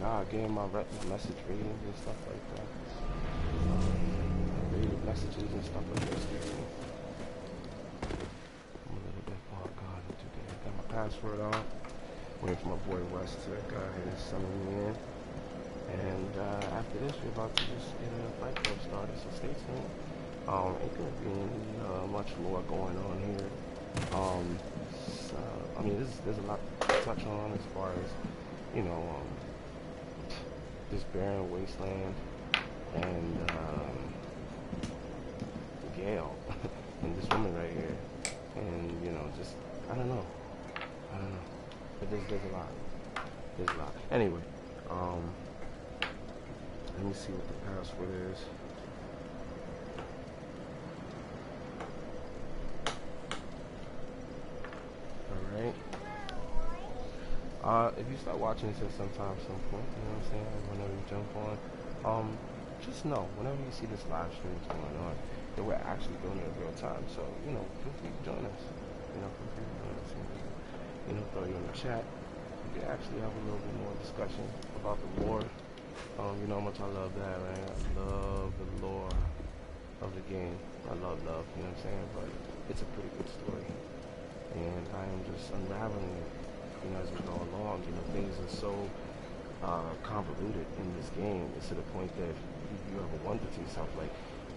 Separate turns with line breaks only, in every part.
God, getting my message ratings and stuff like that. Rated messages and stuff like that. I'm a little bit, oh God, today I got my password on. Waiting for my boy West to go ahead and summon me in. And after this, we're about to just get a fight club started, so stay tuned. Ain't gonna be much more going on here. I mean, there's a lot to touch on as far as, you know, this barren wasteland and Gale and this woman right here, and you know, just I don't know, but there's a lot. Anyway, let me see what the password is. Alright. If you start watching this at some point, you know what I'm saying, whenever you jump on, just know, whenever you see this live stream going on, that we're actually doing it in real time. So, you know, feel free to join us. You know, feel free to join us. You know, throw you in the chat. We can actually have a little bit more discussion about the lore. You know how much I love that, right? I love the lore of the game. I love, you know what I'm saying? But it's a pretty good story. And I am just unraveling it, you know, as we go along. You know, things are so convoluted in this game. It's to the point that you ever wonder to yourself, like,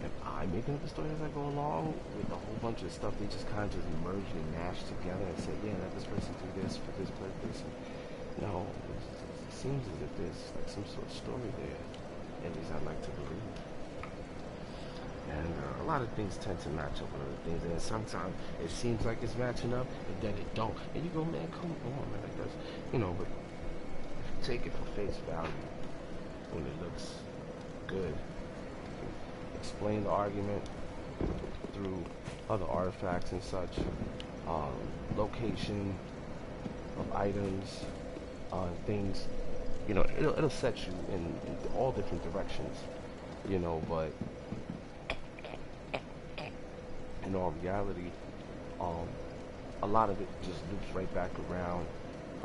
am I making up the story as I go along with a whole bunch of stuff they just kind of just merged and mashed together and said, yeah, let this person do this for this purpose. No, it seems as if there's like some sort of story there. At least I like to believe. And a lot of things tend to match up with other things, and sometimes it seems like it's matching up, and then it don't. And you go, man, come on, man, like that's, you know. But if you take it for face value, when it looks good, explain the argument through other artifacts and such, location of items, things, you know, it'll set you in all different directions, you know, but in all reality, a lot of it just loops right back around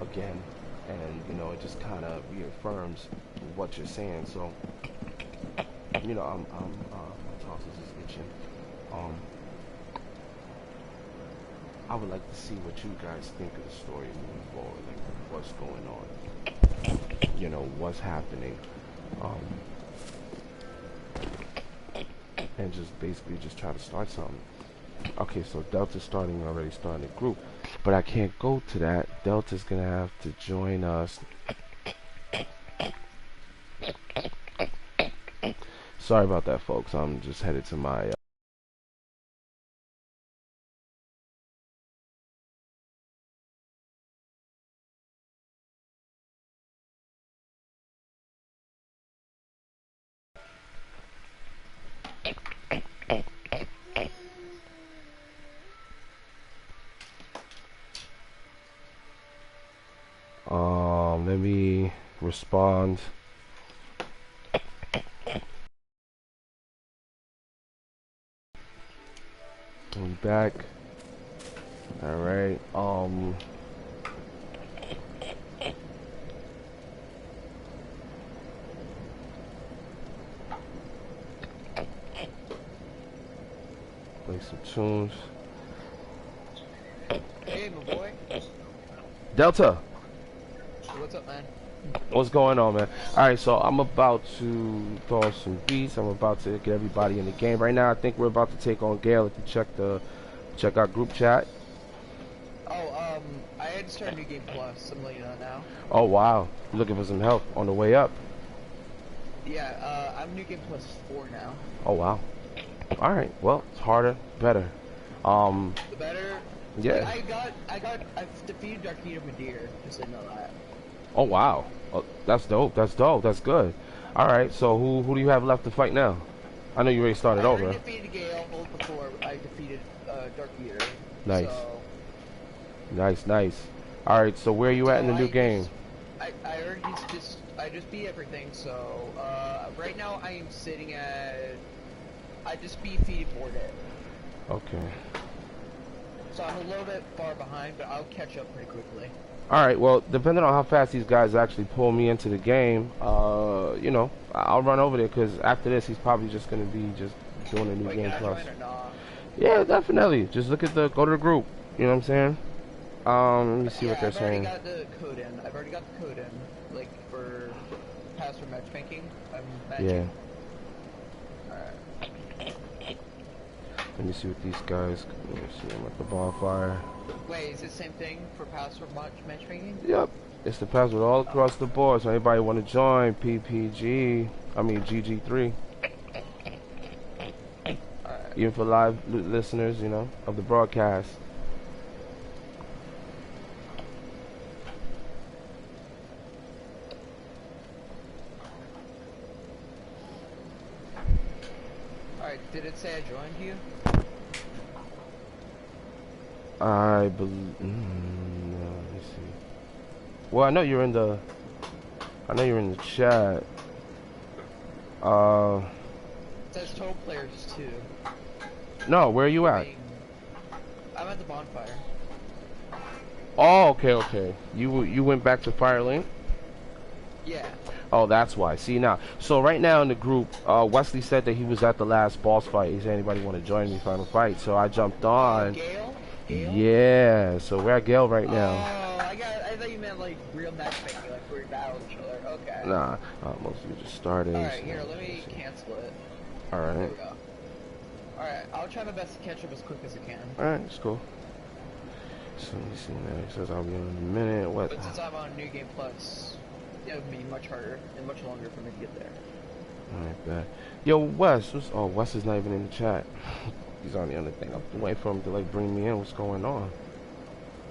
again, and you know, it just kind of reaffirms what you're saying. So, you know, my tonsils is itching. I would like to see what you guys think of the story moving forward, like what's going on, you know, what's happening, and just basically just try to start something. Okay, so Delta's already starting a group, but I can't go to that. Delta's gonna have to join us. Sorry about that, folks. I'm just headed to my let me respond. I'm back. All right. Play some tunes.
Hey, my boy.
Delta.
What's up, man?
What's going on, man? Alright, so I'm about to throw some beats. I'm about to get everybody in the game. Right now, I think we're about to take on Gale. If you check our group chat.
Oh, I had to start New Game Plus. I'm letting you know now.
Oh, wow. You're looking for some help on the way up.
Yeah, I'm New Game Plus 4 now.
Oh, wow. Alright, well, it's harder, better.
The better?
Yeah.
I've defeated Darkita Madeir, just so you know that.
Oh, wow. Oh, that's dope. That's dope. That's good. Alright, so who do you have left to fight now? I know you already started over.
I defeated Gale before I defeated Darkita.
Nice.
So,
Nice. Alright, so where are you at in the new game?
I just beat everything, so right now I am sitting at, I just defeated Mordet.
Okay.
So I'm a little bit far behind, but I'll catch up pretty quickly.
All right. Well, depending on how fast these guys actually pull me into the game, you know, I'll run over there because after this, he's probably just gonna be just doing a new
Wait,
game
can I
plus.
join or not?
Yeah, definitely. Just look at go to the group. You know what I'm saying? Let me see what
Yeah,
they're
I've already
saying.
got the code in. I've already got the code in. Like, for password matchmaking. I'm
Yeah.
matching. Alright.
Let me see what these guys. Let me see. I'm at the bonfire.
Wait, is it the same thing for password matchmaking?
Yep. It's the password all
Oh.
across the board. So anybody want to join PPG? I mean GG3.
Alright.
Even for live listeners, you know, of the broadcast.
Alright, did it say I joined you?
I believe. No, let me see. Well, I know you're in the. I know you're in the chat.
It says total players 2.
No, where are you at?
I'm at the bonfire.
Oh, okay, okay. You went back to Firelink?
Yeah.
Oh, that's why. See now. So right now in the group, Wesley said that he was at the last boss fight. He said anybody want to join me final fight. So I jumped on.
Gale? Gale?
Yeah. So we're at Gale right now.
Oh, I thought you meant like real matchmaking, like where we battle each other. Okay.
Nah, most of you just started.
Alright,
so
here, let me cancel it. There
Alright.
we go. Alright, I'll try my best to catch up as quick as I can.
Alright, it's cool. So let me see now. It says I'll be on in a minute. What?
But since I'm on New Game Plus, it would be much harder and much longer for me to get there.
Alright, bet. Yo, Wes. Oh, Wes is not even in the chat. He's on the other thing. I'm waiting for him to like bring me in. What's going on?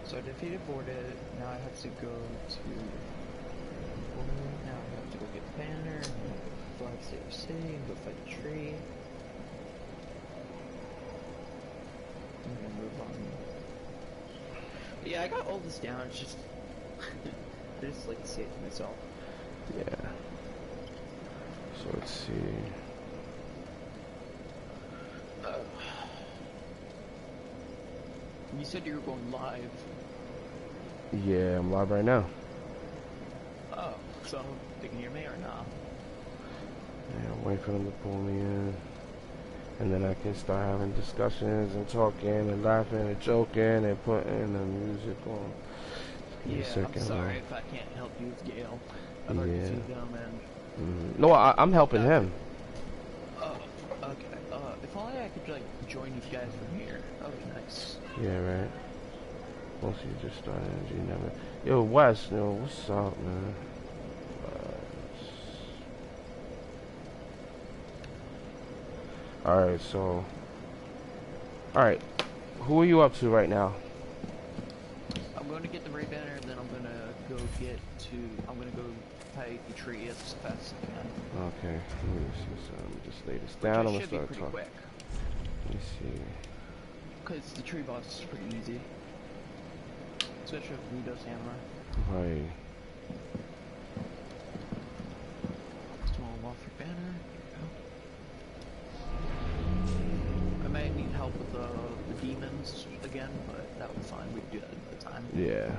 So I defeated boarded. Now I have to go to. Now I have to go get the banner and fly to Save City and go fight the tree. I'm gonna move on. But yeah, I got all this down. It's just I just like to see it for myself.
Yeah. So let's see.
You said you were going live.
Yeah, I'm live right now.
Oh, so they can hear me or not?
Yeah, I'm waiting for them to pull me in. And then I can start having discussions and talking and laughing and joking and putting the music on.
Yeah, I'm sorry if I can't help you with Gale. I've already seen them and...
No, I'm helping him.
Oh, okay. If only I could, like, join you guys from here. That would be nice.
Yeah, right. Once you just started, you never... Yo, Wes, yo, what's up, man? Alright, so... Alright, who are you up to right now?
I'm going to get the Ray banner, and then I'm going to go get to... I'm going to go fight the tree as fast as I can.
Okay, let me see. So let me just lay this down. I'm gonna start talking.
Quick.
Let me see.
Because the tree boss is pretty easy. Especially with Guido's hammer.
Right.
Small Waffle banner. I might need help with the demons again, but that would be fine. We can do that another time.
Yeah.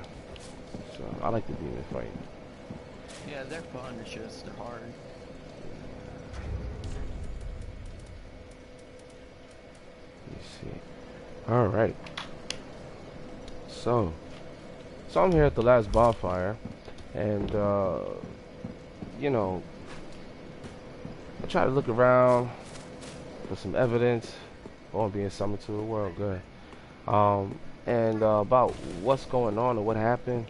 So I like the demon fight.
Yeah, they're fun. It's just they're hard.
Let me see. All right. So I'm here at the last bonfire, and you know, I try to look around for some evidence. Oh, I'm being summoned to the world. Good. And about what's going on or what happened.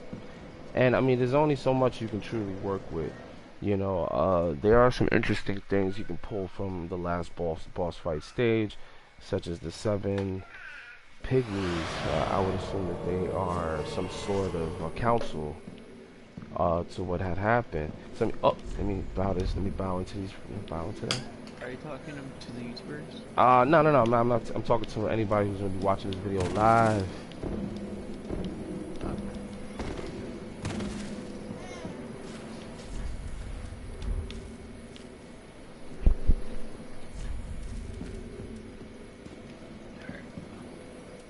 And I mean, there's only so much you can truly work with. You know, there are some interesting things you can pull from the last boss fight stage, such as the 7 pygmies. I would assume that they are some sort of counsel to what had happened. So let me bow this. Let me bow into these. Bow into them.
Are you talking to the YouTubers?
No, I'm not. I'm talking to anybody who's gonna be watching this video live.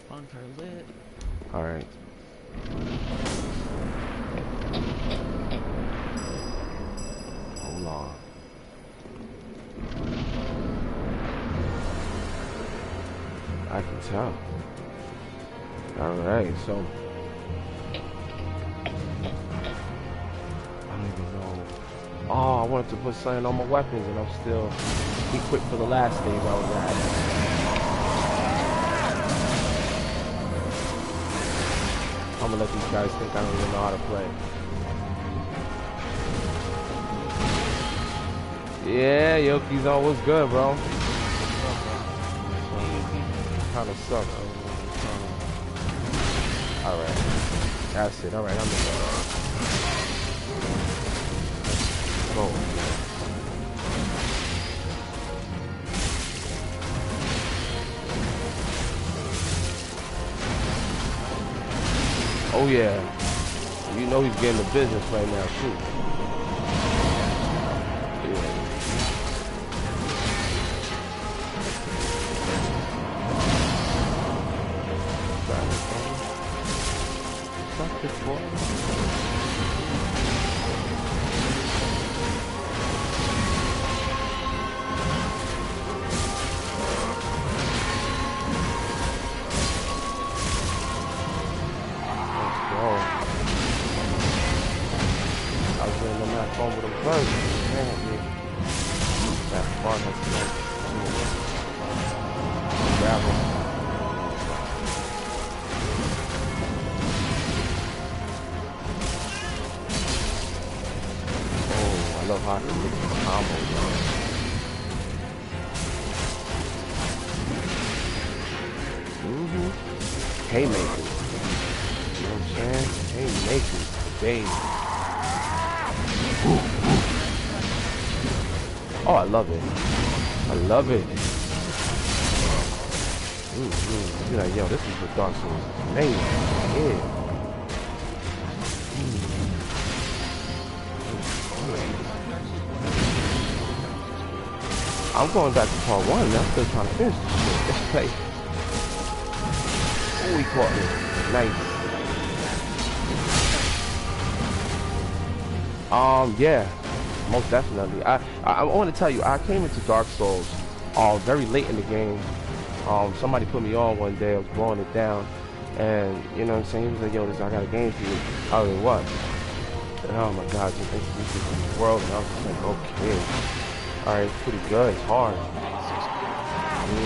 Bonfire lit.
All right. Hold on. I can tell. Alright, so I don't even know. Oh, I wanted to put something on my weapons and I'm still equipped for the last stage I was at. I'm gonna let these guys think I don't even know how to play. Yeah, Yoki's on. What's good, bro? Kinda sucks. Alright. That's it. Alright, I'm in there. Go. Oh yeah. You know he's getting the business right now too. Yeah. Suck it, boy. Over the first, man, that fun has grab him. Oh, I love how I can look at the combo, Haymakers. You know what I'm saying? Haymakers, baby. Oh, I love it. I love it. You're like, yo, this is what Darksouls is made. Yeah. I'm going back to part 1 now. I'm still trying to finish this shit. Oh, he caught me. Nice. Yeah. Most definitely. I want to tell you, I came into Dark Souls very late in the game. Somebody put me on one day. I was blowing it down, and you know what I'm saying. He was like, "Yo, I got a game for you." I was like, "What?" And, oh my God, just introduced me to this world, and I was just like, "Okay, all right, it's pretty good. It's hard." And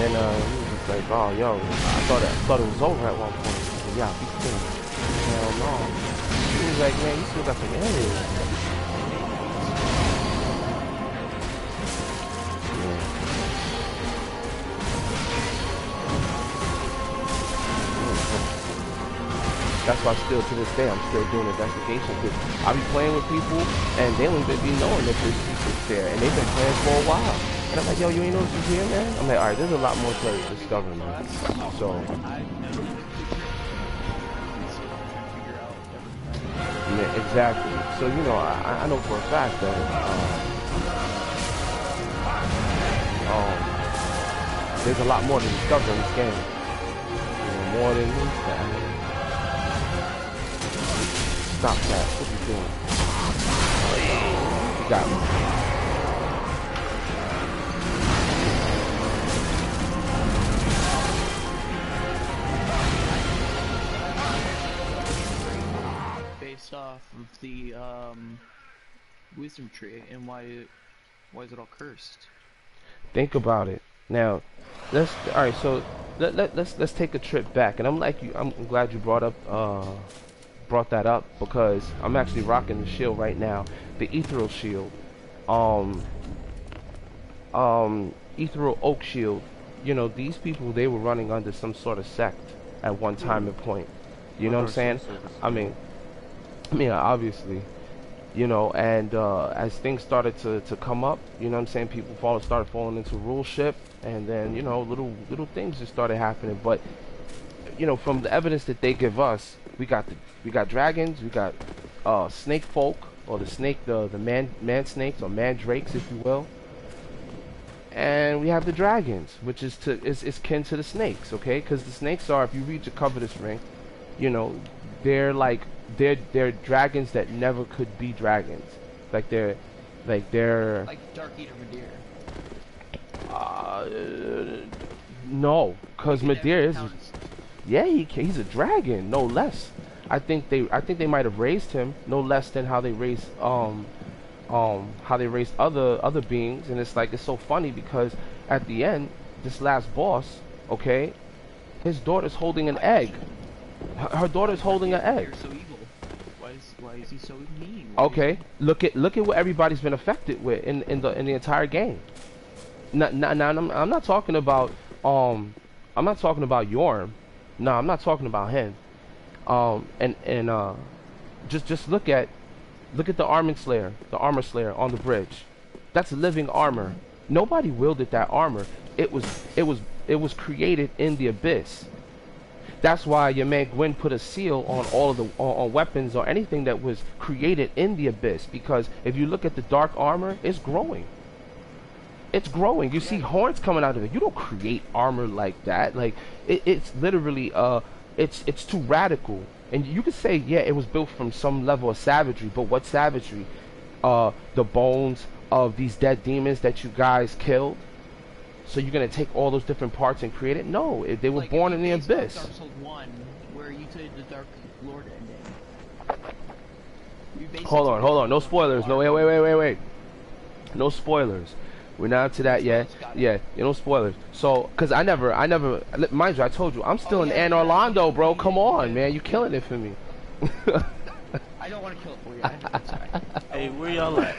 then he was just like, "Oh, yo, I thought it was over at one point." I said, "Yeah, be still." Hell no. He was like, man, you still got some areas. Yeah. That's why still to this day I'm still doing investigations, because I be playing with people and they don't even be knowing that there's secrets there, and they've been playing for a while. And I'm like, yo, you ain't know what you here, man? I'm like, alright, there's a lot more to discover, man. So yeah, exactly. So, you know, I know for a fact that there's a lot more to discover in this game. You know, more than that. Stop that. What you doing? You got me.
Off of the wisdom tree, and why is it all cursed?
Think about it. Now, alright, so let's take a trip back, and I'm glad you brought that up, because I'm actually rocking the shield right now, the ethereal shield, ethereal oak shield. You know, these people, they were running under some sort of sect at one time and point. You know what I'm saying? I mean, obviously, you know, and as things started to come up, you know what I'm saying, people started falling into ruleship, and then, you know, little things just started happening. But, you know, from the evidence that they give us, we got dragons, we got snake folk, or the man snakes, or mandrakes, if you will. And we have the dragons, which is kin to the snakes, okay? Because the snakes are, if you read your covetous ring, you know, they're like they're dragons that never could be dragons. Like they're
Like Dark Eater Madeir.
uh, no, cause
You can
Madeir
never
is
count
yeah he's a dragon, no less. I think they might have raised him no less than how they raised other beings, and it's like it's so funny because at the end this last boss, okay, his daughter's holding an egg. Her daughter's holding an egg.
They're so evil. Why is he so mean?
Okay, look at what everybody's been affected with in the entire game. Now, I'm not talking about Yorm. No, I'm not talking about him. Just look at the armor slayer on the bridge. That's living armor. Nobody wielded that armor. It was created in the abyss. That's why your man Gwyn put a seal on all of the on weapons or anything that was created in the abyss. Because if you look at the dark armor, it's growing. It's growing. You see horns coming out of it. You don't create armor like that. Like it's literally it's too radical. And you could say yeah, it was built from some level of savagery. But what savagery? The bones of these dead demons that you guys killed. So you're gonna take all those different parts and create it? No, they were
like
born in the abyss.
Darksouls 1, where you played the Dark Lord ending.
Hold on. No spoilers. No, wait. No spoilers. We're not to that yet. Yeah, no spoilers. So, cause I never, mind you, I told you, I'm still in Anne Orlando, bro. Come on, man, you killing it for me.
I don't want to kill it for you. I'm sorry.
Hey, where y'all at?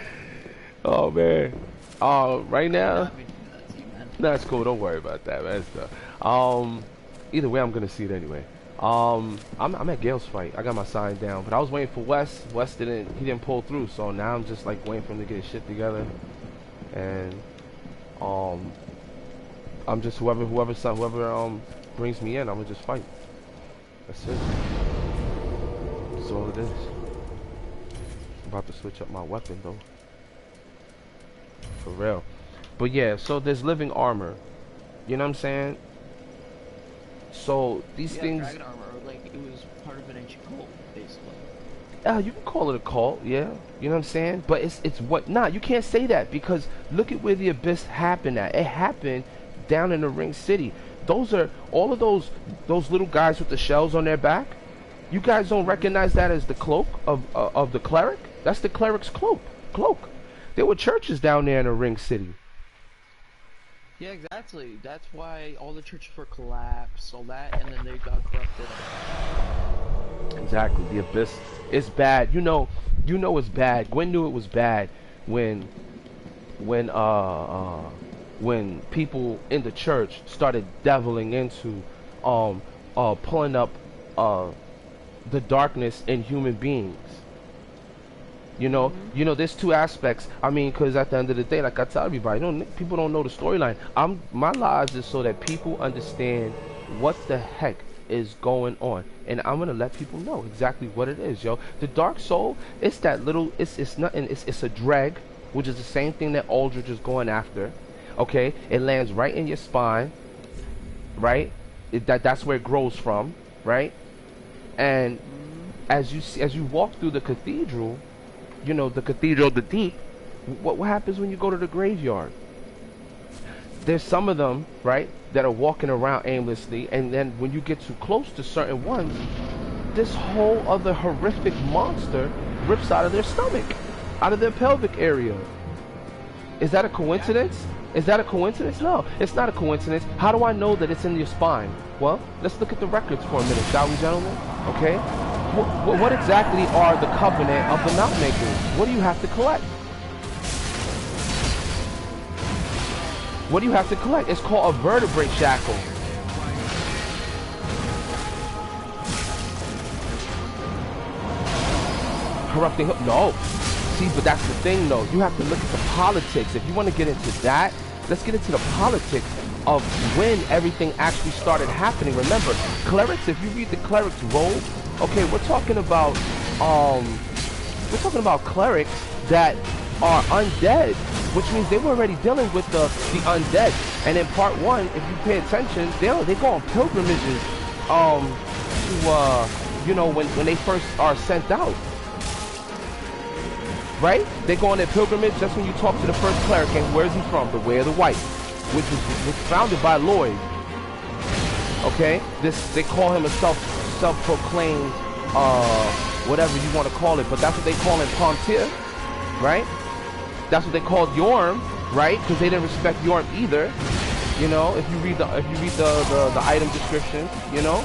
Oh man. Right now. No, it's cool. Don't worry about that, man. Either way, I'm gonna see it anyway. I'm at Gale's fight. I got my sign down, but I was waiting for Wes. Wes didn't pull through, so now I'm just like waiting for him to get his shit together. And I'm just whoever brings me in, I'm gonna just fight. That's it. That's all it is. I'm about to switch up my weapon though. For real. But yeah, so there's living armor. You know what I'm saying? So these things.
Dragon armor, like it was part of an ancient cult, basically.
You can call it a cult, yeah. You know what I'm saying? But it's what? Nah, you can't say that because look at where the abyss happened at. It happened down in the Ring City. Those are all of those little guys with the shells on their back. You guys don't recognize that as the cloak of the cleric? That's the cleric's cloak. There were churches down there in the Ring City.
Yeah, exactly. That's why all the churches were collapsed, all that, and then they got corrupted.
Exactly. The abyss is bad. You know it's bad. Gwen knew it was bad when people in the church started deviling into pulling up the darkness in human beings. You know, there's two aspects. I mean, because at the end of the day, like I tell everybody, people don't know the storyline. My lives is so that people understand what the heck is going on, and I'm gonna let people know exactly what it is, yo. The Dark Soul, it's that little, it's nothing. It's a dreg, which is the same thing that Aldrich is going after. Okay, it lands right in your spine, right? That's where it grows from, right? And as you walk through the cathedral. You know, the Cathedral of the Deep, what happens when you go to the graveyard? There's some of them, right, that are walking around aimlessly, and then when you get too close to certain ones, this whole other horrific monster rips out of their stomach, out of their pelvic area. Is that a coincidence? Is that a coincidence? No, it's not a coincidence. How do I know that it's in your spine? Well, let's look at the records for a minute, shall we, gentlemen? Okay? What exactly are the covenant of the Mount Makers? What do you have to collect? What do you have to collect? It's called a vertebrae shackle. Corrupting hook? No. See, but that's the thing, though. You have to look at the politics. If you want to get into that, let's get into the politics of when everything actually started happening. Remember, clerics, if you read the cleric's robe, okay, we're talking about clerics that are undead, which means they were already dealing with the undead. And in part one, if you pay attention, they go on pilgrimages to you know, when they first are sent out. Right? They go on their pilgrimage. Just when you talk to the first cleric, and where's he from? The Way of the White, which was founded by Lloyd. Okay? They call him a self-proclaimed, whatever you want to call it, but that's what they call him, Pontiff, right? That's what they called Yorm, right? Because they didn't respect Yorm either. You know, if you read the item description, you know.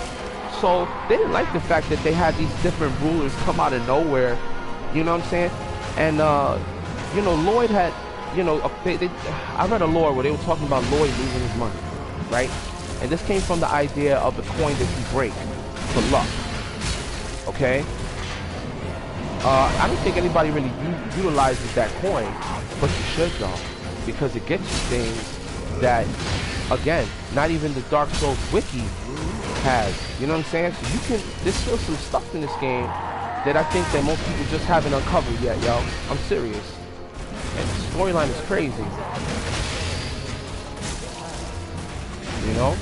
So they didn't like the fact that they had these different rulers come out of nowhere. You know what I'm saying? And you know, Lloyd had, you know, I read a lore where they were talking about Lloyd losing his money, right? And this came from the idea of the coin that you break for luck. Okay? I don't think anybody really utilizes that coin, but you should though, because it gets you things that, again, not even the Darksouls wiki has. You know what I'm saying? So you can, there's still some stuff in this game that I think that most people just haven't uncovered yet, yo. I'm serious. And the storyline is crazy. You know?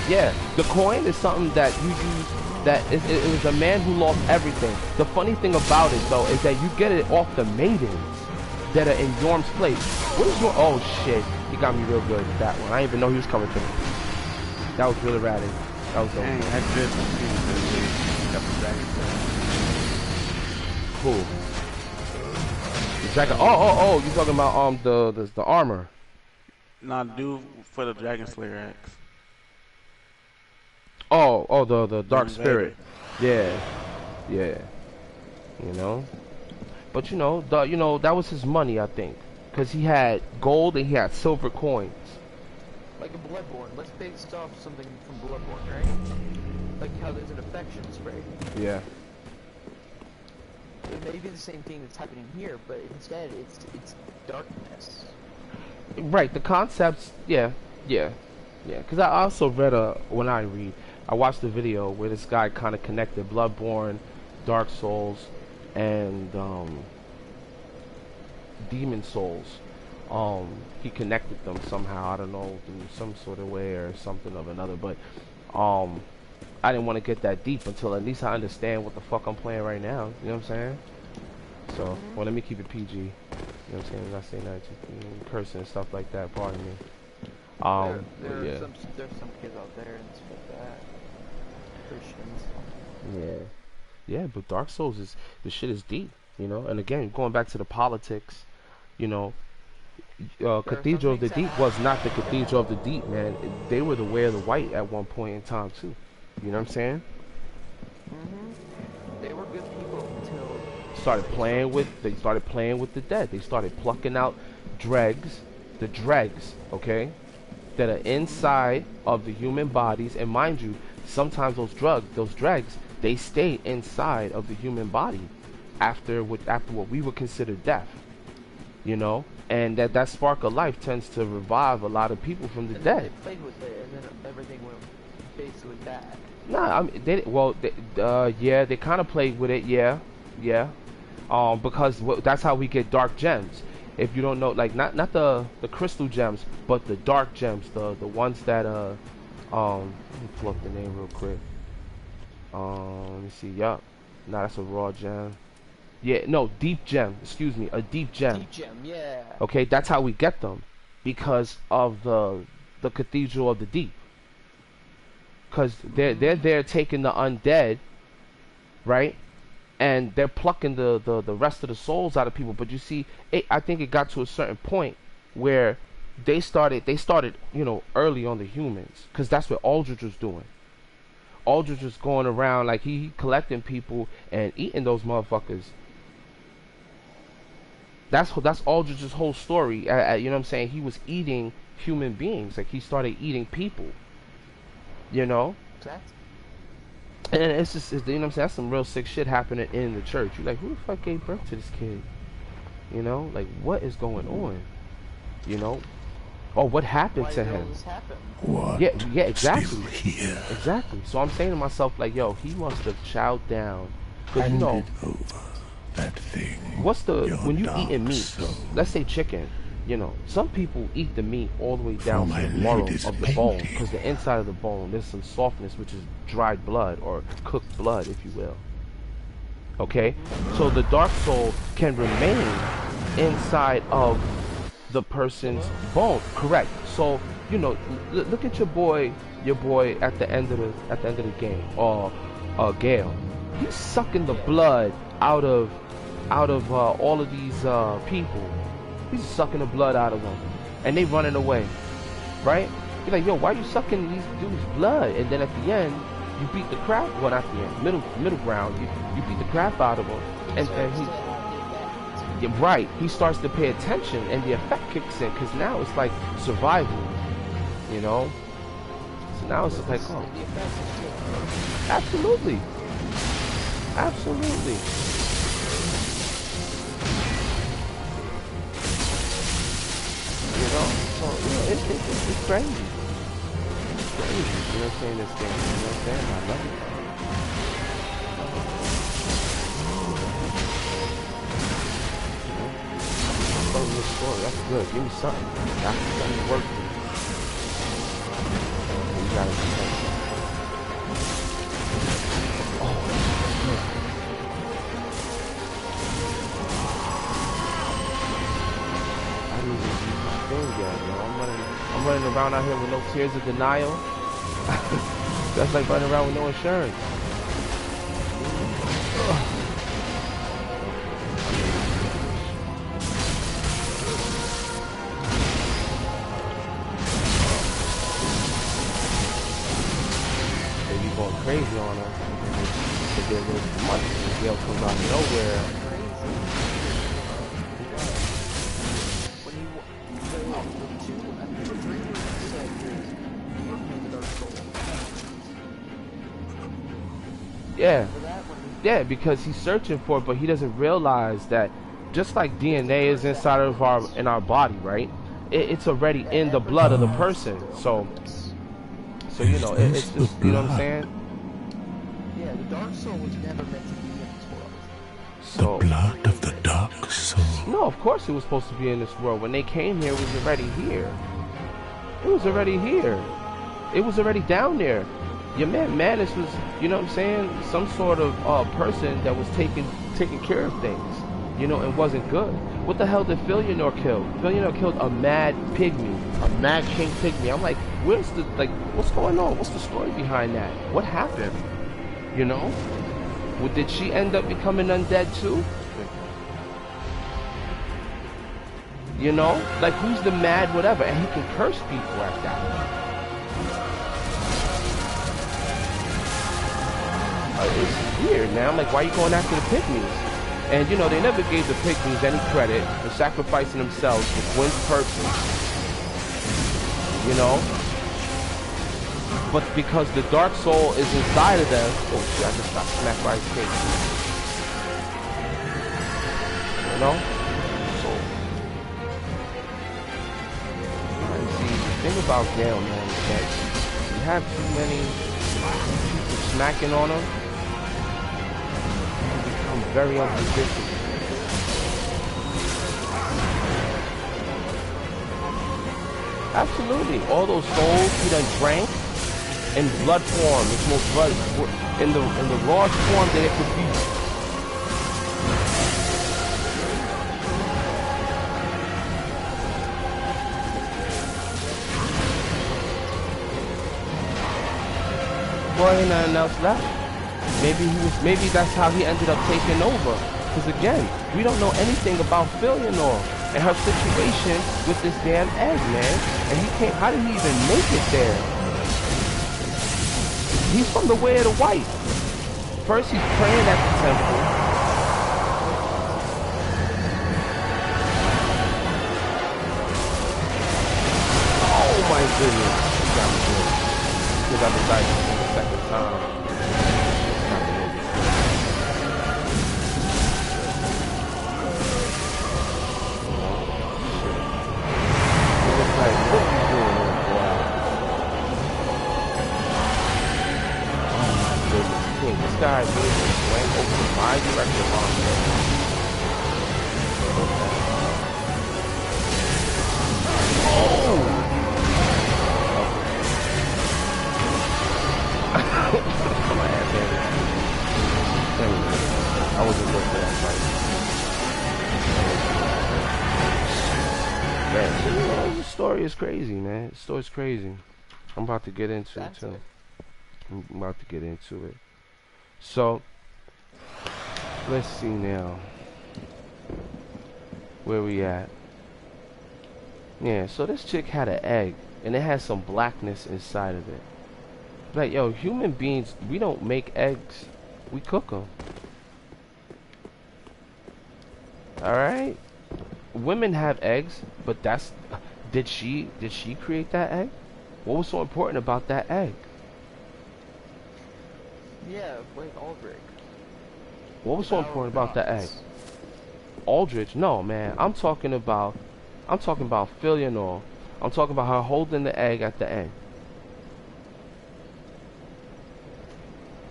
Yeah, the coin is something that you use, that it was a man who lost everything. The funny thing about it, though, is that you get it off the maidens that are in Yorm's place. What is your, oh shit, he got me real good with that one. I didn't even know he was coming to me. That was really ratty. That was dope.
Dang, that's good.
Cool. The dragon, oh, you talking about the armor.
Nah, dude for the Dragon Slayer axe.
Oh, the Dark Spirit. Yeah. You know? But you know, that was his money, I think. Because he had gold and he had silver coins.
Like a Bloodborne. Let's base off something from Bloodborne, right? Like how there's an affection spray.
Yeah.
It may be the same thing that's happening here, but instead it's darkness.
Right, the concepts, yeah. Because I also read I watched a video where this guy kind of connected Bloodborne, Dark Souls, and Demon Souls. He connected them somehow, I don't know, in some sort of way or something of another, but I didn't want to get that deep until at least I understand what the fuck I'm playing right now, you know what I'm saying? So, well, let me keep it PG, you know what I'm saying? I'm not saying that cursing and stuff like that, pardon me.
There's some kids out there and stuff like that. Christians.
Yeah, but Dark Souls the shit is deep, you know. And again, going back to the politics, you know, Cathedral of the Deep was not the Cathedral of the Deep, man. They were the Way of the White at one point in time too. You know what I'm saying?
They were good people until
they started playing with the dead. They started plucking out the dregs, okay, that are inside of the human bodies, and mind you, sometimes those dregs, they stay inside of the human body after what we would consider death, you know, and that spark of life tends to revive a lot of people from the dead.
They played with it, and then everything went basically bad.
Nah, I mean, they kind of played with it, yeah, because that's how we get dark gems. If you don't know, like not the crystal gems, but the dark gems, the ones that let me pull up the name real quick. Let me see. Yup. Nah, that's a raw gem. Yeah, no, deep gem. Excuse me, a deep gem.
Deep gem, yeah.
Okay, that's how we get them, because of the Cathedral of the Deep. Because they're there taking the undead, right? And they're plucking the rest of the souls out of people. But you see, I think it got to a certain point where they started, you know, early on the humans, because that's what Aldrich was doing. Aldrich was going around like he collecting people and eating those motherfuckers. That's Aldrich's whole story. You know what I'm saying? He was eating human beings. Like he started eating people. You know.
Exactly.
And it's just, you know what I'm saying? That's some real sick shit happening in the church. You're like, who the fuck gave birth to this kid? You know, like what is going on? You know. Or what happened to him?
What?
Yeah, exactly.
Still here.
Exactly. So I'm saying to myself, like, yo, he must have chowed down. Cause
Hand
you know,
it over that thing.
what's the
Your
when you
dark
eating meat?
soul.
Let's say chicken. You know, some people eat the meat all the way
For
down to
my
the marrow
lady's
of the bone,
painting.
because the inside of the bone, there's some softness, which is dried blood or cooked blood, if you will. Okay? So the dark soul can remain inside of the person's bone. Correct. So, you know, look at your boy at the end of the game, or Gale. He's sucking the blood out of all of these people. He's sucking the blood out of them, and they running away, right? You're like, yo, why are you sucking these dudes' blood? And then at the end, you beat the crap. Well, not the end, middle ground. You beat the crap out of him, and yeah, right. He starts to pay attention, and the effect kicks in, because now it's like survival, you know. So now it's just like, oh, absolutely, absolutely. You know, so you know, it's crazy. It's crazy. You know what I'm saying? This game. You know what I'm saying? I love it. Tell me this story. That's good. Give me something. That's something to work with. You gotta do something. Oh, I didn't even use my thing yet, yo. I'm running around out here with no tears of denial. That's like running around with no insurance. They be going crazy on her. If they're losing too much, the Gale comes out of nowhere. Yeah, yeah, because he's searching for it, but he doesn't realize that just like DNA is inside of our body, right? It's already in the blood of the person. So you know, it's just, you know what I'm saying?
Yeah, the dark soul was never meant to be in this world.
So,
The blood of the dark soul.
no, of course it was supposed to be in this world. When they came here, it was already here. It was already here. It was already down there. Your man Manus was, you know what I'm saying, some sort of person that was taking care of things, you know, and wasn't good. What the hell did Filianor kill? Filianor killed a mad pygmy, a mad king pygmy. I'm like, where's the, like, what's going on? What's the story behind that? What happened? You know? Well, did she end up becoming undead too? You know? Like, who's the mad whatever? And he can curse people at that. It's weird, man. I'm like, why are you going after the pygmies? And, you know, they never gave the pygmies any credit for sacrificing themselves for Gwyn's purpose. You know? But because the dark soul is inside of them... Oh, shit, I just got smacked by his face. You know? So... See, the thing about Gale, man, is that you have too many people smacking on him. Very unpredictable. Absolutely. All those souls he done drank in blood form. It's most blood in the rawest form that it could be. Boy, ain't nothing else left. Maybe that's how he ended up taking over. Because again, we don't know anything about Filianor and her situation with this damn egg, man. And he can't, how did he even make it there? He's from the Way of the White. First he's praying at the temple. Oh my goodness. He got me good. Because I decided to do the second time. This guy really just went over my direction on there. this story is crazy, man. This story's crazy. I'm about to get into it too.
Exactly.
I'm about to get into it. So let's see now. Where we at? Yeah, so this chick had an egg, and it had some blackness inside of it. Like, yo, human beings, we don't make eggs, we cook them. Alright? Women have eggs, but that's... Did she create that egg? What was so important about that egg?
Yeah, like Aldrich.
What was so
Devourer
important
of
about that egg?
gods.
Aldrich? No, man. I'm talking about Filianor. I'm talking about her holding the egg at the end.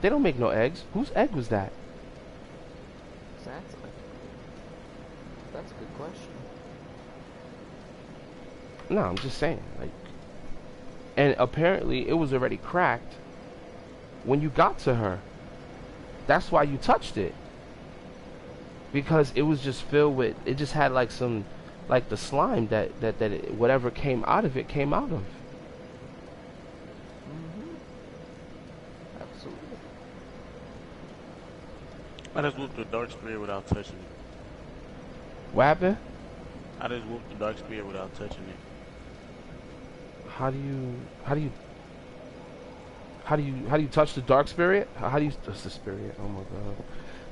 They don't make no eggs. Whose egg was that?
Exactly. That's a good question.
No, I'm just saying. Like, and apparently it was already cracked when you got to her. That's why you touched it. Because it was just filled with, it just had like some, like the slime that whatever came out of it came out of.
Absolutely.
I just whooped the dark spirit without touching it.
What happened?
I just whooped the dark spirit without touching it.
How do you touch the dark spirit? How do you touch the spirit? Oh my god.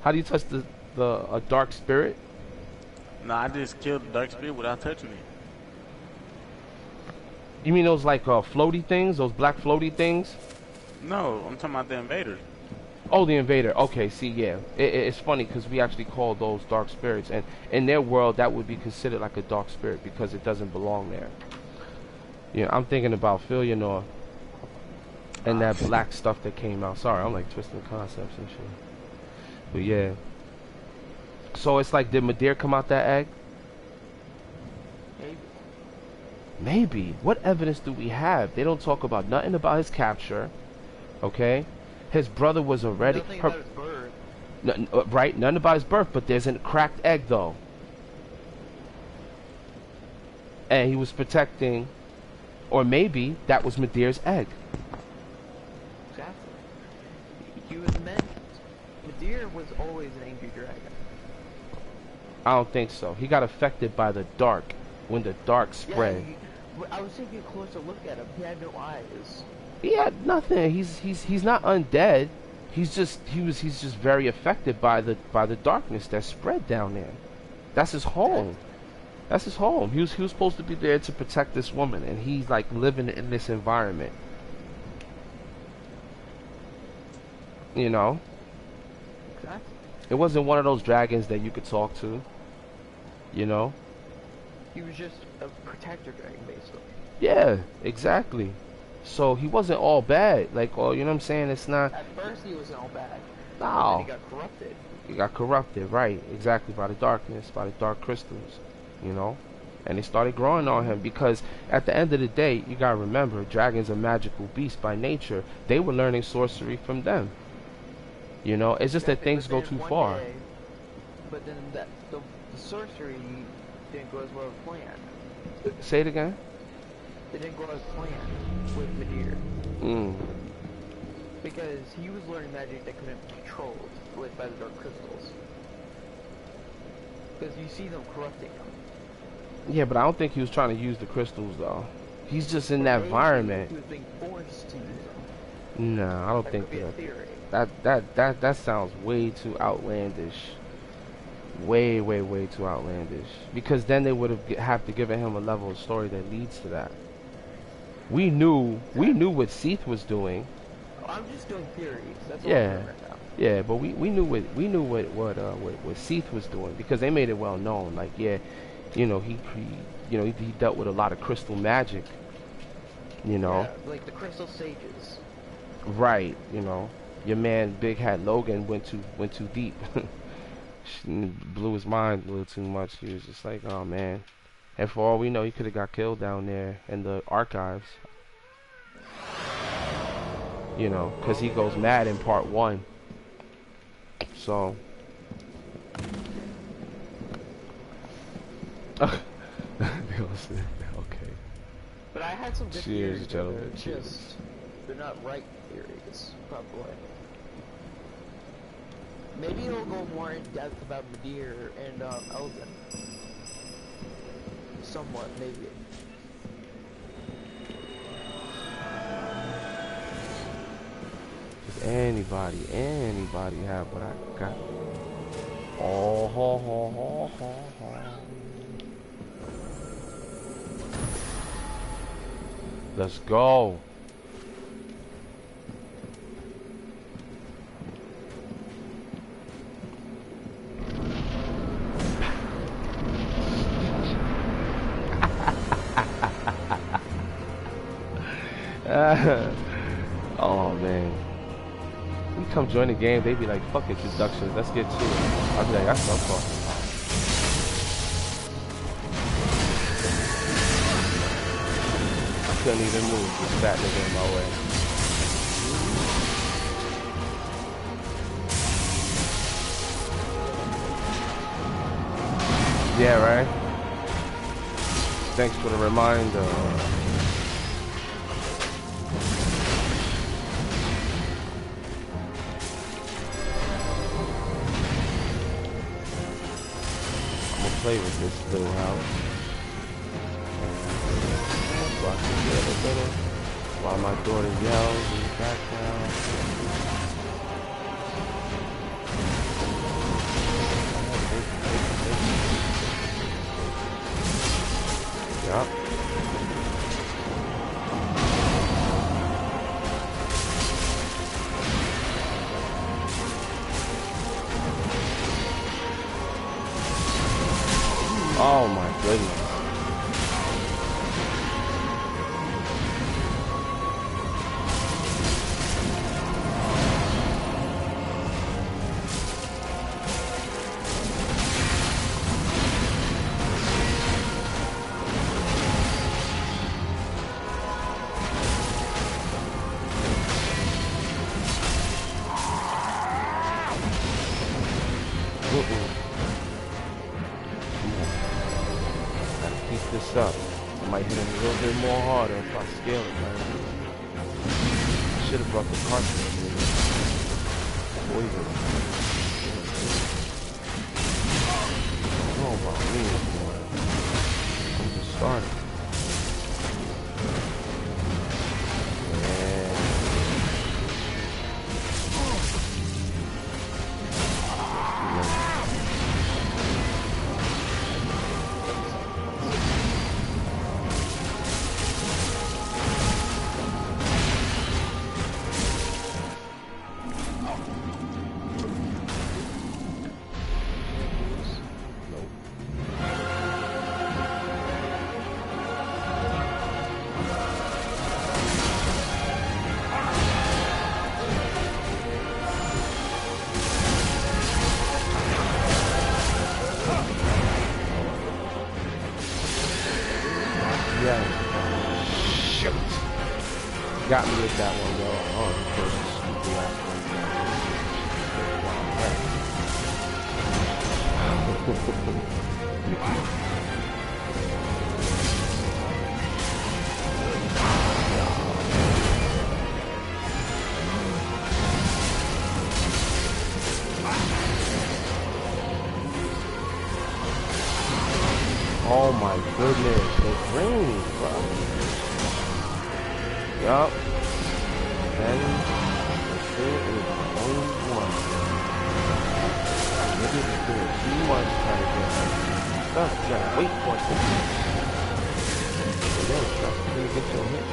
How do you touch a dark spirit?
No, I just killed the dark spirit without touching it.
You mean those like floaty things, those black floaty things?
No, I'm talking about the invaders.
Oh, the invader. Okay, see, yeah. It's funny because we actually call those dark spirits, and in their world that would be considered like a dark spirit because it doesn't belong there. Yeah, I'm thinking about Filianor and that black stuff that came out. Sorry, I'm like twisting concepts and shit. But yeah. So it's like, did Madeir come out that egg?
Maybe.
Maybe. What evidence do we have? They don't talk about nothing about his capture. Okay? His brother was already...
Nothing about his birth.
Right? Nothing about his birth, but there's a cracked egg though. And he was protecting... Or maybe that was Madeir's egg.
Exactly. He was meant... Madeir was always an angry dragon.
I don't think so. He got affected by the dark. When the dark spread.
Yeah, I was taking a closer look at him. He had no eyes.
He had nothing. He's not undead. He's just very affected by the darkness that spread down there. That's his home. That's his home. He was supposed to be there to protect this woman, and he's like living in this environment. You know?
Exactly.
It wasn't one of those dragons that you could talk to. You know?
He was just a protector dragon, basically.
Yeah, exactly. So he wasn't all bad. Like, oh, you know what I'm saying? It's not...
At first he wasn't all bad.
No.
And then he got corrupted.
He got corrupted, right. Exactly, by the darkness, by the dark crystals. You know? And they started growing on him because at the end of the day, you gotta remember, dragons are magical beasts by nature. They were learning sorcery from them. You know? It's just that things go too far.
But then the sorcery didn't go as well as planned.
Say it again?
It didn't go as planned with Madeir. Because he was learning magic that couldn't be controlled by the dark crystals. Because you see them corrupting him.
Yeah, but I don't think he was trying to use the crystals though. He's just in that environment.
He was being forced to use them.
No, I don't
That
think
could be a
that.
theory.
That sounds way too outlandish. Way too outlandish. Because then they would have to given him a level of story that leads to that. We knew what Seath was doing.
I'm just doing theories. That's all
Yeah.
I'm doing right now.
Yeah, but we knew what Seath was doing because they made it well known. Like, yeah, you know, he dealt with a lot of crystal magic. You know,
Yeah, like the crystal sages.
right? You know, your man Big Hat Logan went too deep. Blew his mind a little too much. He was just like, oh man. And for all we know, he could have got killed down there in the archives. You know, because he goes mad in part 1. So. Okay.
I had some good
Cheers,
theories.
gentlemen.
They're
Cheers.
just, they're not right theories, probably. Maybe it'll go more in depth about Madeir and Elden. Somewhat, maybe.
Does anybody have what I got? Oh, ho, ho, ho, ho, ho. Let's go. Oh man. We come join the game, they be like, fuck introductions, let's get to it. I'll be like, that's what I'm talking about. I couldn't even move, this fat nigga in my way. Yeah, right? Thanks for the reminder. Play with this little house. Watch it little. While my daughter yells in the background. Yup. Oh my goodness. This up. I might hit him a little bit more harder if I scale it, man. Should have brought the cartridge with me. Poison. Oh my wings, boy. I'm just starting. Got me with that one, though. Oh, of course, stupid ass Oh my goodness, it's raining, bro. Yup. Then the thing is the only one. Niggas is doing too much trying to get stuff. You gotta wait for it to be. And then stuff to get your hit.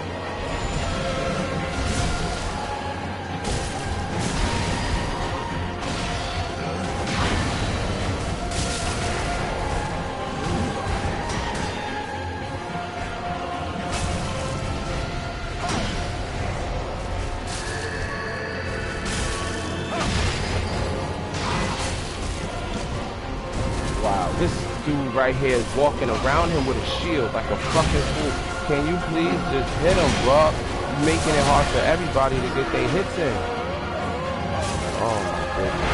This dude right here is walking around him with a shield like a fucking fool. Can you please just hit him, bro? You're making it hard for everybody to get their hits in. Oh my goodness.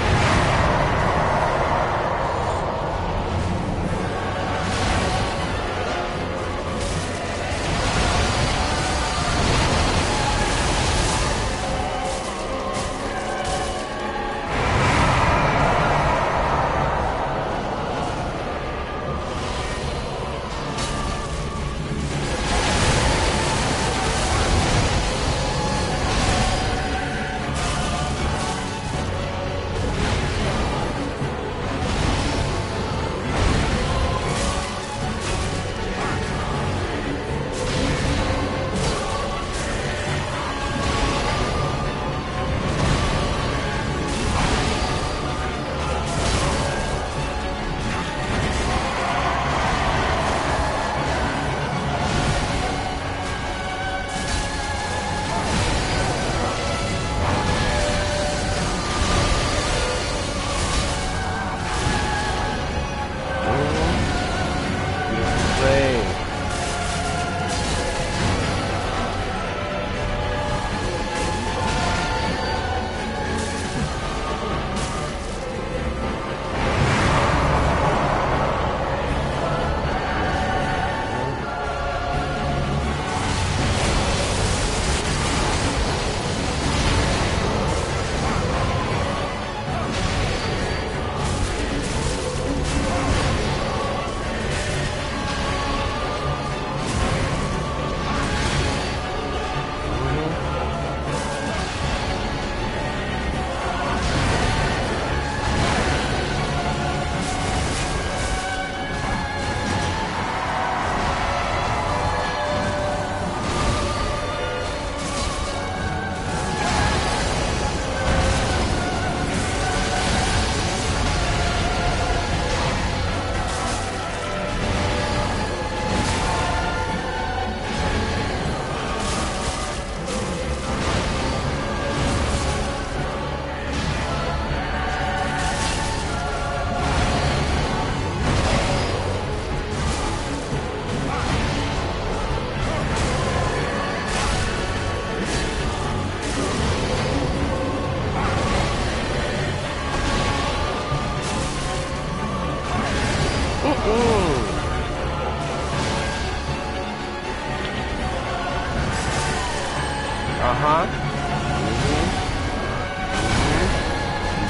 Uh-huh.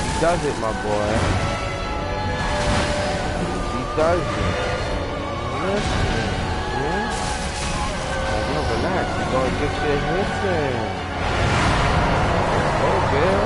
He does it, my boy. He does it. Listen. Yo, relax. You're gonna get your hits in. Oh, Bill.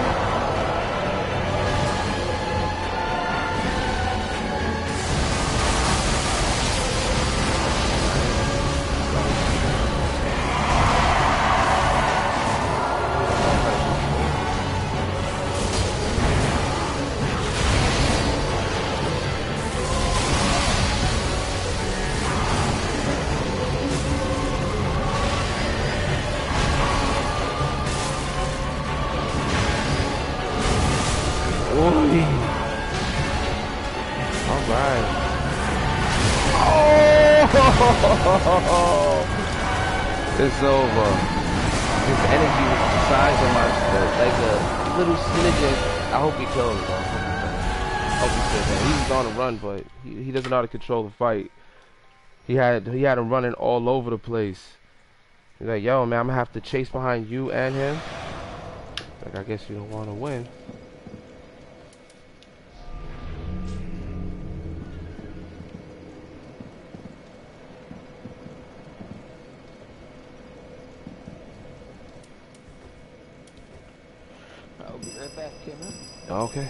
Alright. Oh! It's over. His energy was the size of my like a little smidgen. I hope he kills him. I hope he kills him. He's on a run, but he doesn't know how to control the fight. He had him running all over the place. He's like, yo, man, I'm gonna have to chase behind you and him. Like, I guess you don't want to win.
I'll be right back, Kimmer.
Okay.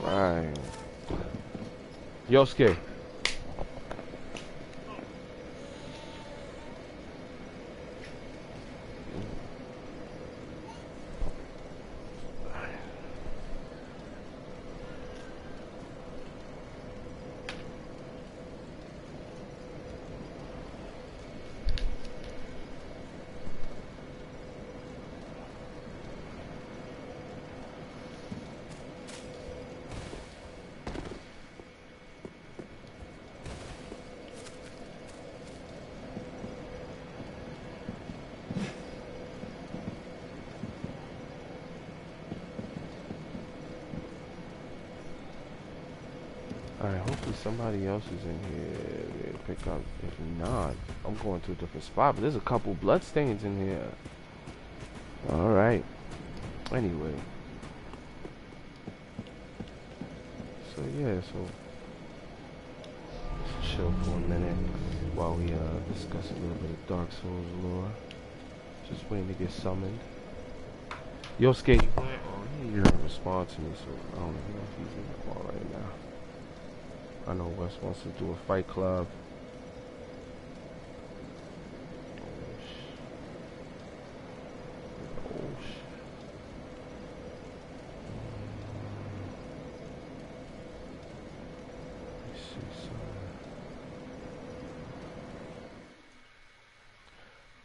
Alright. Yosuke. Alright, hopefully somebody else is in here to pick up. If not, I'm going to a different spot. But there's a couple bloodstains in here. Alright. Anyway. So yeah, so let's chill for a minute while we discuss a little bit of Dark Souls lore. Just waiting to get summoned. Yosuke, you playing? Oh, he didn't respond to me, so I don't know if he's in the call right now. I know Wes wants to do a fight club. Oh, shit. Let me see something.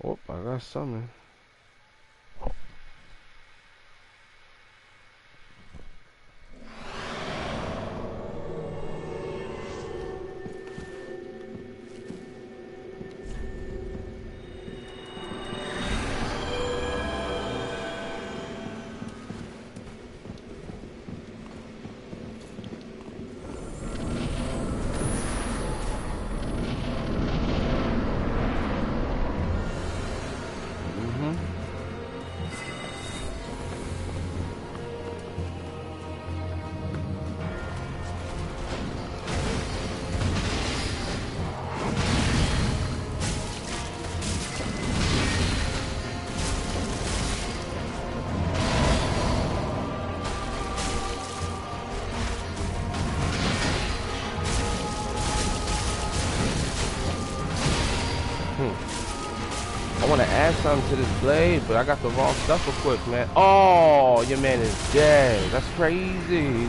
Oh, I got something. I want to add something to this blade, but I got the wrong stuff equipped, man. Oh, your man is dead. That's crazy.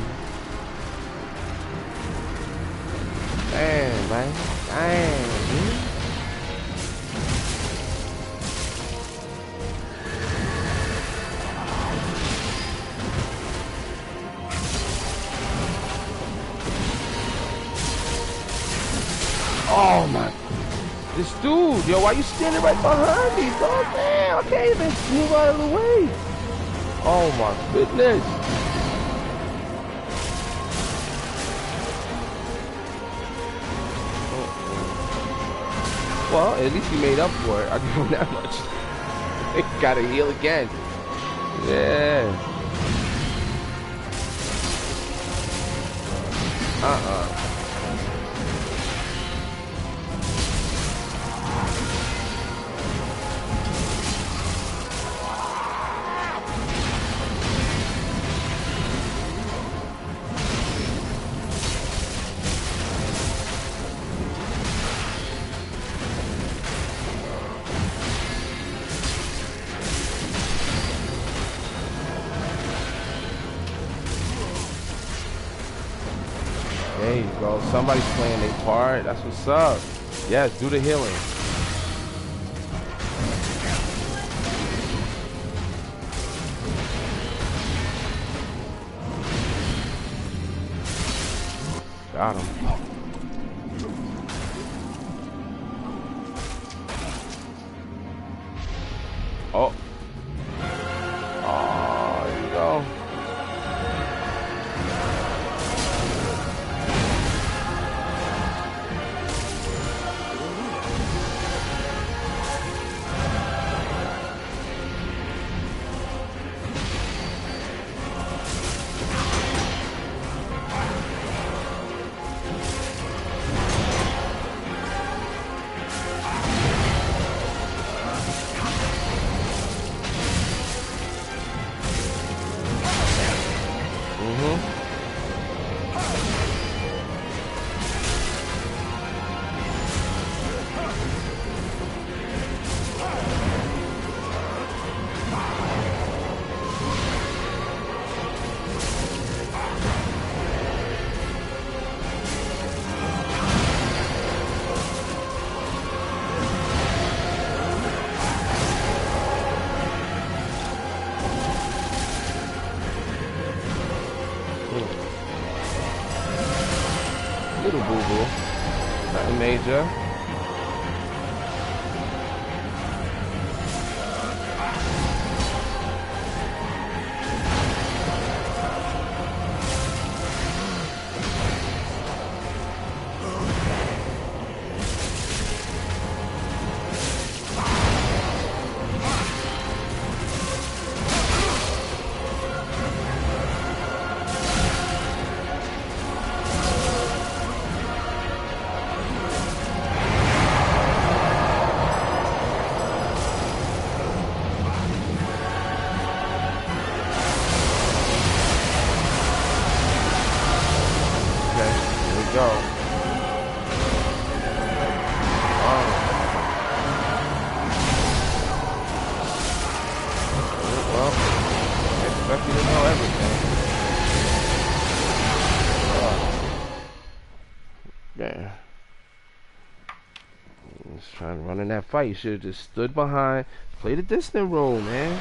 Damn, man. Damn, dude. Oh, my. This dude, yo, why you standing right behind me, dog? Damn, I can't even move out of the way. Oh my goodness. Well, at least he made up for it. I give him that much. He gotta heal again. Yeah. There you go. Somebody's playing their part. That's what's up. Yes, do the healing. Got him. Oh. Oh, there you go. Little boo-boo. Nothing major. Trying to run in that fight. You should have just stood behind, played a distant role, man.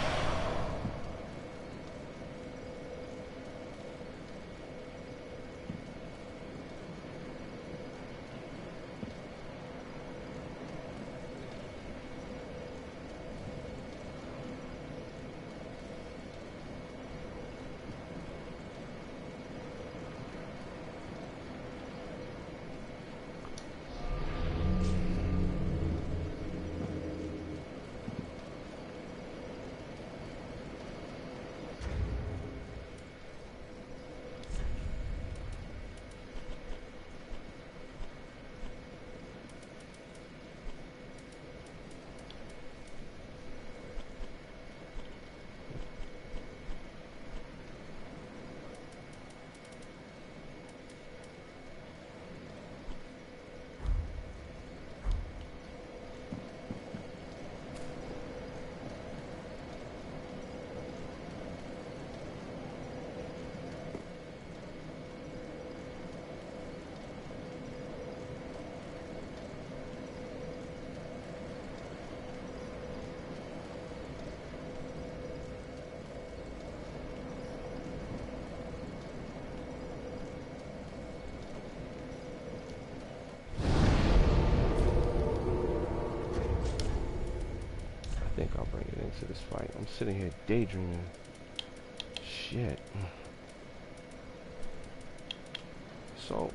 I think I'll bring it into this fight. I'm sitting here daydreaming. Shit. So,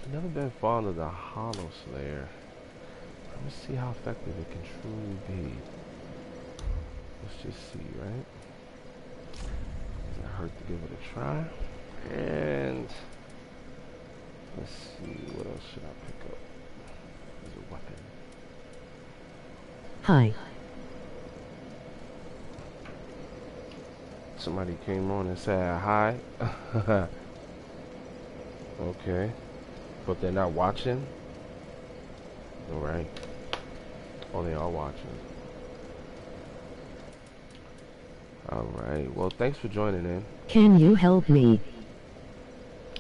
I've never been fond of the Hollow Slayer. Let's see how effective it can truly be. Let's just see, right? Doesn't hurt to give it a try. And let's see, what else should I pick up as a weapon?
Hi.
Somebody came on and said hi. Okay. But they're not watching? Alright. Oh, they are watching. Alright. Well, thanks for joining in.
Can you help me?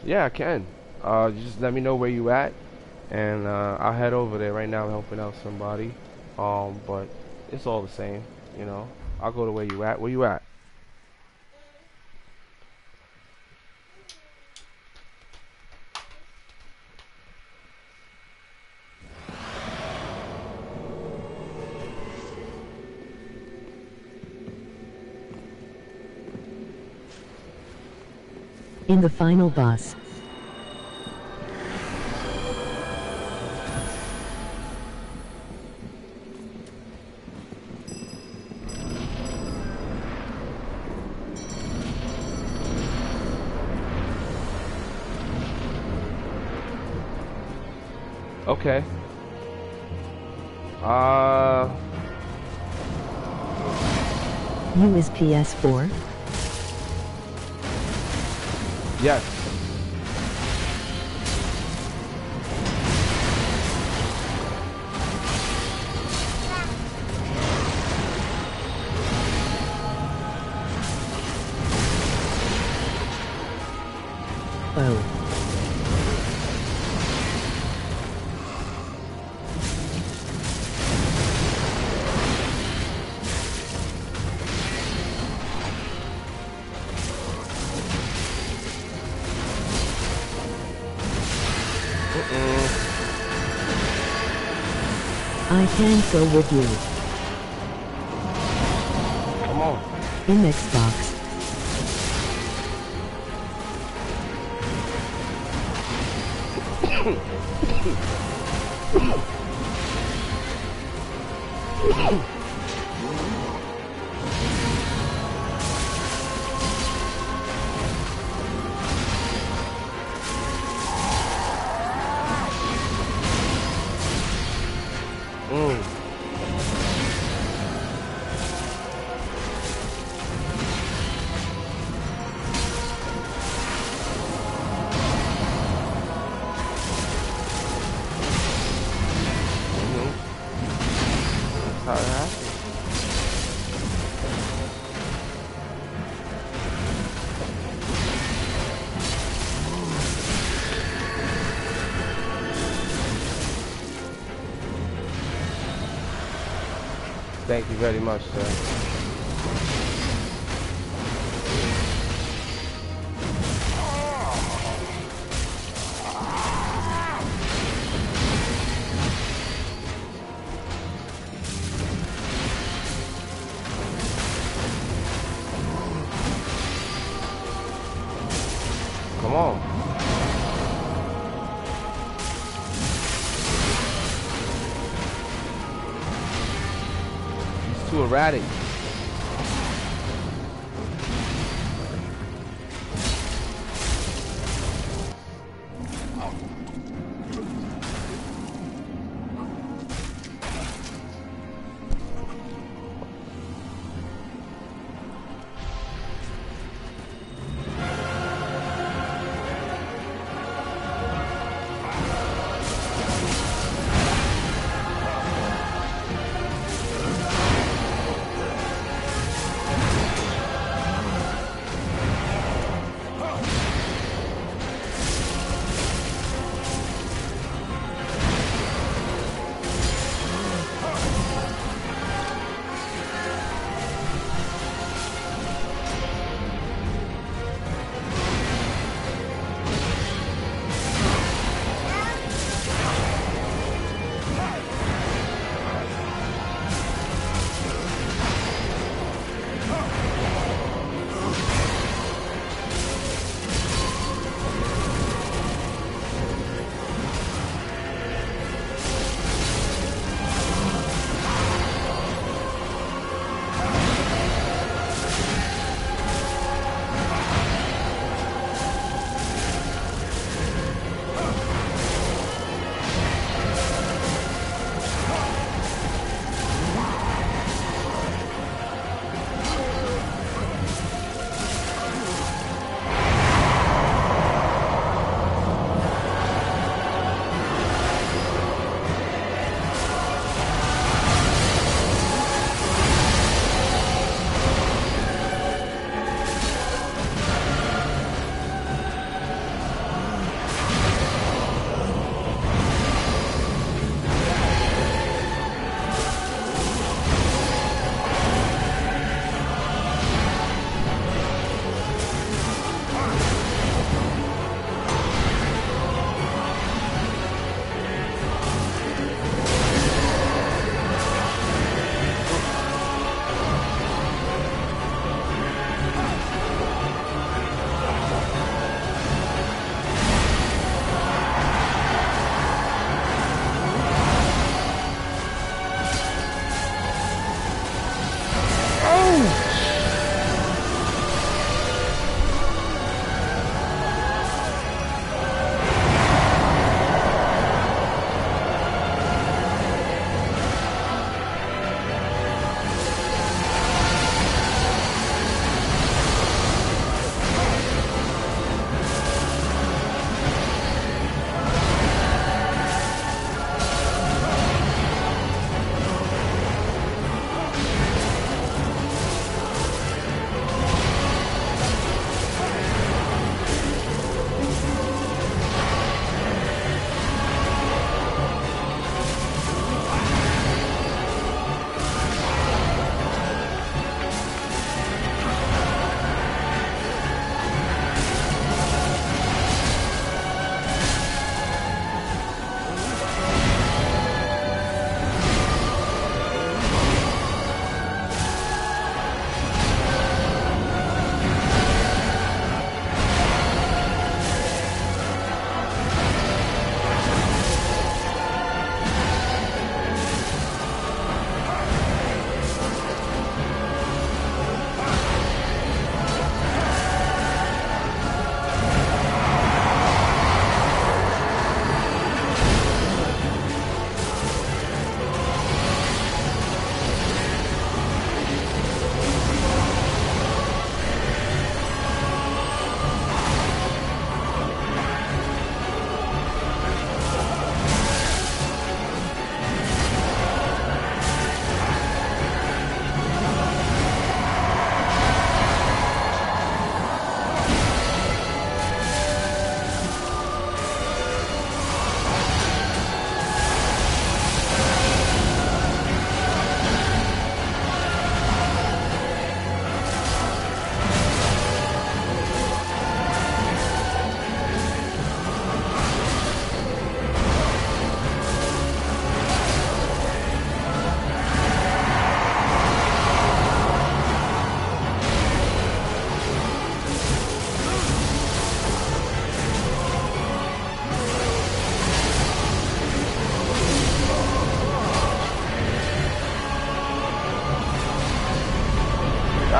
Yeah, I can. You just let me know where you at. And I'll head over there right now helping out somebody. But it's all the same, you know. I'll go to where you at. Where you at?
In the final boss.
Okay.
You is PS4?
Yes.
Oh. I can't go with you.
Come on.
In Xbox.
How it happens. Thank you very much, sir. Come on. He's too erratic.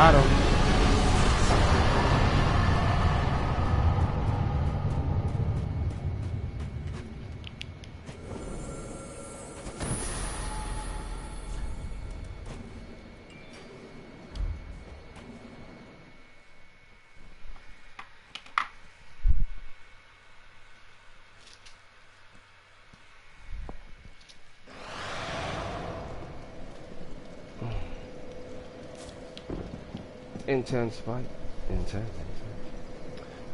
Got him. Intense fight. Intense.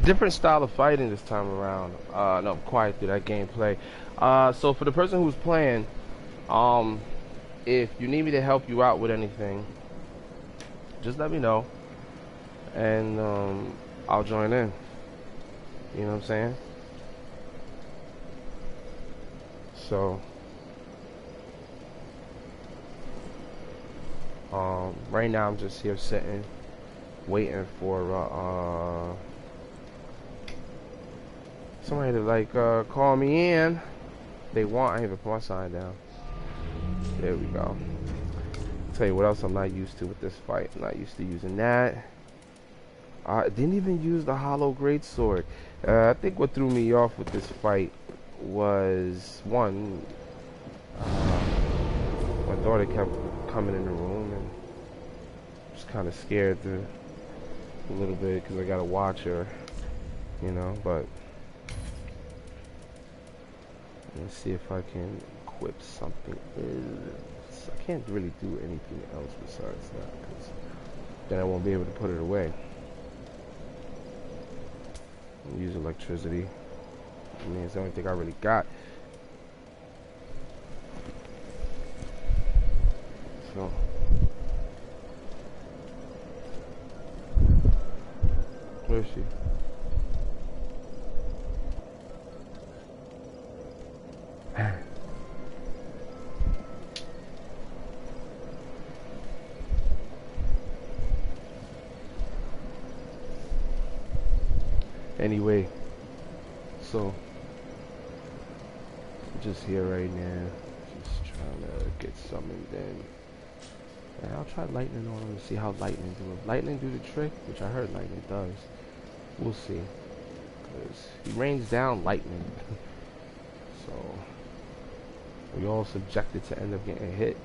Different style of fighting this time around. No, quiet through that gameplay. So for the person who's playing, if you need me to help you out with anything, just let me know, and I'll join in. You know what I'm saying? So, right now I'm just here sitting, waiting for somebody to like call me in. They want. I even put my sign down. There we go. Tell you what else I'm not used to with this fight. I'm not used to using that. I didn't even use the hollow greatsword. I think what threw me off with this fight was one. My daughter kept coming in the room and was kind of scared a little bit because I gotta watch her, you know. But let's see if I can equip something else. I can't really do anything else besides that because then I won't be able to put it away. Use electricity. I mean, it's the only thing I really got. So where is she? Anyway, so I'm just here right now, just trying to get summoned in. And I'll try lightning on him and see how lightning do. If lightning do the trick, which I heard lightning does, we'll see. Cause he rains down lightning, so we all subjected to end up getting hit,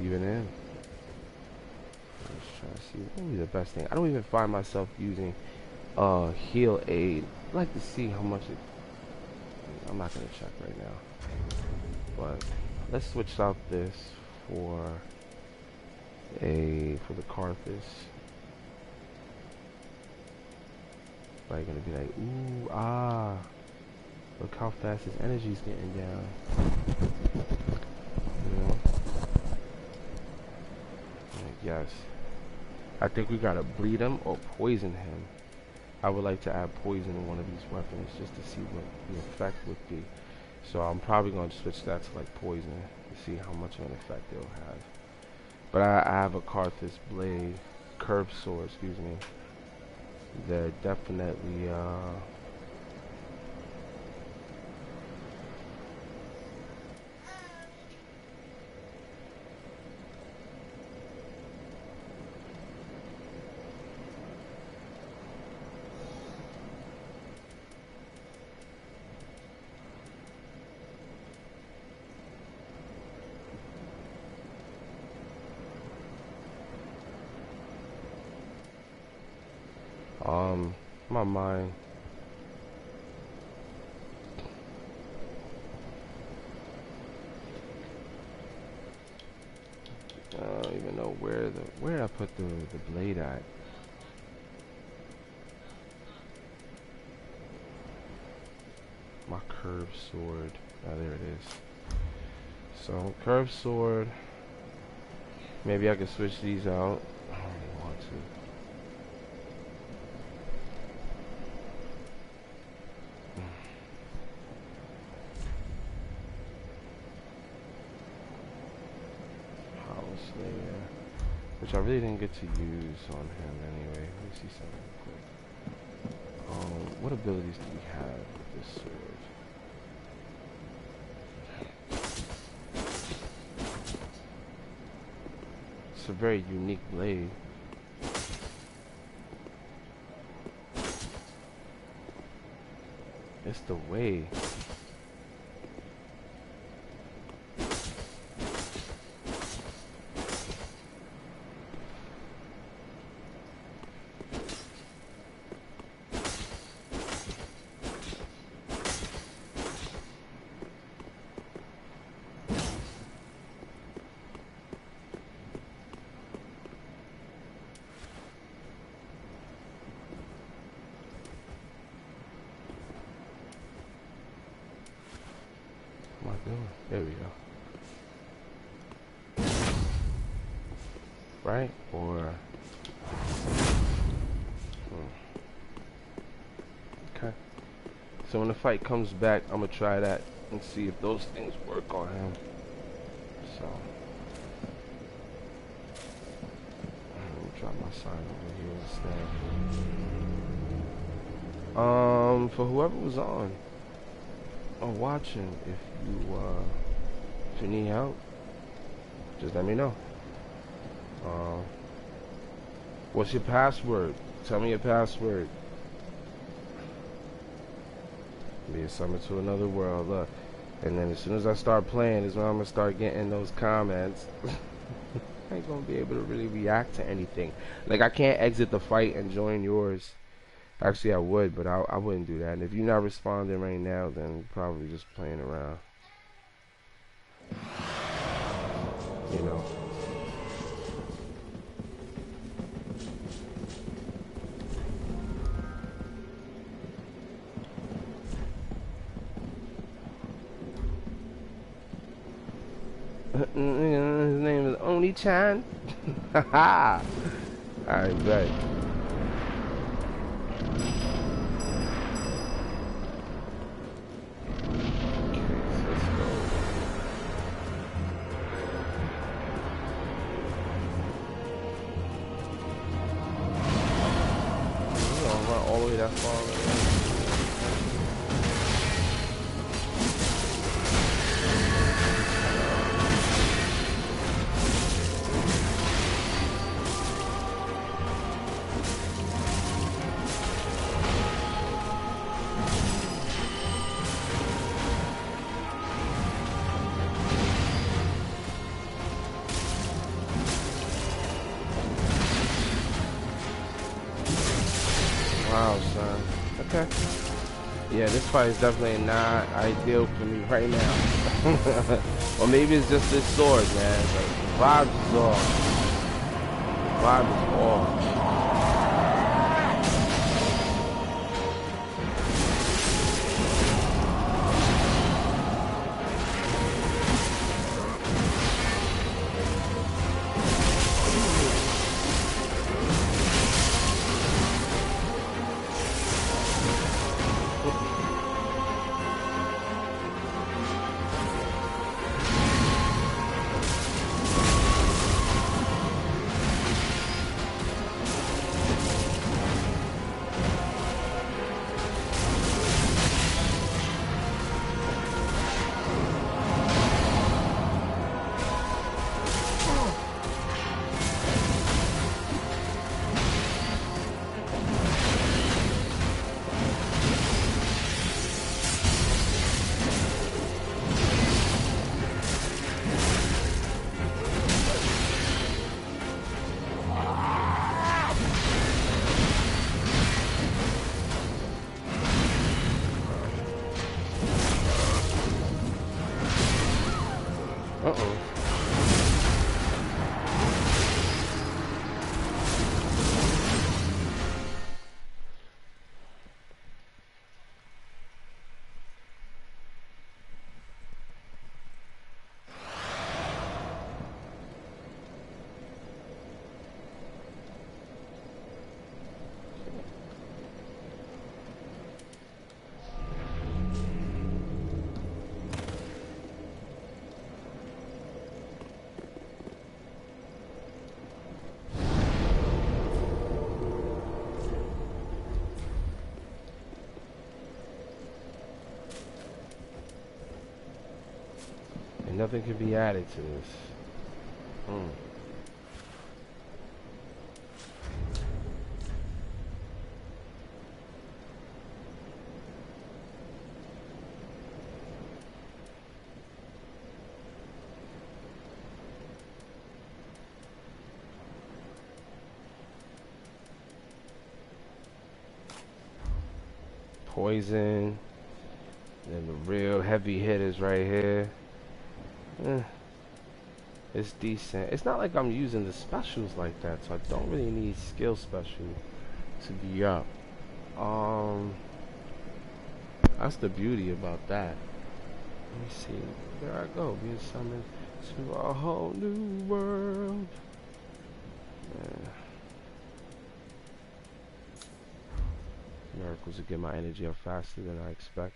even in. I'm just trying to see what would be the best thing. I don't even find myself using heal aid. I'd like to see how much it. I'm not gonna check right now, but let's switch out this for the Carthus. Like gonna be like, ooh, ah, look how fast his energy's getting down. You know? Like, yes, I think we gotta bleed him or poison him. I would like to add poison in one of these weapons just to see what the effect would be. So I'm probably going to switch that to like poison to see how much of an effect it'll have. But I have a Carthus blade, curved sword, excuse me, that definitely my mind. I don't even know where I put the blade at. My curved sword. Oh, there it is. So curved sword. Maybe I can switch these out. I don't really want to. Which I really didn't get to use on him anyway. Let me see something quick. What abilities do we have with this sword? It's a very unique blade. It's the way. What am I doing? There we go. Right? Or... Okay. So when the fight comes back, I'm gonna try that and see if those things work on him. So... Let me drop my sign over here instead. For whoever was on or watching, if you need help, just let me know. What's your password? Tell me your password. Be a summer to another world. Look, and then as soon as I start playing is when I'm gonna start getting those comments. I ain't gonna be able to really react to anything. Like, I can't exit the fight and join yours. Actually, I would, but I wouldn't do that. And if you're not responding right now, then you're probably just playing around. You know. His name is Oni-chan. Haha. I bet. All the way that far already. Wow, son. Okay. Yeah, this fight is definitely not ideal for me right now. Or maybe it's just this sword, man. Like, vibes is off. Vibe is off. Uh-oh. And nothing can be added to this. Poison. And the real heavy hitters right here. Eh, it's decent. It's not like I'm using the specials like that, so I don't really need skill special to be up. That's the beauty about that. Let me see. There I go, being summoned to a whole new world. Yeah. Miracles to get my energy up faster than I expect.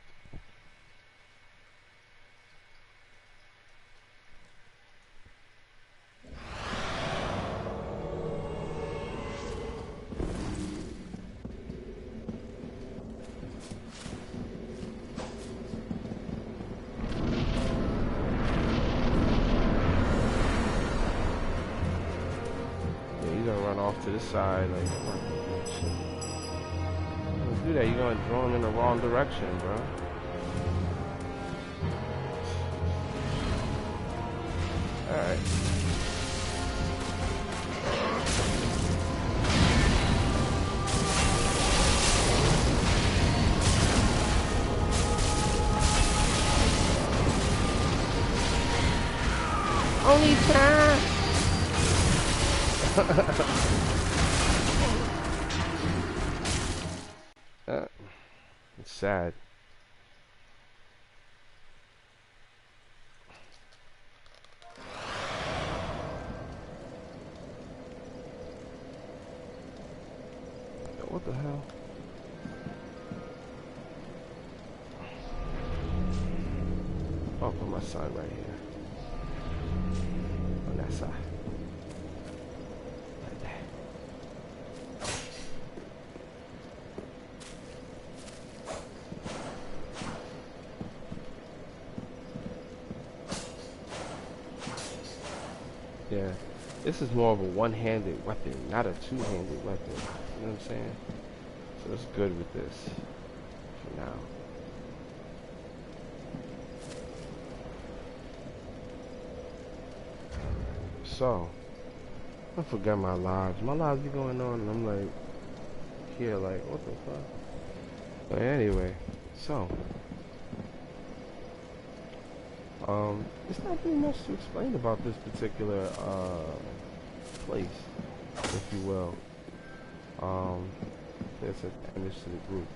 To the side, like, don't do that. You're gonna draw him in the wrong direction, bro. All right. Only time. It's sad. What the hell? I'll put my sign right here. On that side. Right there. Yeah, this is more of a one-handed weapon, not a two-handed weapon. You know what I'm saying? So it's good with this for now. So, I forgot my lives. My lives be going on, and I'm like, here, like, what the fuck? But anyway, so, it's not really much to explain about this particular, place, if you will. There's an damage to the group.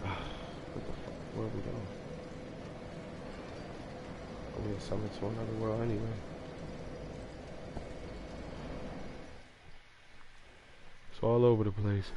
What the fuck? Where are we going? Are we summoned to another world anyway? It's all over the place.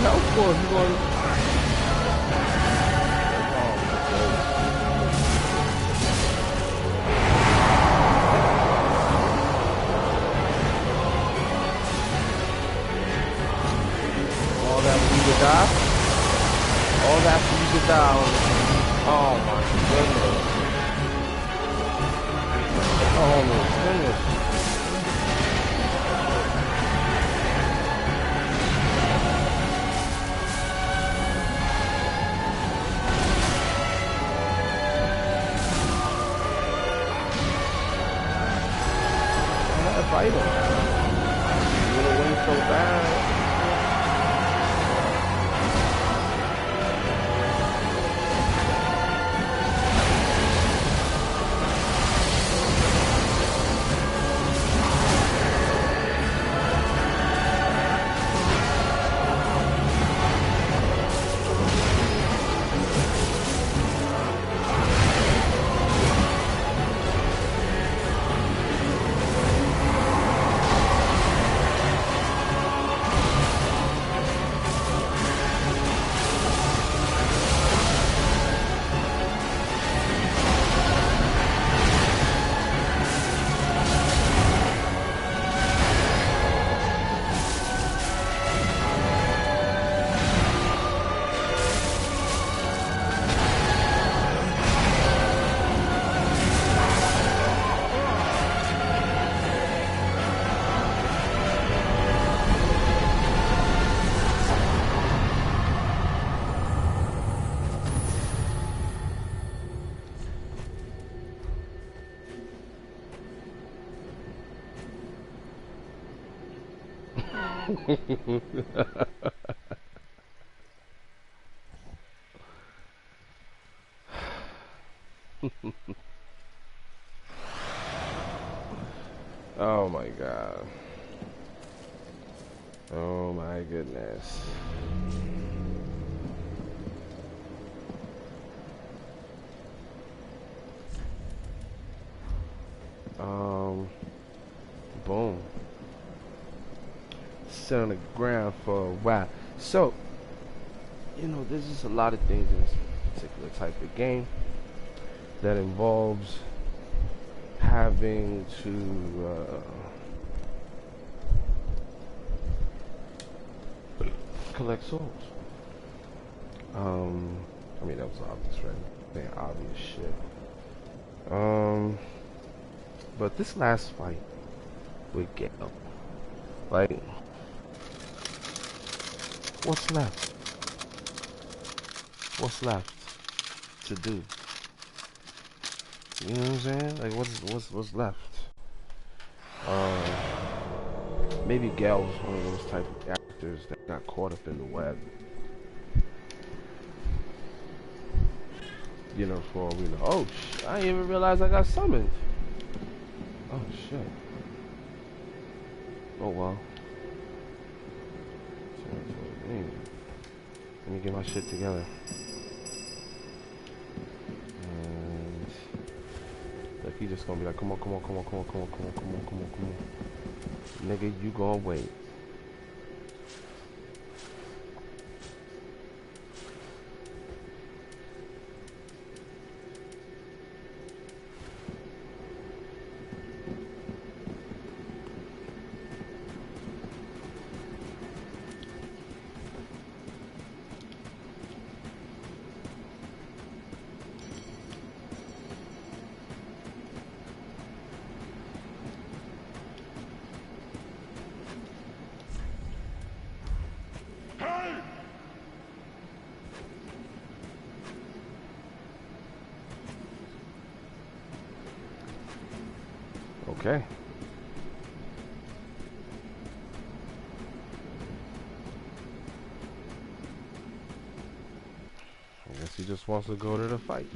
need help for? You going? All that for you to die? All that for you to die? Oh my goodness. Oh my goodness. Fight him. You would have went so bad. Oh my god. Oh my goodness. Boom. Sit on the ground for a while. So, you know, there's just a lot of things in this particular type of game that involves having to collect souls. I mean, that was obvious, right? Man, obvious shit. But this last fight with Gale, like, what's left? What's left to do? You know what I'm saying? Like, what's left? Maybe Gale was one of those type of actors that got caught up in the web. You know, for all we know. Oh, I didn't even realize I got summoned. Oh, shit. Oh, well. Let me get my shit together. And like, he just gonna be like, come on. Nigga, you gonna wait. Okay. I guess he just wants to go to the fight.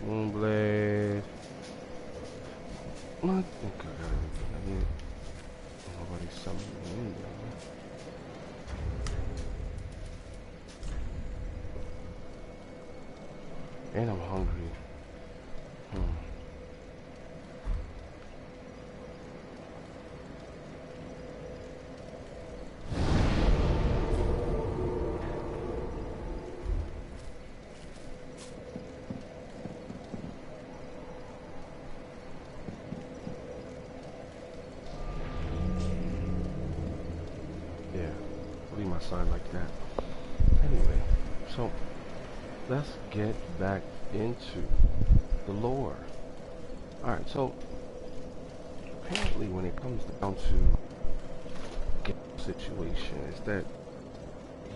Moonblade. I think I got everything I need. Nobody summoned me in there. And I'm hungry. Yeah, leave my sign like that. Anyway, so let's get back into the lore. Alright, so apparently when it comes down to Gale's situation is that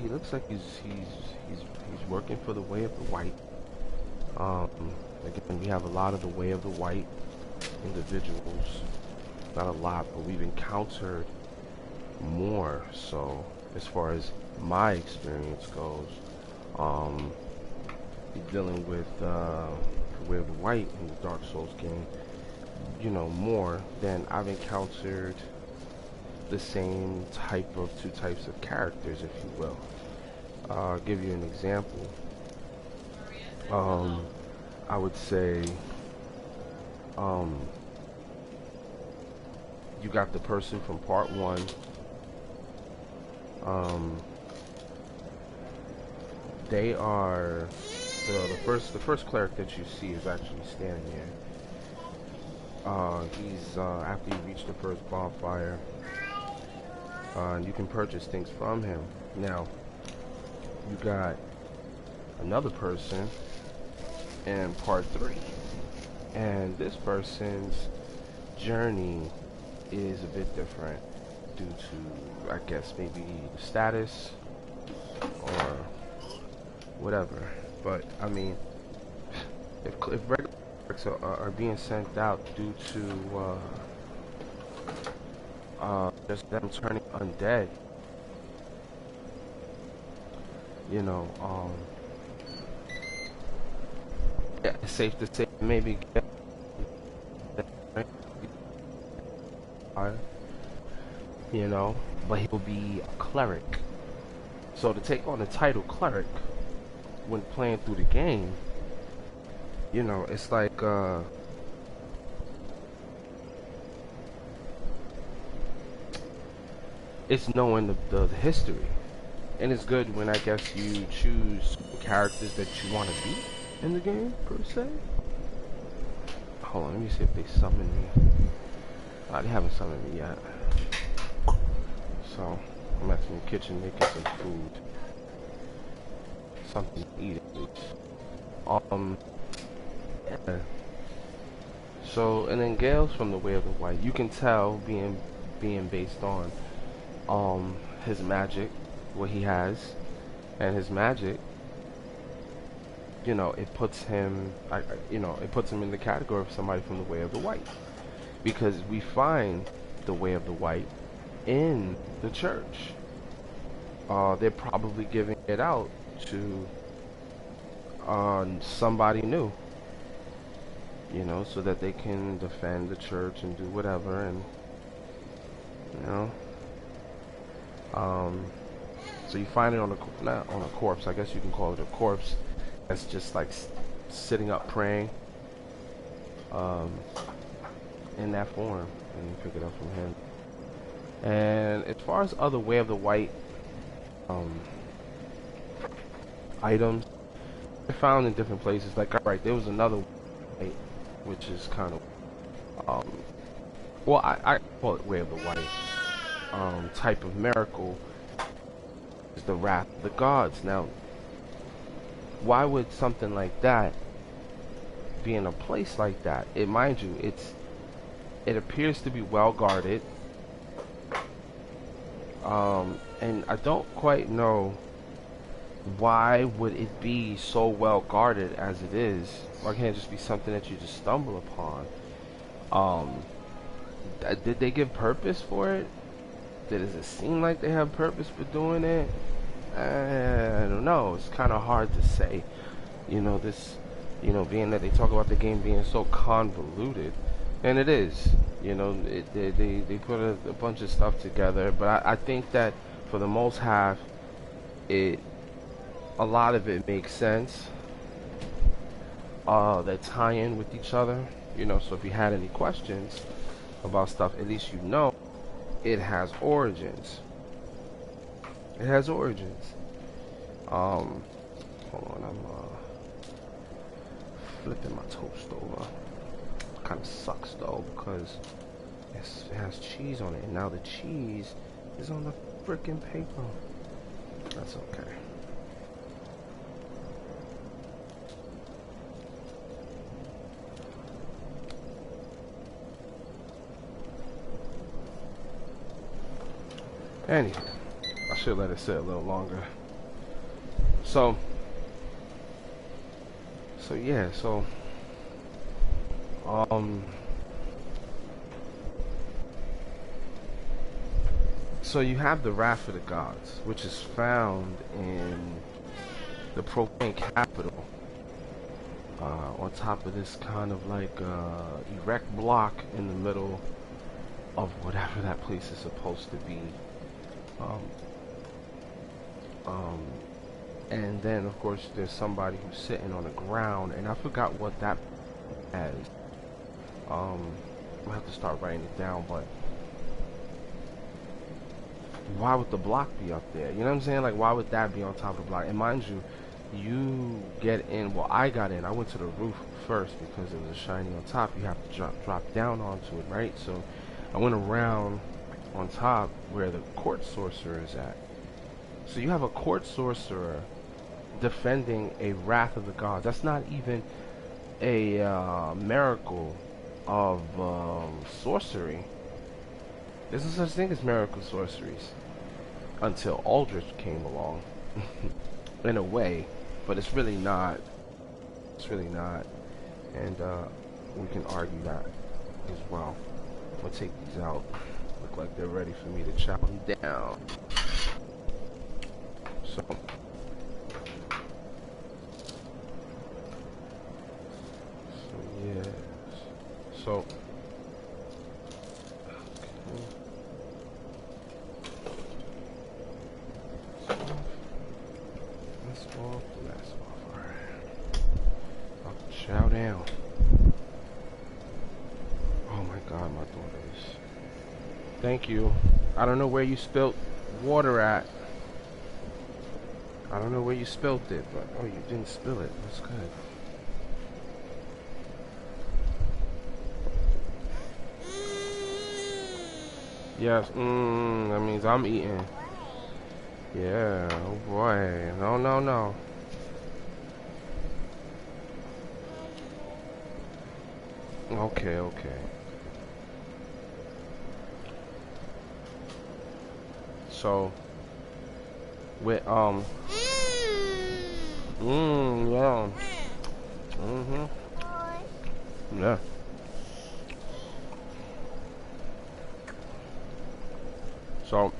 he looks like he's working for the Way of the White. Again, we have a lot of the Way of the White individuals. Not a lot, but we've encountered more so as far as my experience goes. Dealing with the Way of the White in the Darksouls game, you know, more than I've encountered the same type of two types of characters, if you will. I'll give you an example. I would say you got the person from part 1. They are the first cleric that you see is actually standing here. He's after you reach the first bonfire, and you can purchase things from him. Now, you got another person in part 3, and this person's journey is a bit different due to, I guess, maybe the status or whatever. But I mean, if regular clerics are being sent out due to just them turning undead, you know, yeah, it's safe to say maybe get you know, but he'll be a cleric. So to take on the title cleric when playing through the game, you know, it's like it's knowing the history, and it's good when I guess you choose characters that you want to be in the game per se. Hold on, let me see if they summon me. They haven't summoned me yet. So I'm actually in the kitchen making some food, something to eat at least. Yeah. So, and then Gale's from the Way of the White. You can tell being based on his magic, what he has, and his magic. You know, it puts him, it puts him in the category of somebody from the Way of the White, because we find the Way of the White in the church. They're probably giving it out to somebody new, you know, so that they can defend the church and do whatever, and you know, so you find it on a not on a corpse, I guess you can call it a corpse, that's just like sitting up praying, in that form, and you pick it up from him. And as far as other Way of the White items, they're found in different places. Like, alright, there was another White, which is kind of well, I call it Way of the White type of miracle, is the wrath of the gods. Now, why would something like that be in a place like that? Mind you, it appears to be well guarded. And I don't quite know why would it be so well guarded as it is. Why can't it just be something that you just stumble upon? Did they give purpose for it? Does it seem like they have purpose for doing it? I don't know. It's kind of hard to say. You know, this You know, being that they talk about the game being so convoluted, and it is. You know, they put a bunch of stuff together, but I think that for the most half, it a lot of it makes sense. They tie in with each other. You know, so if you had any questions about stuff, at least you know it has origins. It has origins. Hold on, I'm flipping my toast over. Kind of sucks though because it has cheese on it, and now the cheese is on the freaking paper. That's okay. Anyway, I should let it sit a little longer. So yeah, so you have the Wrath of the Gods, which is found in the profane capital, on top of this kind of like erect block in the middle of whatever that place is supposed to be. And then of course there's somebody who's sitting on the ground, and I forgot what that as. I'll have to start writing it down, but why would the block be up there? You know what I'm saying? Like, why would that be on top of the block? And mind you, you get in, well, I got in, I went to the roof first because it was shiny on top. You have to drop down onto it, right? So I went around on top where the court sorcerer is at. So you have a court sorcerer defending a Wrath of the Gods. That's not even a miracle of sorcery. There's no such thing as miracle sorceries until Aldrich came along. In a way, but it's really not. It's really not. And we can argue that as well. I'll take these out. Look like they're ready for me to chop them down. So yes. So that's off. Alright. I'll chow down. Oh my god, my daughters. Thank you. I don't know where you spilt water at. I don't know where you spilt it, but oh, you didn't spill it. That's good. Yes, that means I'm eating. Yeah, oh boy. No, no, no. Okay, okay. So, with, yeah. Yeah. So,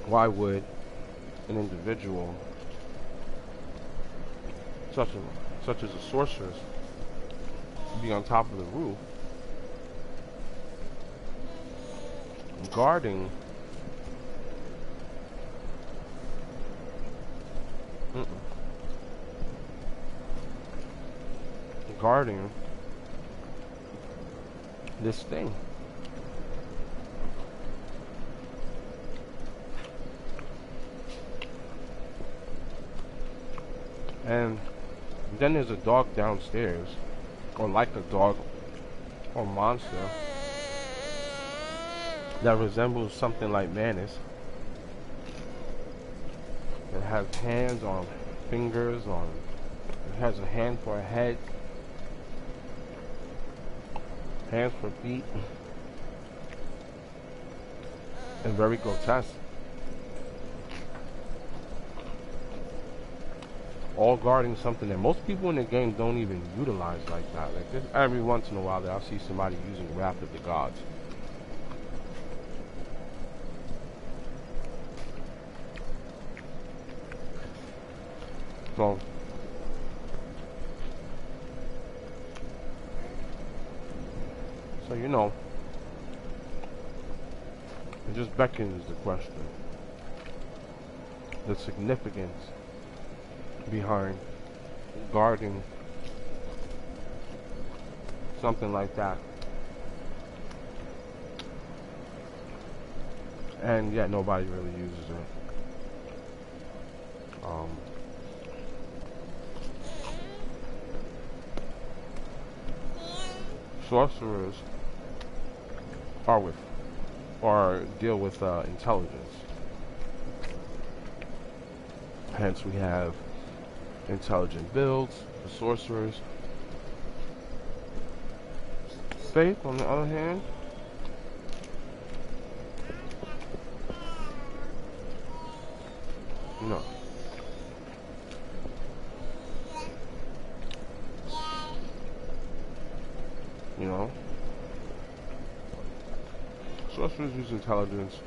why would an individual such as a sorceress be on top of the roof guarding guarding this thing? And then there's a dog downstairs, or like a dog or monster that resembles something like Manus. It has hands on fingers on. It has a hand for a head, hands for feet, and very grotesque. All guarding something that most people in the game don't even utilize like that. Like this, every once in a while that I'll see somebody using Wrath of the Gods. So you know, it just beckons the question. The significance behind guarding something like that. And yet nobody really uses it. Sorcerers are with or deal with intelligence. Hence we have intelligent builds for sorcerers. Faith, on the other hand, no. You know? Sorcerers use intelligence.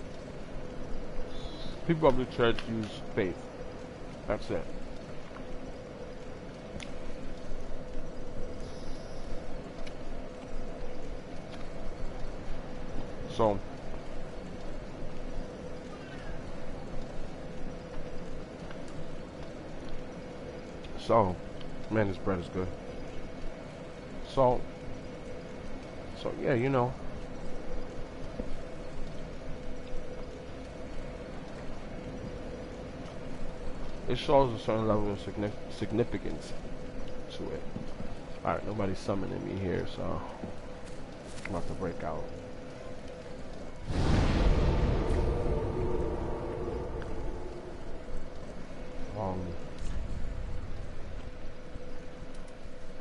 People of the church use faith. That's it. So, man, this bread is good. So yeah, you know. It shows a certain level of significance to it. Alright, nobody's summoning me here, so I'm about to break out.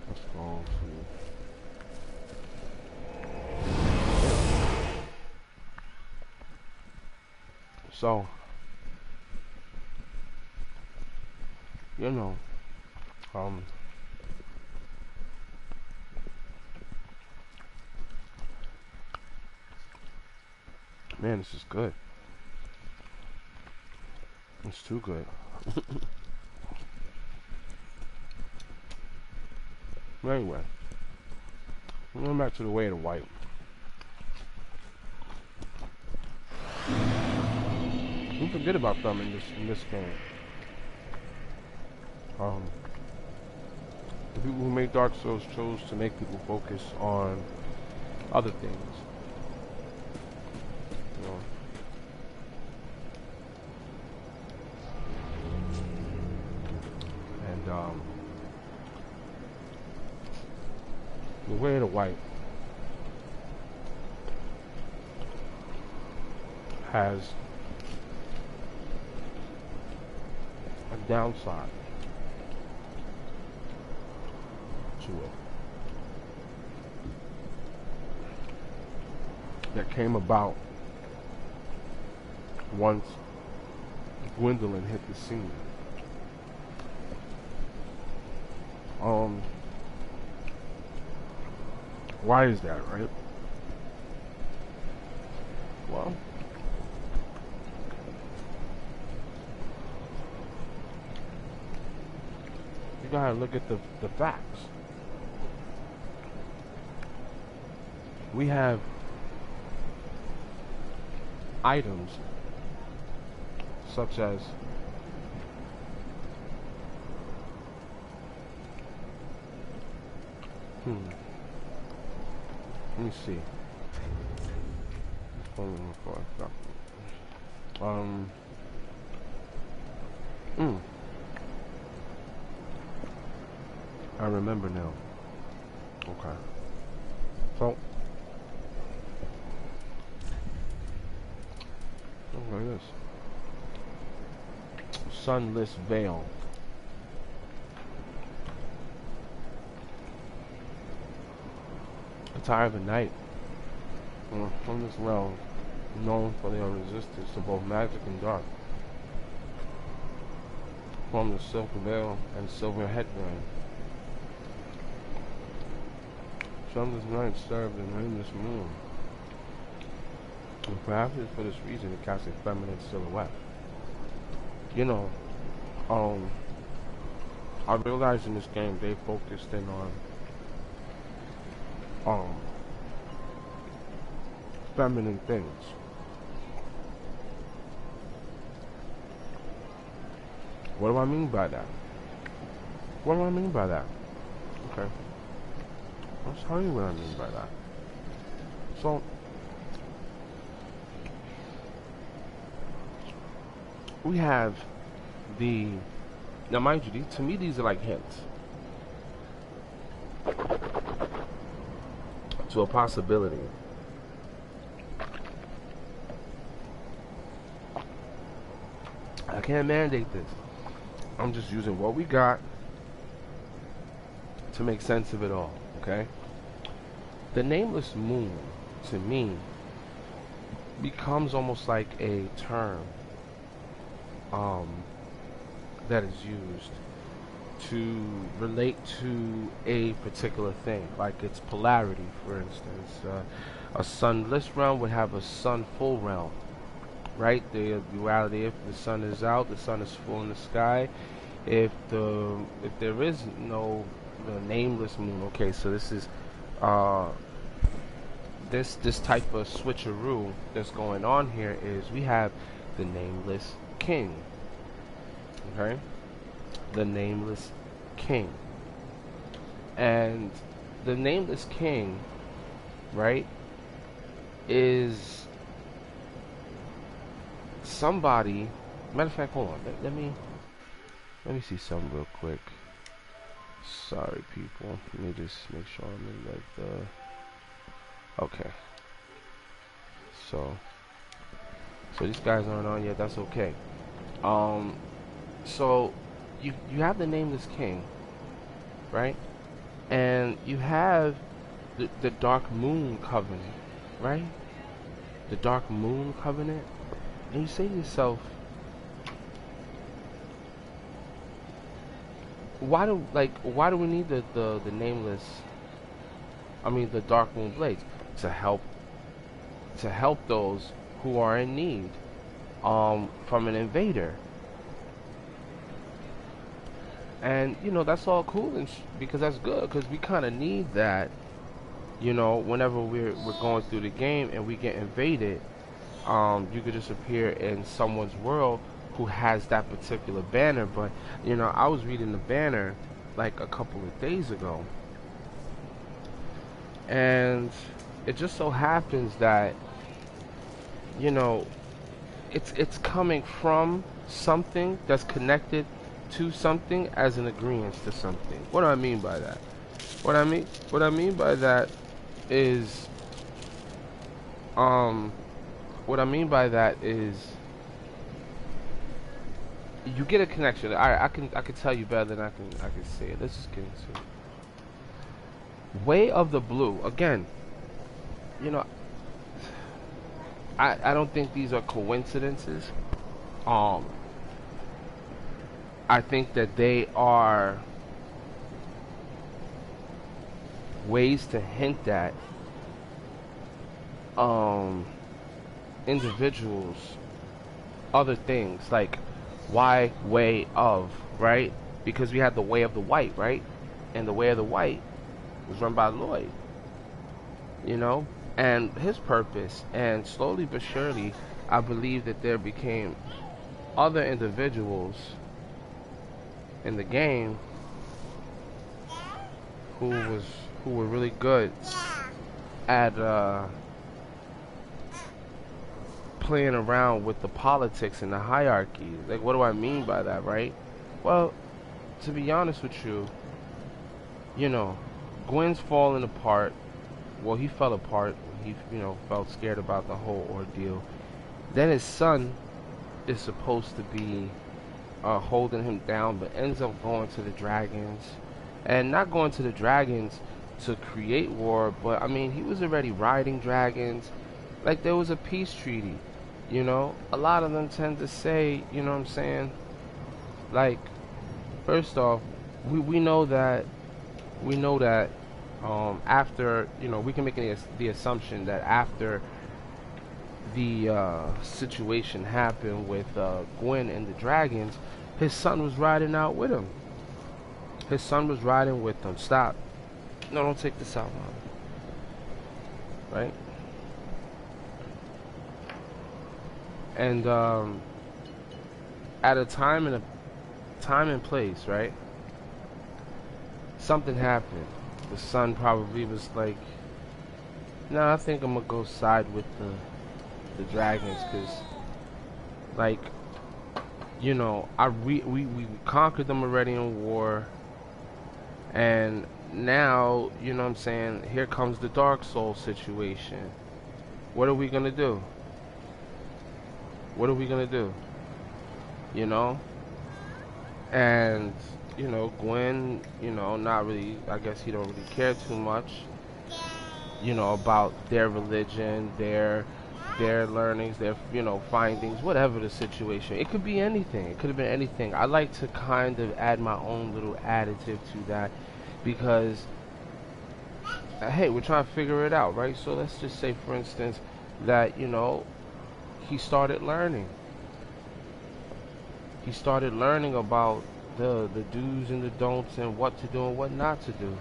Let's go to... So, you know, man, this is good. It's too good. Anyway, we're going back to the way of the white. You forget about them in this game. The people who made Dark Souls chose to make people focus on other things. You know. And the way of the white has a downside to it that came about once Gwendolyn hit the scene. Why is that, right? Well, you gotta look at the facts. We have items such as let me see. I remember now. Okay. So, look like this. Sunless veil. Attire of the night. From this realm, known for their resistance to both magic and dark. From the silk veil and silver headband. Sunless night served the nameless moon. And perhaps it's for this reason it casts a feminine silhouette. You know, I realized in this game they focused in on feminine things. What do I mean by that? What do I mean by that? Okay. I'll tell you what I mean by that. So, we have the, now mind you, to me these are like hints to a possibility. I can't mandate this. I'm just using what we got to make sense of it all, okay? The nameless moon, to me, becomes almost like a term that is used to relate to a particular thing, like its polarity, for instance. A sunless realm would have a sun full realm, right? The duality, if the sun is out, the sun is full in the sky. If there is no the nameless moon, okay, so this is this type of switcheroo that's going on here is we have the nameless king, okay, the nameless king, and the nameless king, right, is somebody. Matter of fact, hold on, let me see something real quick. Sorry people, let me just make sure I'm in like the, okay, so these guys aren't on yet, that's okay. So you have the nameless king, right, and you have the dark moon covenant, right, the dark moon covenant, and you say to yourself, why do we need the nameless, I mean the dark moon blades, to help those who are in need from an invader. And you know, that's all cool and because that's good, because we kind of need that, you know, whenever we're going through the game and we get invaded. You could just appear in someone's world who has that particular banner. But you know, I was reading the banner like a couple of days ago, and it just so happens that, you know, it's coming from something that's connected to something as an agreement to something. What do I mean by that? What I mean by that is what I mean by that is you get a connection. I can tell you better than I can say it. Let's just get into it. Way of the Blue. Again, you know, I don't think these are coincidences. I think that they are ways to hint at individuals, other things, like why way of, right? Because we had the way of the white, right? And the way of the white was run by Lloyd, you know, and his purpose. And slowly but surely, I believe that there became other individuals in the game who were really good at playing around with the politics and the hierarchy. Like, what do I mean by that, right? Well, to be honest with you, you know, Gwen's falling apart. Well, he fell apart. He, you know, felt scared about the whole ordeal. Then his son is supposed to be holding him down, but ends up going to the dragons. And not going to the dragons to create war, but I mean, he was already riding dragons. Like, there was a peace treaty, you know. A lot of them tend to say, you know what I'm saying, like, first off, we know that after, you know, we can make the assumption that after the situation happened with Gwen and the dragons, his son was riding out with him. His son was riding with them. Stop. No, don't take this out, Mom. Right? And at a time and place, right? Something happened. The son probably was like, "No, I think I'm gonna go side with the dragons, cause like, you know, we conquered them already in war, and now, you know what I'm saying, here comes the Dark Souls situation. What are we gonna do? What are we gonna do? You know?" And, you know, Gwen, you know, not really, I guess he don't really care too much, you know, about their religion, their learnings, their, you know, findings, whatever the situation. It could be anything. It could have been anything. I like to kind of add my own little additive to that because, hey, we're trying to figure it out, right? So let's just say, for instance, that, you know, he started learning. He started learning about the do's and the don'ts and what to do and what not to do.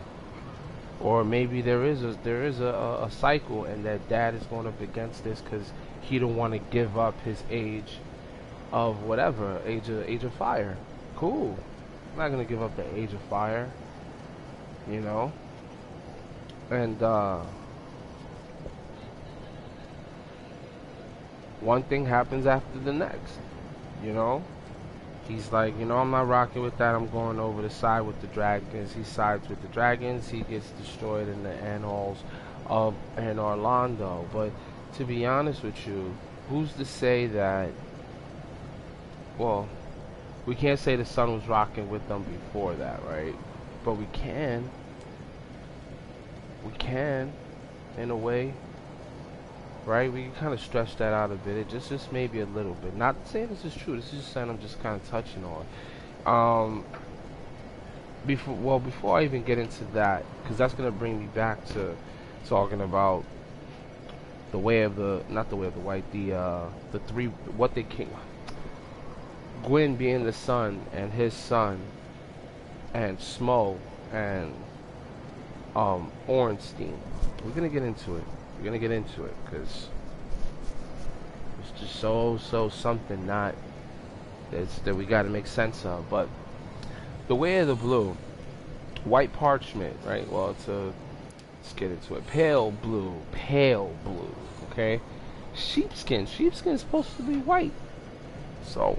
Or maybe there is a cycle, and that dad is going up against this because he don't want to give up his age of whatever, age of fire. Cool. I'm not gonna give up the age of fire, you know. And one thing happens after the next, you know. He's like, you know, I'm not rocking with that. I'm going over the side with the dragons. He sides with the dragons. He gets destroyed in the annals of Orlando. But to be honest with you, who's to say that? Well, we can't say the sun was rocking with them before that, right? But we can. We can, in a way. Right? We can kind of stretch that out a bit. It just maybe a little bit. Not saying this is true. This is just saying I'm just kind of touching on. Before I even get into that, because that's gonna bring me back to talking about the way of the, not the way of the white, the three, what they came. Gwyn being the son, and his son, and Smo, and Ornstein. We're gonna get into it. We're gonna get into it because it's just so something not that we got to make sense of. But the way of the blue, white parchment, right? Well, let's get into it. Pale blue, okay. Sheepskin is supposed to be white, so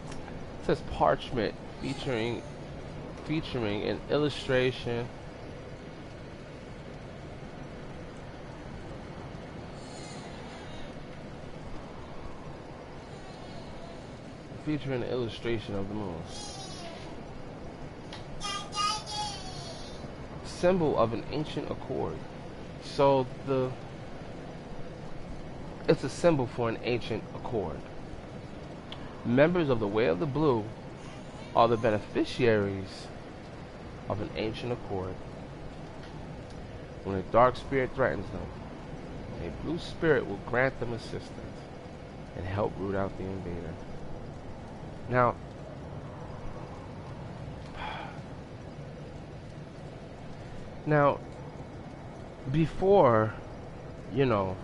it says parchment featuring an illustration. Featuring an illustration of the moon. Symbol of an ancient accord. So it's a symbol for an ancient accord. Members of the Way of the Blue are the beneficiaries of an ancient accord. When a dark spirit threatens them, a blue spirit will grant them assistance and help root out the invader. Now, before, you know,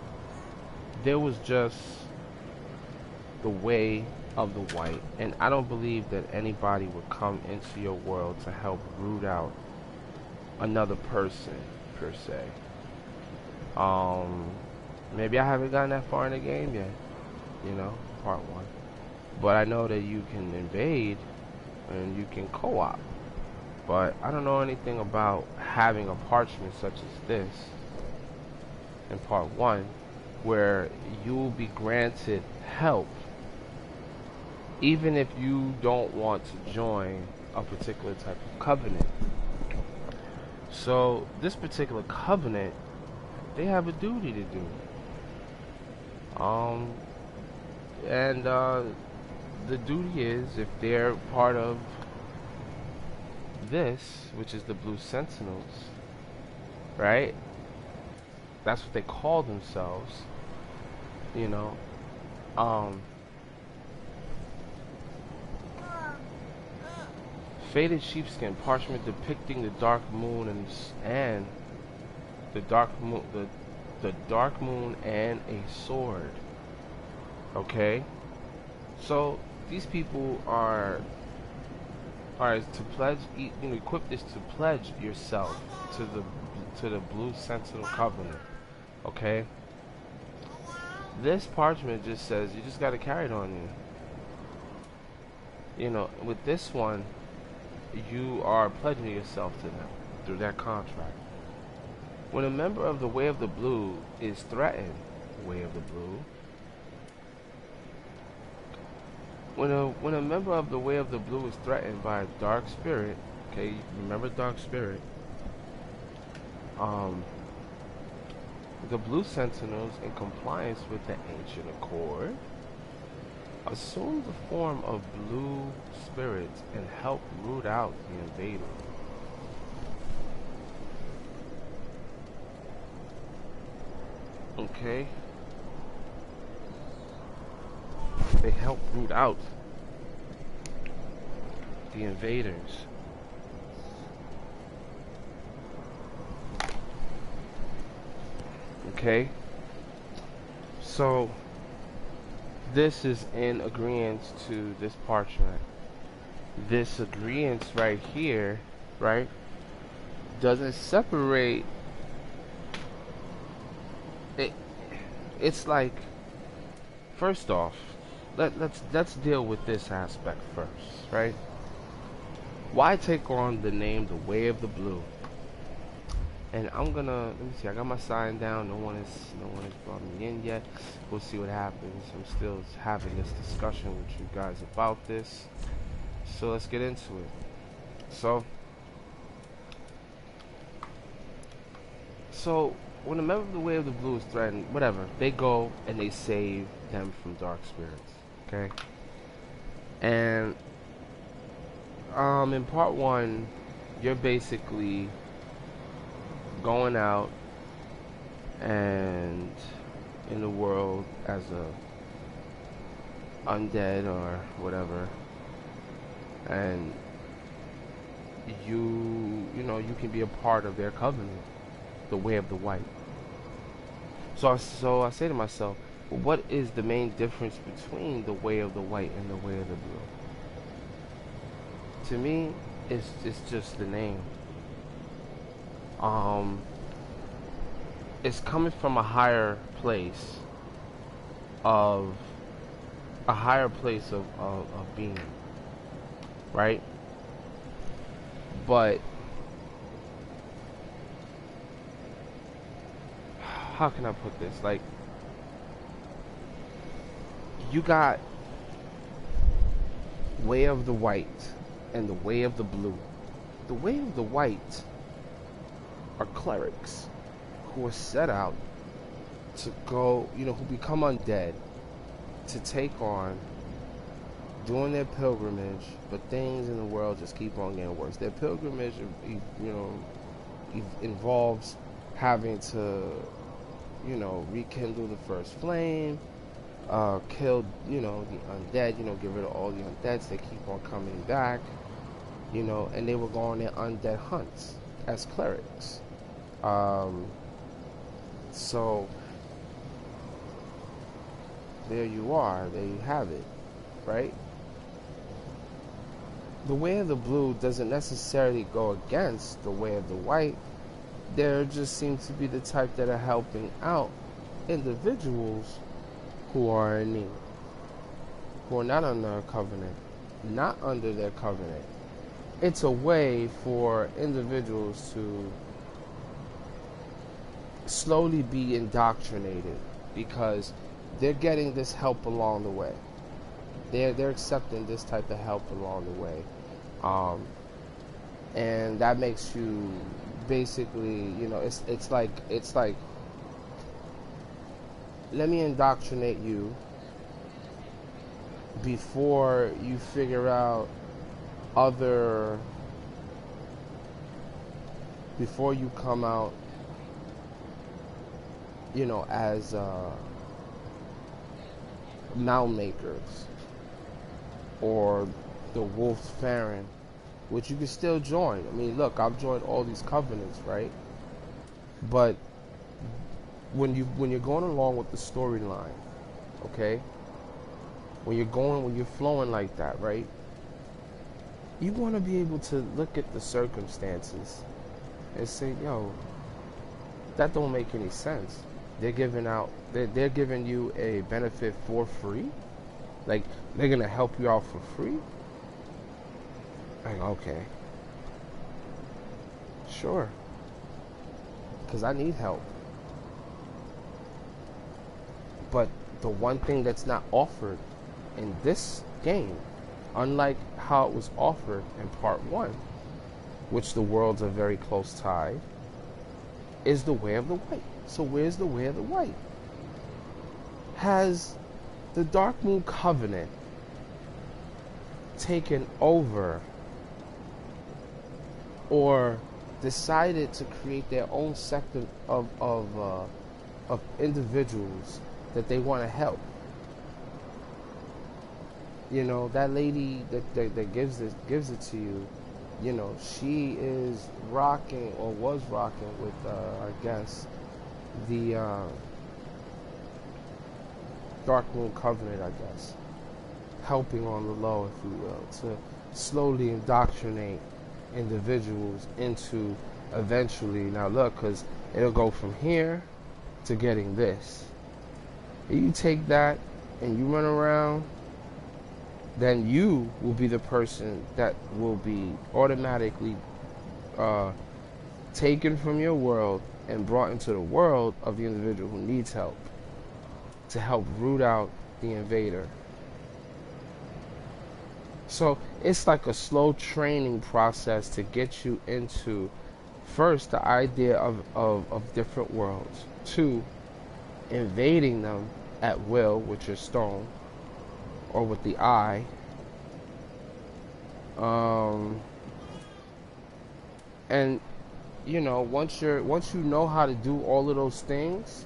there was just the way of the white, and I don't believe that anybody would come into your world to help root out another person, per se. Maybe I haven't gotten that far in the game yet, you know, part one. But I know that you can invade and you can co-op. But I don't know anything about having a parchment such as this in part one, where you will be granted help even if you don't want to join a particular type of covenant. So this particular covenant, they have a duty to do. The duty is, if they're part of this, which is the Blue Sentinels, right? That's what they call themselves, you know. Faded sheepskin, parchment depicting the dark moon and the dark moon and a sword. Okay, so these people are to pledge, equip this to pledge yourself to the Blue Sentinel Covenant. Okay, this parchment just says you just got to carry it on you. You know, with this one, you are pledging yourself to them through that contract. When a member of the Way of the Blue is threatened, Way of the Blue. When a member of the Way of the Blue is threatened by a dark spirit, okay, remember dark spirit. The Blue Sentinels, in compliance with the ancient accord, assume the form of blue spirits and help root out the invader. Okay? They help root out the invaders. Okay? So, this is in agreement to this parchment. This agreement right here, right, doesn't separate it. It's like, first off, let's deal with this aspect first, right? Why take on the name the Way of the Blue? And I'm gonna, let me see, I got my sign down. No one has brought me in yet. We'll see what happens. I'm still having this discussion with you guys about this. So let's get into it. So when a member of the Way of the Blue is threatened, whatever, they go and they save them from dark spirits. Okay? And in part one, you're basically going out and in the world as a undead or whatever, and you know you can be a part of their covenant, the Way of the White. So I say to myself, well, what is the main difference between the Way of the White and the Way of the Blue? To me, it's just the name. It's coming from a higher place of being, right? But how can I put this? Like, you got Way of the White and the Way of the Blue. The Way of the White are clerics who are set out to go, who become undead, to take on doing their pilgrimage, but things in the world just keep on getting worse. Their pilgrimage, involves having to, rekindle the first flame, kill, the undead, get rid of all the undeads. They keep on coming back, and they were going on their undead hunts as clerics. So there you are, there you have it, right? The Way of the Blue doesn't necessarily go against the Way of the White. There just seems to be the type that are helping out individuals who are in need, who are not under a covenant, not under their covenant. It's a way for individuals to slowly be indoctrinated because they're getting this help along the way. They're accepting this type of help along the way, and that makes you basically, it's like let me indoctrinate you before you figure out before you come out, as mound makers or the Wolf Farron, which you can still join. I mean, look, I've joined all these covenants, right? But when you're going along with the storyline, okay, when you're flowing like that, right? You want to be able to look at the circumstances and say, yo, that don't make any sense. They're giving you a benefit for free. Like, they're gonna help you out for free. Like, okay, sure, because I need help. But the one thing that's not offered in this game, unlike how it was offered in part 1, which the worlds are very close tied, is the way of the white. So where's the way of the white? Has the Dark Moon Covenant taken over or decided to create their own sector of individuals that they want to help? You know, that lady that gives it to you, you know, she is rocking, or was rocking, with I guess the Dark Moon Covenant, I guess, helping on the low, if you will, to slowly indoctrinate individuals into eventually, now look, because it'll go from here to getting this. If you take that and you run around, then you will be the person that will be automatically taken from your world and brought into the world of the individual who needs help, to help root out the invader. So it's like a slow training process to get you into, first, the idea of different worlds, 2, invading them at will with your stone or with the eye, and you know, once you know how to do all of those things,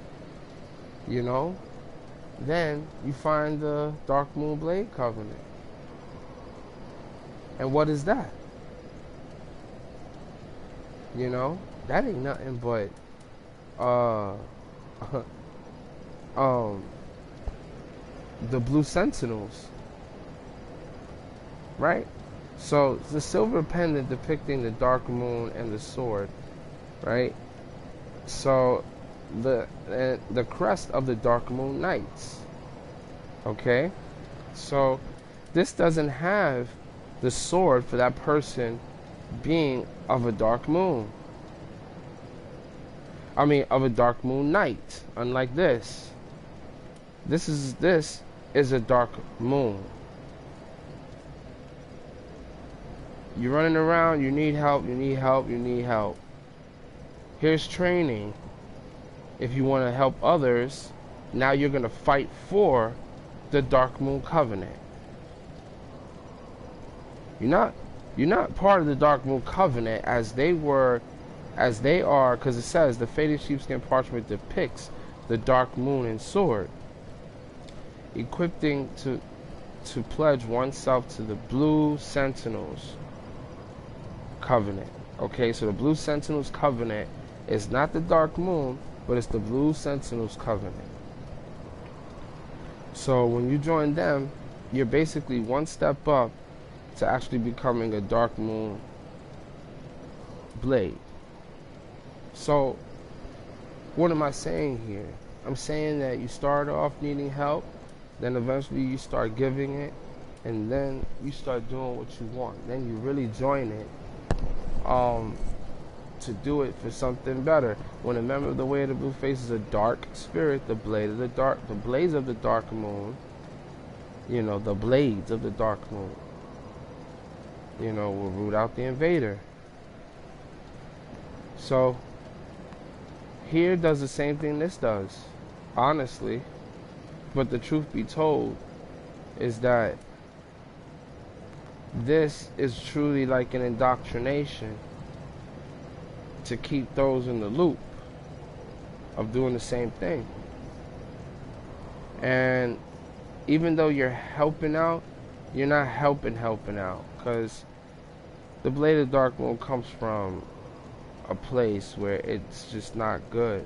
you know, then you find the Dark Moon Blade Covenant. And what is that? You know, that ain't nothing but the Blue Sentinels, right? So the silver pendant depicting the Dark Moon and the sword, right? So the crest of the Dark Moon Knights. Okay, so this doesn't have the sword for that person being of a Dark Moon. I mean, of a Dark Moon Knight. Unlike this. This is a Dark Moon. You're running around, you need help, you need help, you need help. Here's training. If you want to help others, now you're going to fight for the Dark Moon Covenant. You're not part of the Dark Moon Covenant as they are, because it says the faded sheepskin parchment depicts the Dark Moon and sword, equipping to pledge oneself to the Blue Sentinels Covenant. Okay, so the Blue Sentinels Covenant is not the Dark Moon, but it's the Blue Sentinels Covenant. So when you join them, you're basically one step up to actually becoming a Dark Moon Blade. So what am I saying here? I'm saying that you start off needing help, then eventually you start giving it, and then you start doing what you want. Then you really join it to do it for something better. When a member of the Way of the Blue faces a dark spirit, the blades of the Dark Moon, you know, the blades of the Dark Moon, you know, will root out the invader. So here does the same thing this does, honestly. But the truth be told is that this is truly like an indoctrination to keep those in the loop of doing the same thing. And even though you're helping out, you're not helping out, because the Blade of Dark Moon comes from a place where it's just not good.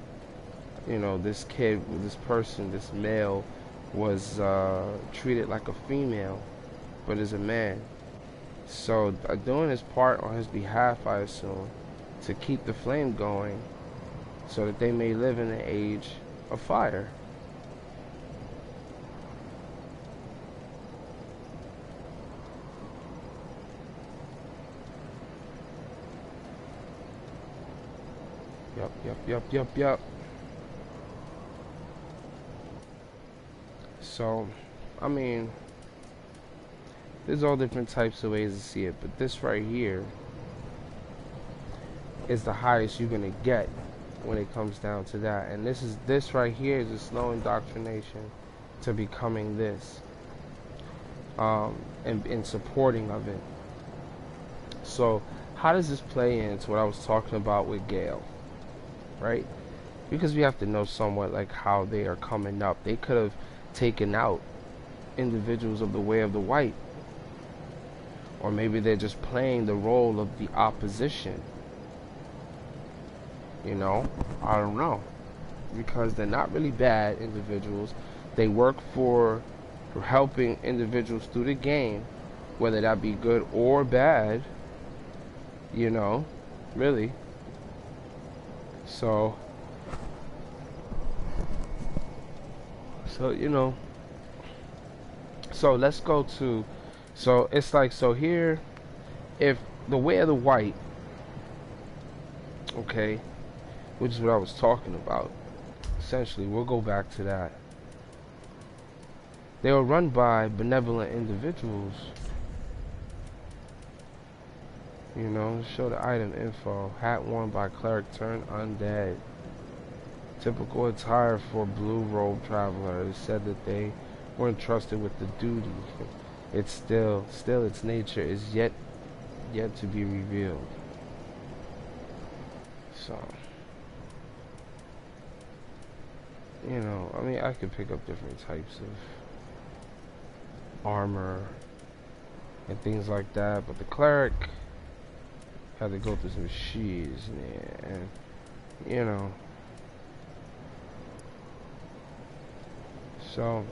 You know, this kid, this person, this male was treated like a female, but is a man. So doing his part on his behalf, I assume, to keep the flame going, so that they may live in the age of fire. Yup. So, I mean, there's all different types of ways to see it, but this right here is the highest you're gonna get when it comes down to that. And this right here is a slow indoctrination to becoming this, and in supporting of it. So, how does this play into what I was talking about with Gale, right? Because we have to know somewhat like how they are coming up. They could have taken out individuals of the way of the white, or maybe they're just playing the role of the opposition. You know, I don't know, because they're not really bad individuals. They work for helping individuals through the game, whether that be good or bad, you know, really. So you know, so let's go to, so it's like, so here, if the way of the white, okay, which is what I was talking about, essentially, we'll go back to that. They were run by benevolent individuals. You know, show the item info. Hat worn by cleric turned undead. Typical attire for blue robe travelers. Said that they were entrusted with the duty. It's still its nature is yet to be revealed. So, you know, I mean, I could pick up different types of armor and things like that, but the cleric had to go through some sheets, and you know. So,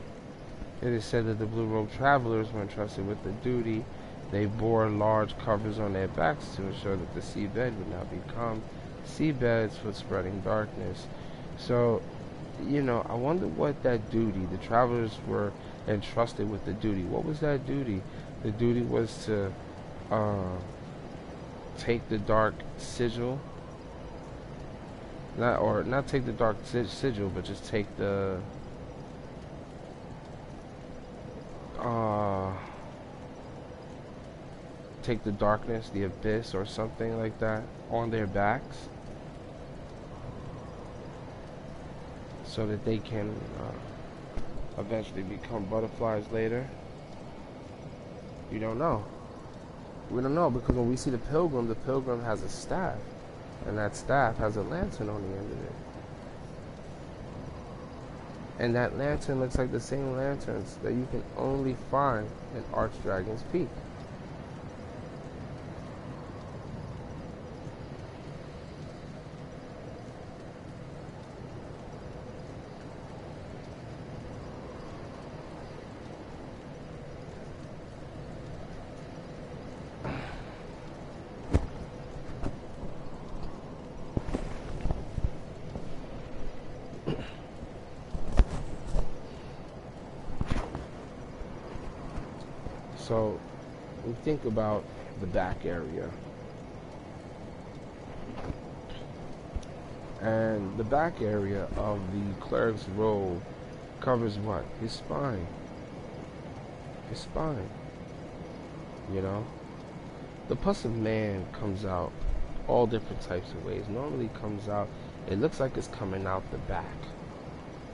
it is said that the blue robe travelers were entrusted with the duty. They bore large covers on their backs to ensure that the seabed would not become seabeds for spreading darkness. So, you know, I wonder what that duty, the travelers were entrusted with the duty. What was that duty? The duty was to take the dark sigil. Not take the dark sigil, but just take the darkness, the abyss, or something like that on their backs, so that they can eventually become butterflies later. You don't know. We don't know, because when we see the pilgrim has a staff, and that staff has a lantern on the end of it. And that lantern looks like the same lanterns that you can only find in Archdragon's Peak. So, we think about the back area. And the back area of the cleric's robe covers what? His spine. His spine. You know? The pus of man comes out all different types of ways. Normally comes out, it looks like it's coming out the back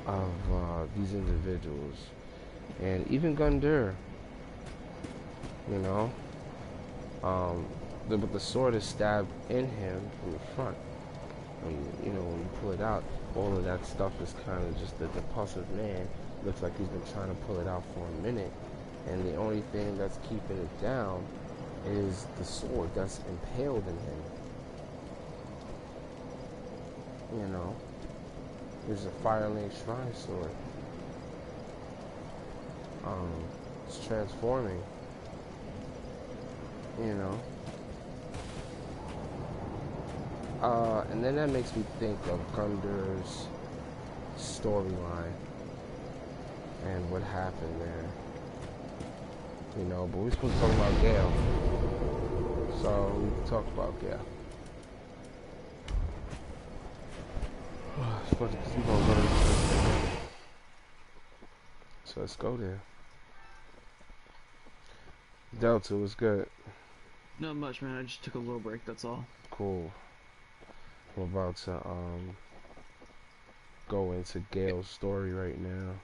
of these individuals. And even Gundur, you know, but the sword is stabbed in him from the front. And, you know, when you pull it out, all of that stuff is kind of just the pus of man. Looks like he's been trying to pull it out for a minute, and the only thing that's keeping it down is the sword that's impaled in him. You know, it's a Firelink Shrine sword. it's transforming. You know. And then that makes me think of Gunder's storyline and what happened there. You know, but we're supposed to talk about Gale. So we can talk about Gale. We're gonna go to the so let's go there. Delta was good.
Not much, man. I just took a little break. That's all.
Cool. I'm about to go into Gale's story right now.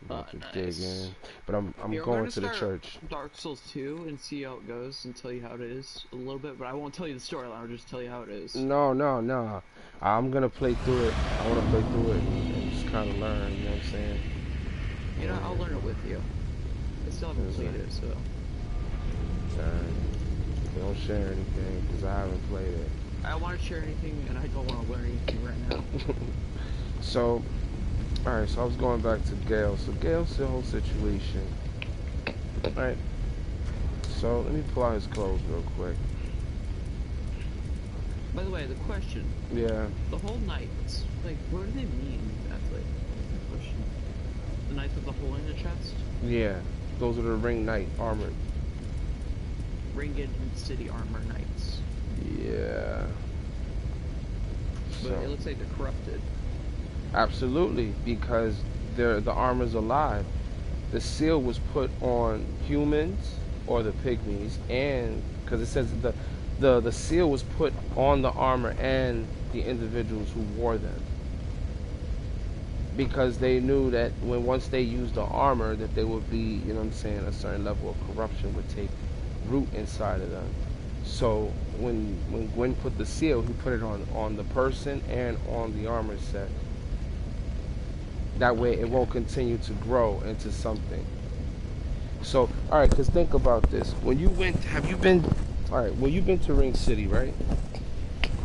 About to dig in, but I'm going to the church.
Dark Souls 2 and see how it goes and tell you how it is a little bit, but I won't tell you the storyline. I'll just tell you how it is.
No. I'm gonna play through it. I want to play through it and just kind of learn. You know what I'm saying?
You know, I'll learn it with you. I still haven't played it, so.
Don't share anything because I haven't played it.
I don't want to share anything, and I don't want to learn anything right now.
So, alright, so I was going back to Gale. So Gale's the whole situation. Alright. So let me pull out his clothes real quick.
By the way, the question.
Yeah.
The whole knights, like, what do they mean exactly? The question. The knights with the hole in the chest?
Yeah. Those are the ring knight armored.
Ringed city armor knights.
Yeah.
But
So,
it looks like they're corrupted.
absolutely, because the armor's alive. The seal was put on humans or the pygmies, and because it says the seal was put on the armor and the individuals who wore them, because they knew that once they used the armor, that they would be, you know what I'm saying, a certain level of corruption would take root inside of them. So when Gwen put the seal, he put it on the person and on the armor set. That way it won't continue to grow into something. So, alright, because think about this. When you've been to Ring City, right?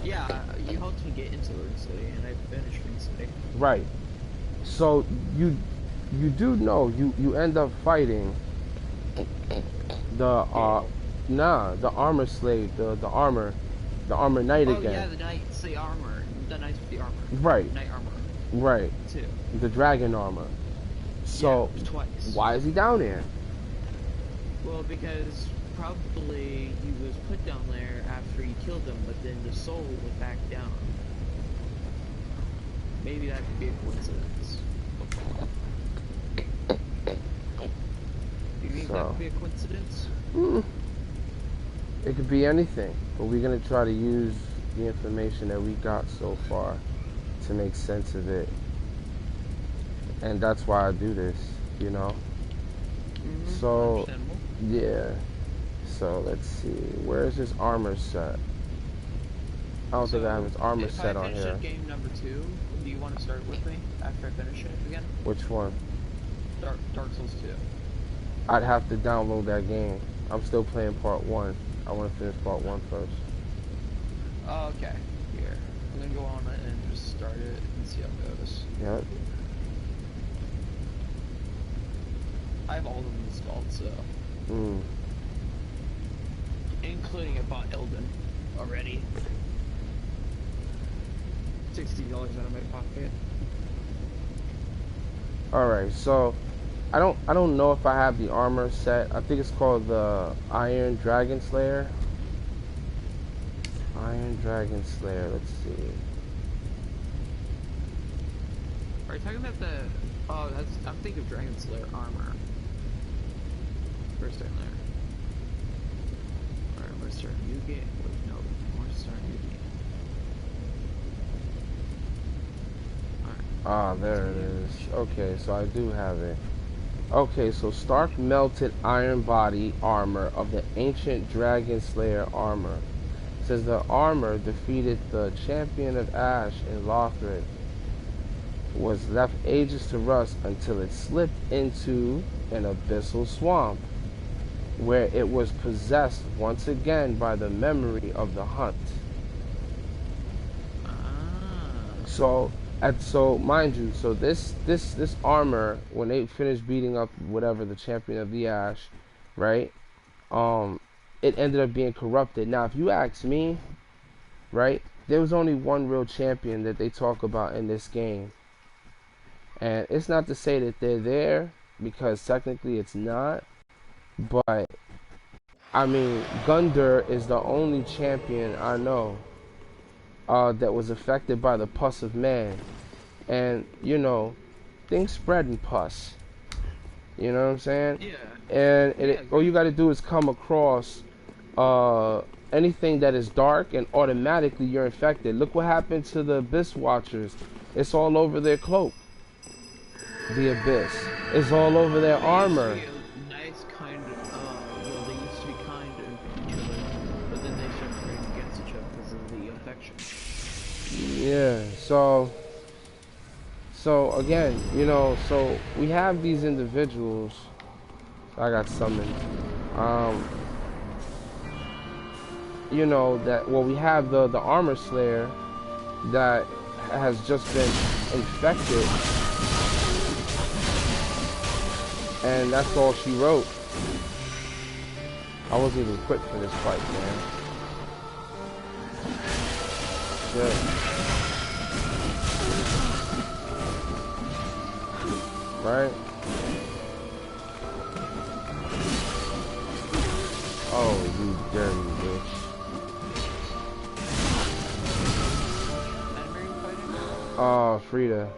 Yeah, you helped me get into Ring City, and I finished Ring City.
Right. So you do know you end up fighting the armor slave, the armor knight again.
Oh yeah, the knights, the armor, the knights with the armor.
Right.
Knight armor.
Right.
Too.
The dragon armor. So
yeah, twice.
why is he down there?
Well, because probably he was put down there after he killed them, but then the soul went back down. Maybe that could be a coincidence. Do you think that could be a coincidence?
It could be anything, but we're gonna try to use the information that we got so far to make sense of it, and that's why I do this, you know. So yeah, so let's see, where is his armor set? I don't think I have his armor set on here.
If I finish game number 2, do you want to start with me after I finish it again?
Which one?
Dark Souls 2.
I'd have to download that game. I'm still playing part 1. I want to finish part 1 first.
Oh, okay. Here. I'm going to go on it and just start it and see how it goes.
Yep.
I have all of them installed, so... Including I bought Elden already. $60 out of my pocket.
Alright, so I don't know if I have the armor set. I think it's called the Iron Dragon Slayer. Iron Dragon Slayer, let's see.
Are you talking about the... Oh, I'm thinking of Dragon Slayer armor. First time there. Alright, I'm gonna start a new game. Wait, no, I want to start a new game.
Ah, there it is. Okay, so I do have it. Okay, so Stark melted iron body armor of the ancient Dragon Slayer armor. It says the armor defeated the champion of Ash in Lothric. Was left ages to rust until it slipped into an abyssal swamp, where it was possessed once again by the memory of the hunt. So And so, mind you, so this armor, when they finished beating up whatever the champion of the Ash, right? Um, it ended up being corrupted. Now, if you ask me, right, there was only one real champion that they talk about in this game, and it's not to say that they're there because technically it's not, but I mean, Gunder is the only champion I know that was affected by the pus of man. And, you know, things spread in pus. You know what I'm saying?
Yeah.
And
Yeah.
all you got to do is come across anything that is dark, and automatically you're infected. Look what happened to the Abyss Watchers. It's all over their cloak. The Abyss. It's all over their armor.
They used to be a nice kind of, well, they used to be kind of each other, but then they started turning against each other because of the infection.
Yeah, so again, you know, so we have these individuals. I got summoned. You know that, well, we have the armor slayer that has just been infected, and that's all she wrote. I wasn't even equipped for this fight, man. Shit. Right? Oh, you dirty bitch. Oh, Frida.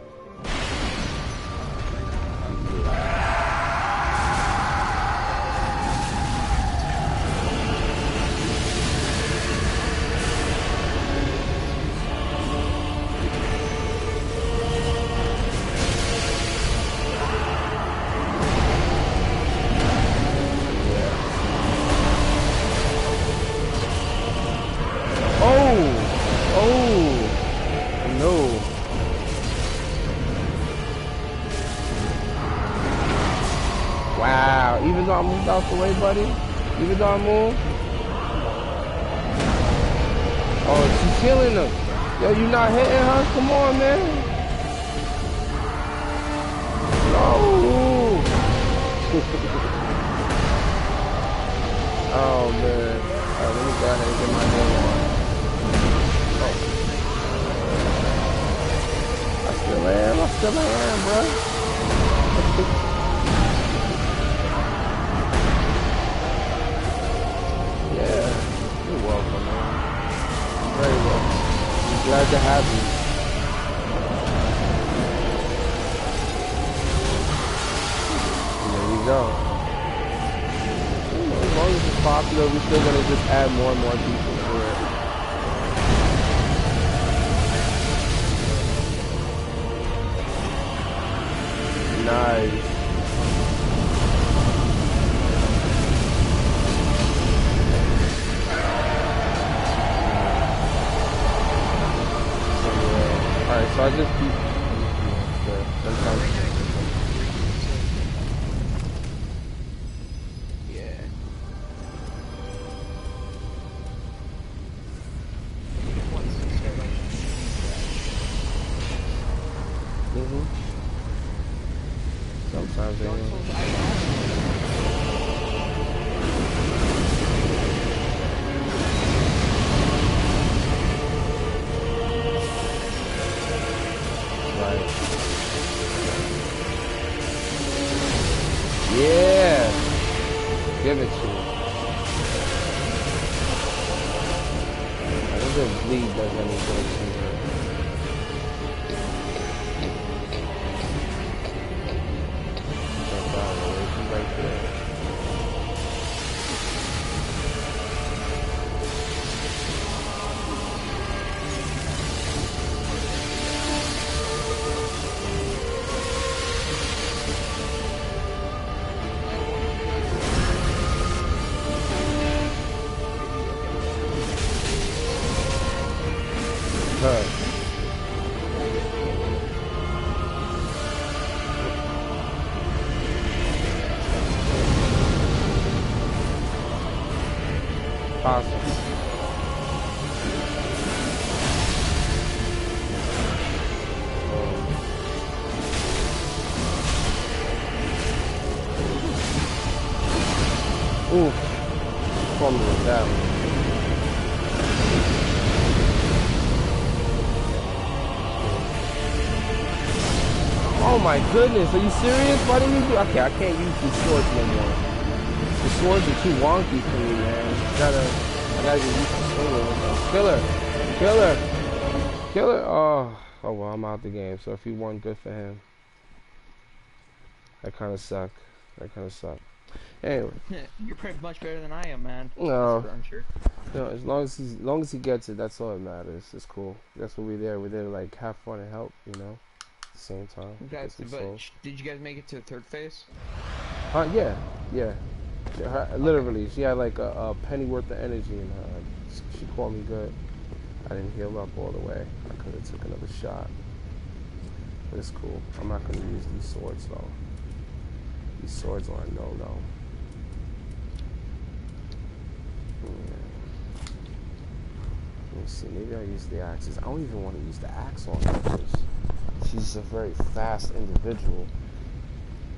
Wow, even though I moved out the way, buddy? Even though I moved? Oh, she's killing them. Yo, you not hitting her? Come on, man. No. Oh, man. Alright, let me go ahead and get my name on. Oh. I still am, bro. Yeah, you're welcome, man. Very welcome. I'm glad to have you. And there you go. You know, as long as it's popular, we're still gonna just add more and more people to it. Nice. Alright, so I just beat sometimes.
Yeah.
Sometimes they Right. Yeah. Give it to me. I wonder if bleed does anything to her. Right there. Awesome. Ooh, fumble with that one. Oh my goodness, are you serious? Why didn't you do? Okay, I can't use these swords no more. The swords are too wonky for me, man. I gotta get used to swinging with them. Killer. Oh well, I'm out the game. So if he won, good for him. That kind of sucked. Anyway.
You're pretty much better than I am, man.
No.
Sure.
No, as long as he gets it, that's all that matters. It's cool. That's what we're there. We're there to like have fun and help, you know. At the same time.
Guys, did you guys make it to the third phase?
Yeah. Literally, she had like a penny worth of energy in her. She called me good. I didn't heal up all the way. I could have took another shot. But it's cool. I'm not gonna use these swords though. These swords are a no-no. Let me see, maybe I'll use the axes. I don't even want to use the axe on her because she's a very fast individual.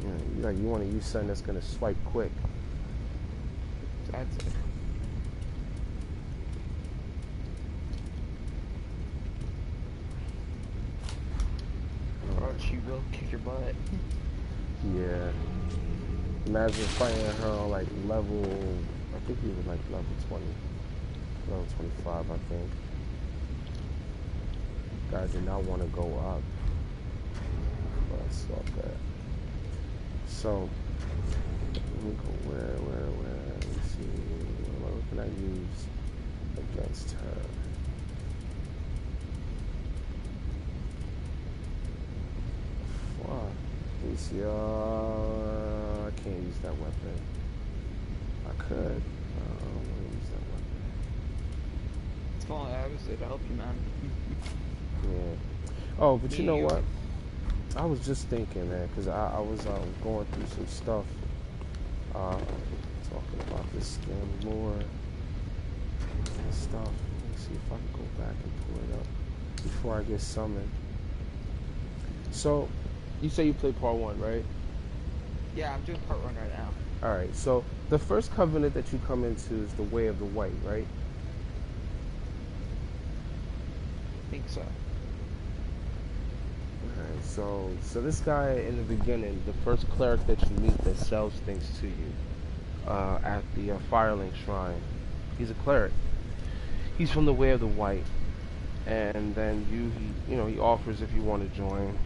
You know, you want to use something that's going to swipe quick. That's it.
Oh, she will kick your butt.
Yeah. Imagine fighting her on like level, I think he was like level 20. Level 25, I think. Guy did not want to go up. But I saw that. So, let me go where? Let me see. What can I use against her? Fuck. Let me see. I can't use that weapon. I could. I don't want to use that weapon.
It's falling out to help you, man.
Yeah. Oh, but you know what? I was just thinking, man, because I was going through some stuff, talking about this skin more and stuff. Let me see if I can go back and pull it up before I get summoned. So, you say you played part 1, right?
Yeah, I'm doing part 1 right now.
Alright, so the first covenant that you come into is the Way of the White, right?
I think so.
Alright, so this guy in the beginning, the first cleric that you meet that sells things to you at the Firelink Shrine, he's a cleric. He's from the Way of the White, and then he offers if you want to join,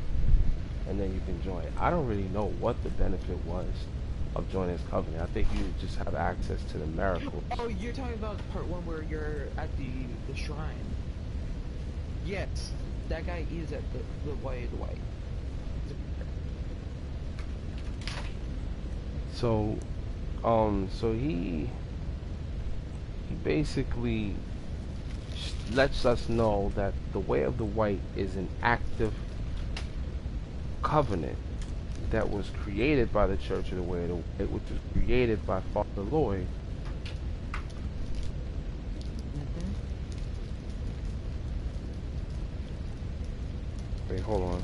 and then you can join. I don't really know what the benefit was of joining his covenant. I think you just have access to the miracles.
Oh, you're talking about part 1 where you're at the shrine. Yes, that guy is at the Way of the White.
So, so he basically lets us know that the Way of the White is an active covenant that was created by the Church of the Way of the White, which was created by Father Lloyd. Wait, hold on.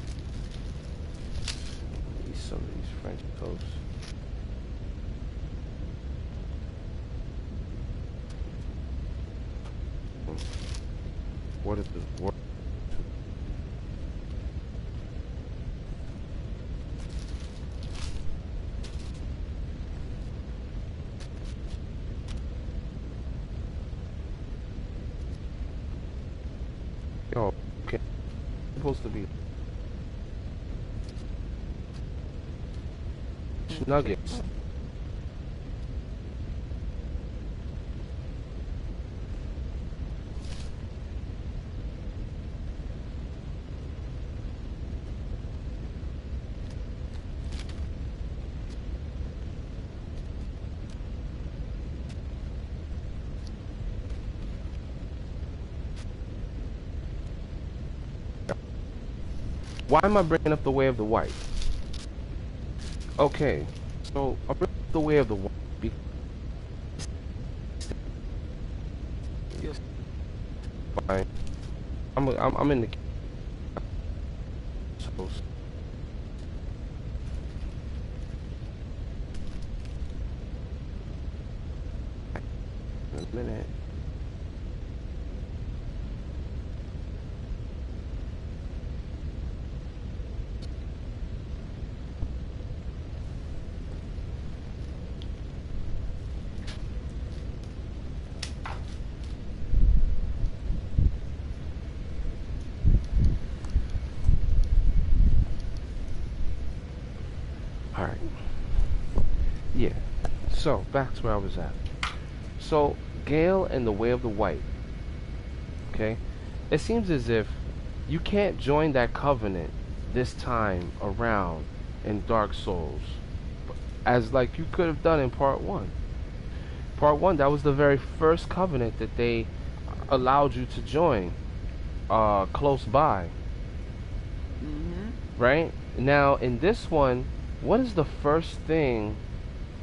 Need some of these French toasts. What is this word? Yo, okay. It's supposed to be nuggets. Why am I bringing up the Way of the White? Okay, so I bring up the Way of the White because fine. I'm in the suppose. in a minute. Alright. Yeah. So, back to where I was at. So, Gale and the Way of the White. Okay? It seems as if you can't join that covenant this time around in Dark Souls as like you could have done in part 1. Part 1, that was the very first covenant that they allowed you to join close by. Right? Now, in this one, what is the first thing,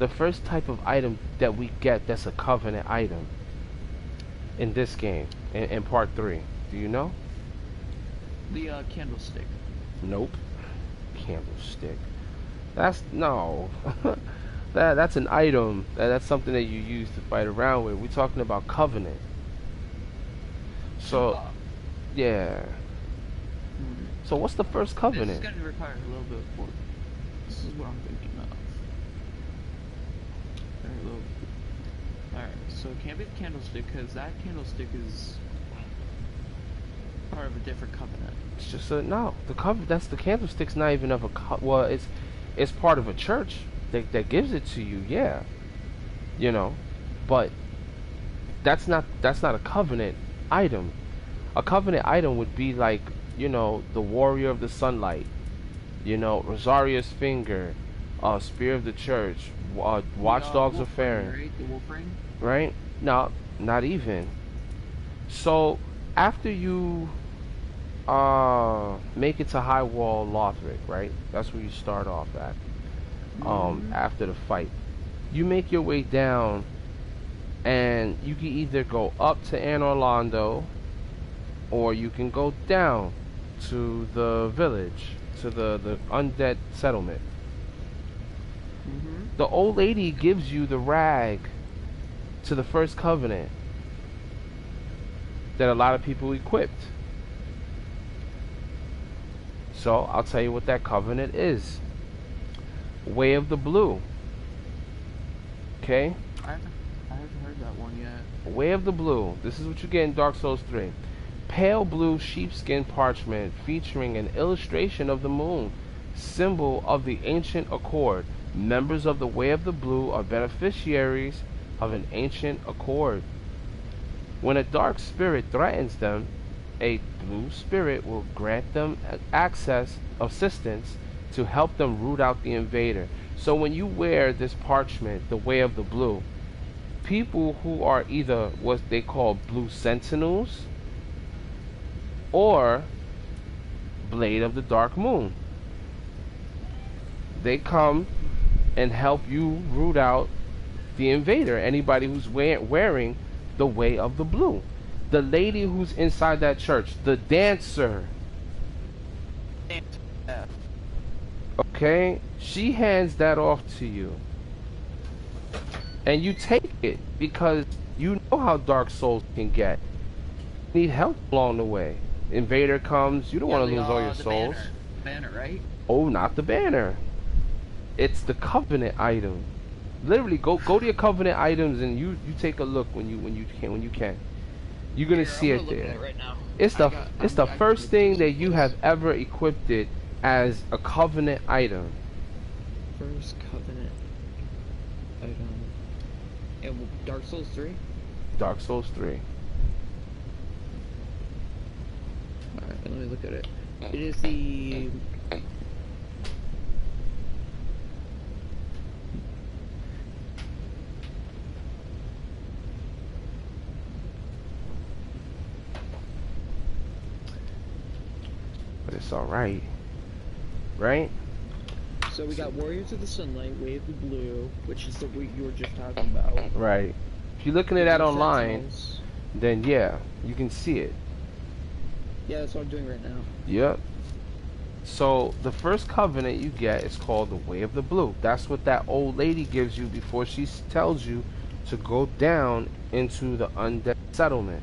the first type of item that we get that's a covenant item in this game, in part 3? Do you know?
The candlestick.
Nope. Candlestick. That's, no. That's an item. That's something that you use to fight around with. We're talking about covenant. So, yeah. So what's the first
This
covenant?
is gonna require a little bit of work. This is what I'm thinking of. Alright, so it can't be the candlestick because that candlestick is part of a different covenant.
It's just a no. That's the candlestick's not even of a well. It's part of a church that gives it to you. Yeah, you know, but that's not a covenant item. A covenant item would be like, you know, the warrior of the sunlight, you know, Rosaria's finger, spear of the church, watchdogs of Farron.
Right? The wolf ring?
Right? No, not even. So after you make it to High Wall Lothric, right? That's where you start off at. After the fight, you make your way down, and you can either go up to Anne Orlando, or you can go down to the village, to the undead settlement. The old lady gives you the rag to the first covenant that a lot of people equipped. So I'll tell you what that covenant is. Way of the Blue. Okay?
I haven't heard that one yet.
Way of the Blue. This is what you get in Dark Souls 3. Pale blue sheepskin parchment featuring an illustration of the moon, symbol of the ancient accord. Members of the Way of the Blue are beneficiaries of an ancient accord. When a dark spirit threatens them, a blue spirit will grant them access, assistance, to help them root out the invader. So when you wear this parchment, the Way of the Blue, people who are either what they call blue sentinels or Blade of the Dark Moon, they come and help you root out the invader. Anybody who's wearing the Way of the Blue. The lady who's inside that church, the dancer, okay, she hands that off to you, and you take it because you know how Dark Souls can get. You need help along the way. Invader comes, you don't want to lose all your souls.
Banner, right? Oh,
not the banner. It's the covenant item. Literally, go to your covenant items and you take a look when you can. You're gonna see it there.
Right now.
It's the first thing that you have ever equipped it as a covenant item.
First covenant item. And Dark Souls 3?
Dark Souls 3.
Alright, let me look at it. It is the...
But it's alright. Right?
So we got Warriors of the Sunlight, Way of the Blue, which is the what you were just talking about.
Right. If you're looking at that online, then yeah, you can see it.
Yeah, that's what I'm doing right now.
Yep. So the first covenant you get is called the Way of the Blue. That's what that old lady gives you before she tells you to go down into the undead settlement.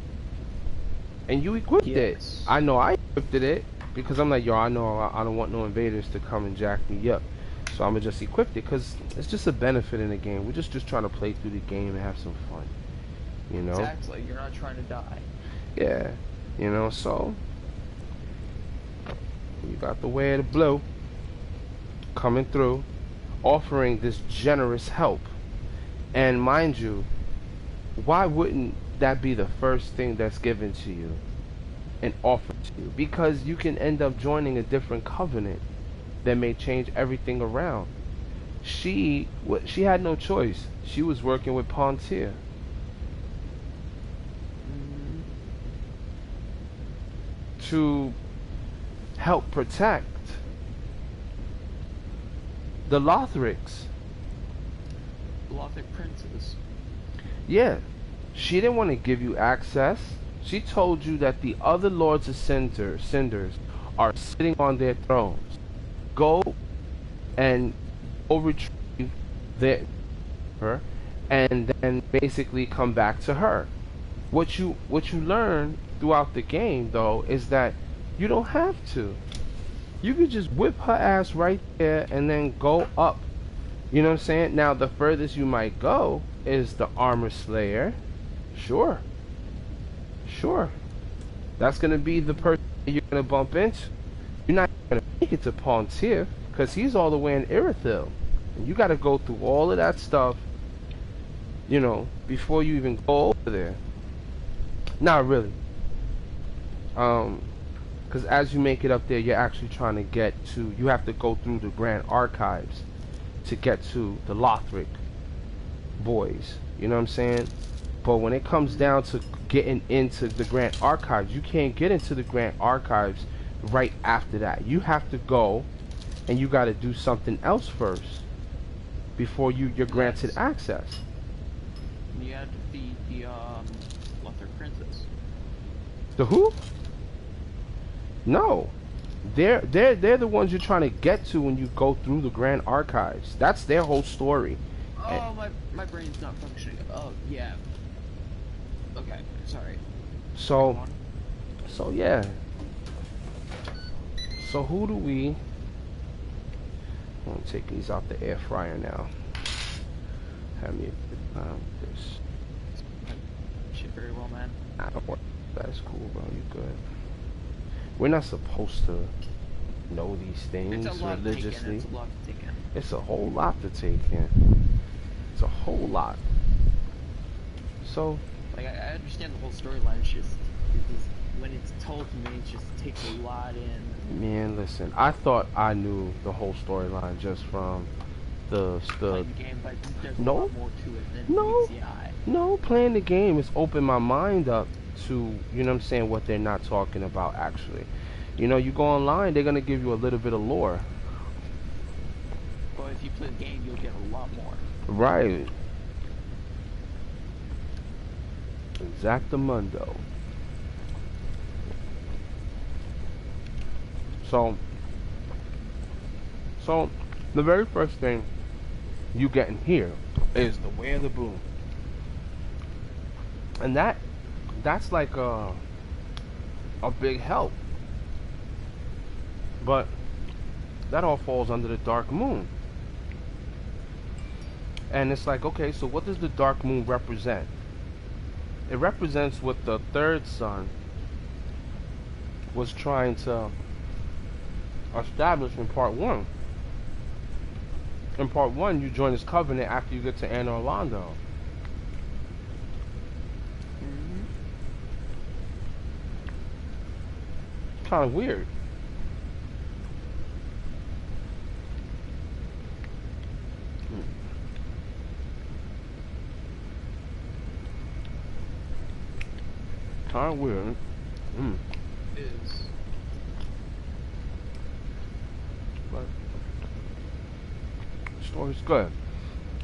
And you equipped it.
Yes.
I know I equipped it because I'm like, yo, I know I don't want no invaders to come and jack me up. So I'm gonna just equip it because it's just a benefit in the game. We're just trying to play through the game and have some fun. You know?
Exactly. You're not trying to die.
Yeah. You know, so you got the way of the blue coming through, offering this generous help. And mind you, why wouldn't that be the first thing that's given to you and offered to you? Because you can end up joining a different covenant that may change everything around. She had no choice. She was working with Pontier. To help protect the Lothric's.
Lothric princes.
Yeah, she didn't want to give you access. She told you that the other Lords of Cinders are sitting on their thrones. Go and retrieve her, and then basically come back to her. What you learn throughout the game, though, is that you don't have to. You could just whip her ass right there and then go up. You know what I'm saying? Now, the furthest you might go is the Armor Slayer. Sure. That's going to be the person you're going to bump into. You're not going to make it to Pontier because he's all the way in Irithyll. And you got to go through all of that stuff, you know, before you even go over there. Not really. Because as you make it up there, you're actually trying to get to, you have to go through the Grand Archives to get to the Lothric boys. You know what I'm saying? But when it comes down to getting into the Grand Archives, you can't get into the Grand Archives right after that. You have to go and you got to do something else first before you're granted access.
You had to defeat the Lothric princess.
The who? No. They're the ones you're trying to get to when you go through the Grand Archives. That's their whole story.
Oh, my brain's not functioning. Oh, yeah. Okay, sorry.
So yeah. So who do we... I'm gonna take these out the air fryer now. Have me this.
Shit, very well, man.
I don't worry. That's cool, bro. You good. We're not supposed to know these things religiously.
It's a lot to take in.
It's a whole lot to take in. It's a whole lot. So,
like, I understand the whole storyline. It's just when it's told to me, it just takes a lot in.
Man, listen. I thought I knew the whole storyline just from the
game, but there's
no,
a lot more to it than
no,
meets the eye.
No, playing the game has opened my mind up to, you know what I'm saying, what they're not talking about actually. You know, you go online, they're gonna give you a little bit of lore.
Well, if you play the game, you'll get a lot more.
Right. Exactamundo. So the very first thing you get in here is the Way of the Boom. And that's like a big help. But that all falls under the Dark Moon. And it's like, okay, so what does the Dark Moon represent? It represents what the third son was trying to establish in part 1. In part 1, you join his covenant after you get to Anne Orlando. Kind of weird. Kind of weird.
It is.
But the story's good.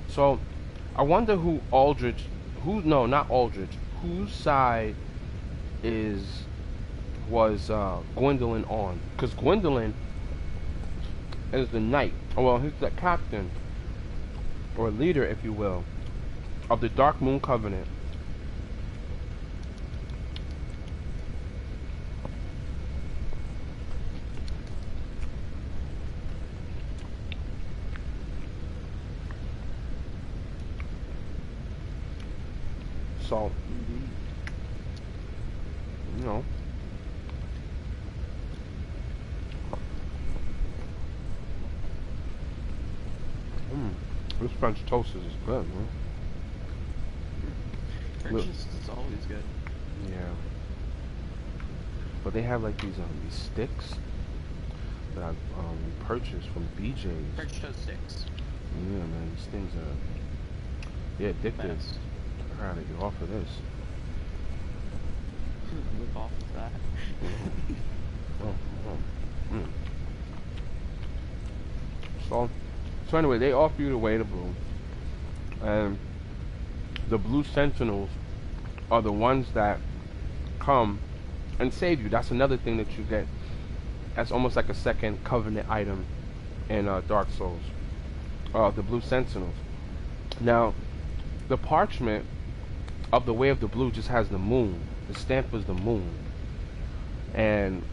So I wonder who Aldrich, no, not Aldrich, whose side was Gwendolyn on? Because Gwendolyn is the knight. Well, he's the captain or leader, if you will, of the Dark Moon Covenant. So, you know, this French toast is good, man.
French toast is always good.
Yeah. But they have like these sticks that I've purchased from BJ's.
French toast sticks.
Yeah, man, these things are addictive.
Best.
I gotta get off of this.
Live off of that.
So anyway, they offer you the way to blue, and the blue sentinels are the ones that come and save you. That's another thing that you get. That's almost like a second covenant item in Dark Souls. The blue sentinels. Now, the parchment of the way of the blue just has the moon. The stamp is the moon, and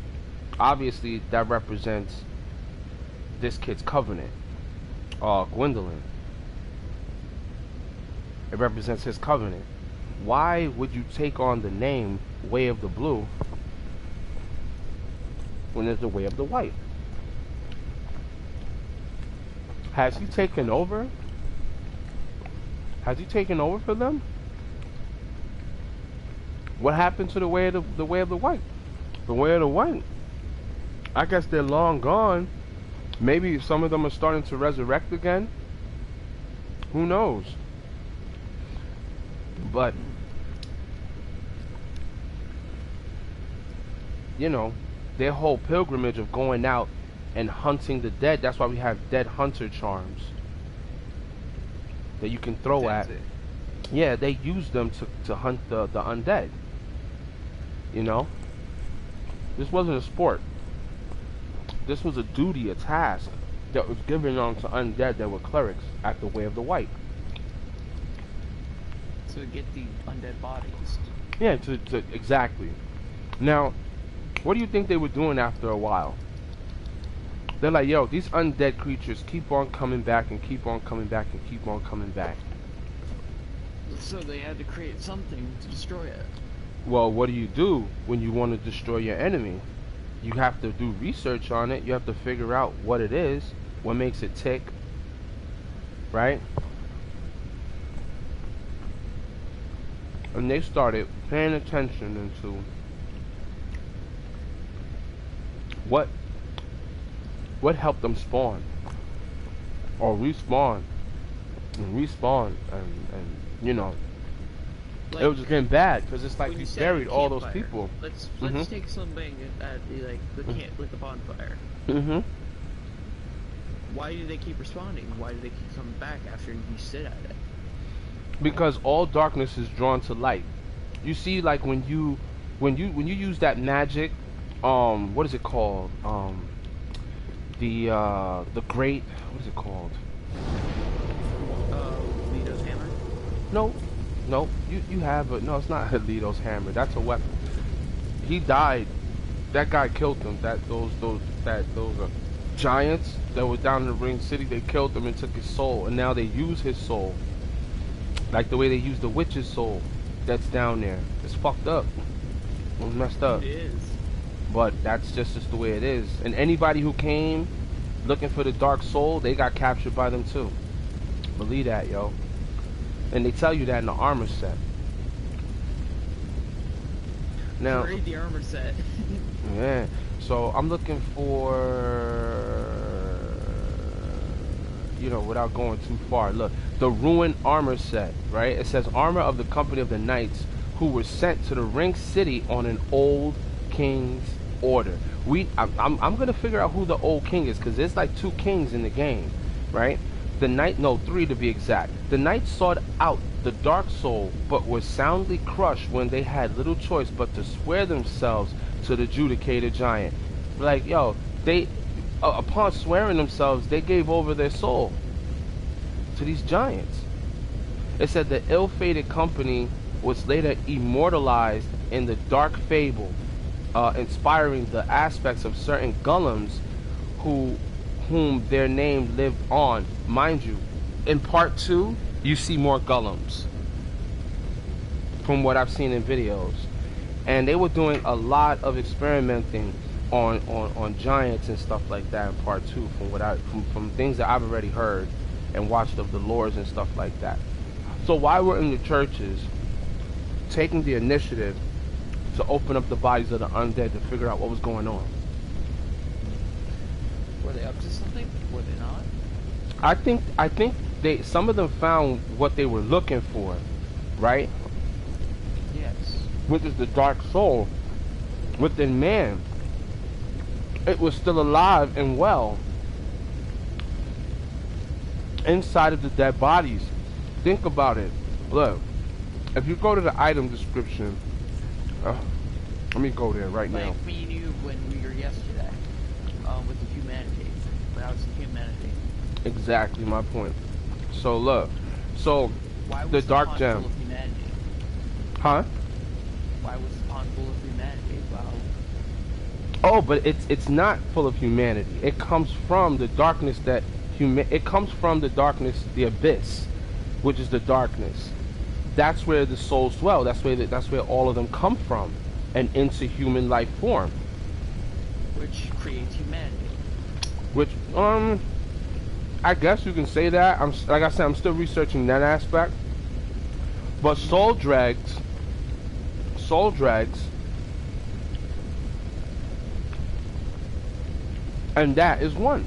obviously that represents this kid's covenant. Gwendolyn. It represents his covenant. Why would you take on the name Way of the Blue when there's the Way of the White? Has he taken over? Has he taken over for them? What happened to the Way of the Way of the White? The Way of the White? I guess they're long gone. Maybe some of them are starting to resurrect again. Who knows? But you know, their whole pilgrimage of going out and hunting the dead, that's why we have dead hunter charms that you can throw
That's
at.
it.
Yeah, they use them to hunt the undead. You know? This wasn't a sport. This was a duty, a task that was given on to undead that were clerics at the Way of the White.
To get the undead bodies.
Yeah, exactly. Now, what do you think they were doing after a while? They're like, yo, these undead creatures keep on coming back and keep on coming back and keep on coming back.
So they had to create something to destroy it.
Well, what do you do when you want to destroy your enemy? You have to do research on it. You have to figure out what it is, what makes it tick, right? And they started paying attention into what helped them spawn or respawn and you know,
Like,
it was just getting bad because it's like
when
we
you said
buried all those
campfire,
people.
Let's
Mhm.
take something at the camp with the bonfire.
Mm-hmm.
Why do they keep responding? Why do they keep coming back after you sit at it?
Because all darkness is drawn to light. You see, like when you use that magic, what is it called? The great, what is it called?
Leto's hammer?
No, you have a, no, it's not Leto's hammer. That's a weapon. He died. That guy killed him. Those giants that were down in the Ring City, they killed him and took his soul, and now they use his soul. Like the way they use the witch's soul that's down there. It's fucked up. It's messed up.
It is.
But that's just the way it is. And anybody who came looking for the dark soul, they got captured by them too. Believe that, yo. And they tell you that in the armor set. Now,
Read the armor set.
yeah. So I'm looking for, you know, without going too far. Look, the Ruin armor set, right? It says armor of the company of the knights who were sent to the Ring City on an old king's order. I'm gonna figure out who the old king is because there's like 2 kings in the game, right? The knight, no, 3 to be exact. The knights sought out the dark soul, but were soundly crushed when they had little choice but to swear themselves to the Judicator giant. Like, yo, they, upon swearing themselves, they gave over their soul to these giants. It said the ill-fated company was later immortalized in the dark fable, inspiring the aspects of certain golems whom their name lived on. Mind you, in part 2, you see more golems from what I've seen in videos. And they were doing a lot of experimenting on giants and stuff like that in part 2 from things that I've already heard and watched of the lores and stuff like that. So why were in the churches taking the initiative to open up the bodies of the undead to figure out what was going on?
Were they up to something? Were they not?
I think some of them found what they were looking for, right?
Yes.
Which is the dark soul within man. It was still alive and well inside of the dead bodies. Think about it. Look, if you go to the item description, let me go there right now.
Like me and you when we were yesterday, with the humanity. When I was in humanity.
Exactly my point. So look, so
Why was
the dark
pond
gem.
full of humanity?
Huh?
Why was the pond full of humanity? Wow.
Oh, but it's not full of humanity. It comes from the darkness that it comes from the darkness, the abyss, which is the darkness. That's where the souls dwell. That's where all of them come from, and into human life form.
Which creates humanity.
Which I guess you can say that. Like I said, I'm still researching that aspect. But soul dregs, and that is one.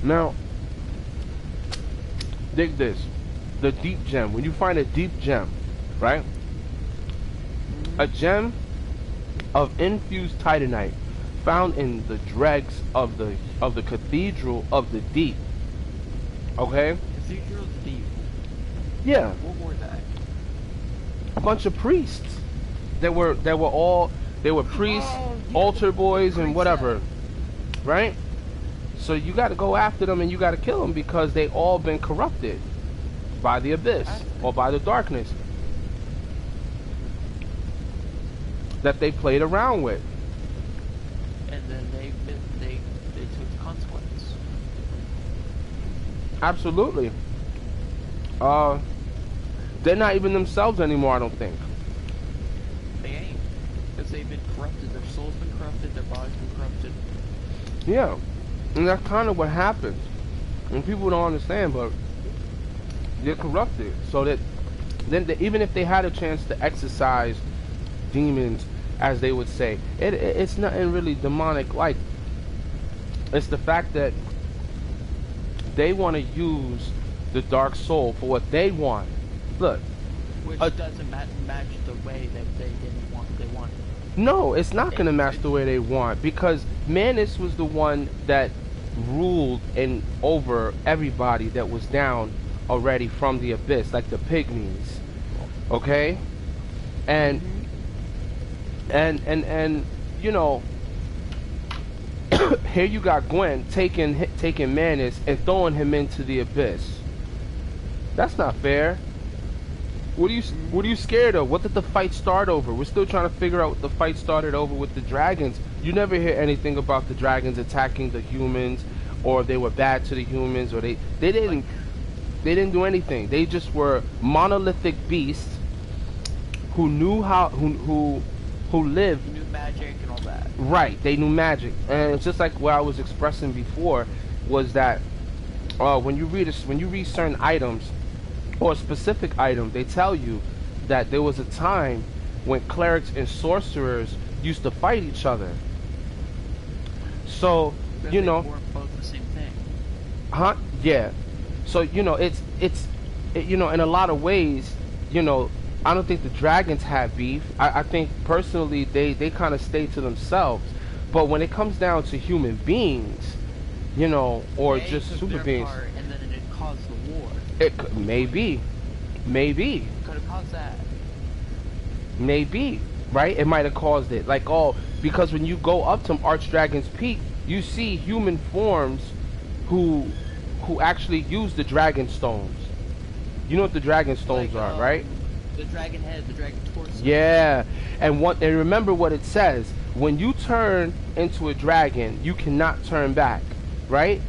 Now, dig this. The deep gem. When you find a deep gem, right? A gem of infused titanite found in the dregs of the cathedral of the deep. Okay?
Cathedral of the Deep.
Yeah.
What were they?
A bunch of priests. They were priests,
Oh, yeah.
altar boys, and
Great
whatever. Right? So you got to go after them and you got to kill them because they all been corrupted by the abyss or by the darkness that they played around with.
And then they took the consequence.
Absolutely. They're not even themselves anymore, I don't think.
They ain't. Because they've been corrupted. Their soul's been corrupted. Their body's been corrupted.
Yeah. And that's kind of what happens. And people don't understand, but they're corrupted. So that then even if they had a chance to exorcise demons, as they would say, it's nothing really demonic like. It's the fact that they want to use the dark soul for what they want. Look.
Which doesn't match the way that they wanted.
No, it's not going to match the way they want, because Manus was the one that ruled over everybody that was down already from the abyss, like the pygmies. Okay? And you know, here you got Gwen taking Manus and throwing him into the abyss. That's not fair. What are you scared of? What did the fight start over? We're still trying to figure out what the fight started over with the dragons. You never hear anything about the dragons attacking the humans, or they were bad to the humans, or they didn't do anything. They just were monolithic beasts who knew how who lived.
Knew magic and all that.
Right, they knew magic. And it's just like what I was expressing before, was that when you read certain items, or a specific item, they tell you that there was a time when clerics and sorcerers used to fight each other. So, you know,
they were both the same thing.
huh? Yeah. So, you know, it's you know, in a lot of ways, you know, I don't think the dragons have beef. I think personally they kind of stay to themselves. But when it comes down to human beings, you know, or
They
just
took
super
their
beings,
part, and then it caused the war.
maybe.
Could have caused that.
Maybe, right? It might have caused it. Like, because when you go up to Archdragon's Peak, you see human forms who actually use the dragon stones. You know what the dragon stones
Like,
are, right?
the dragon head, the dragon torso.
Yeah, and remember what it says. When you turn into a dragon, you cannot turn back, right?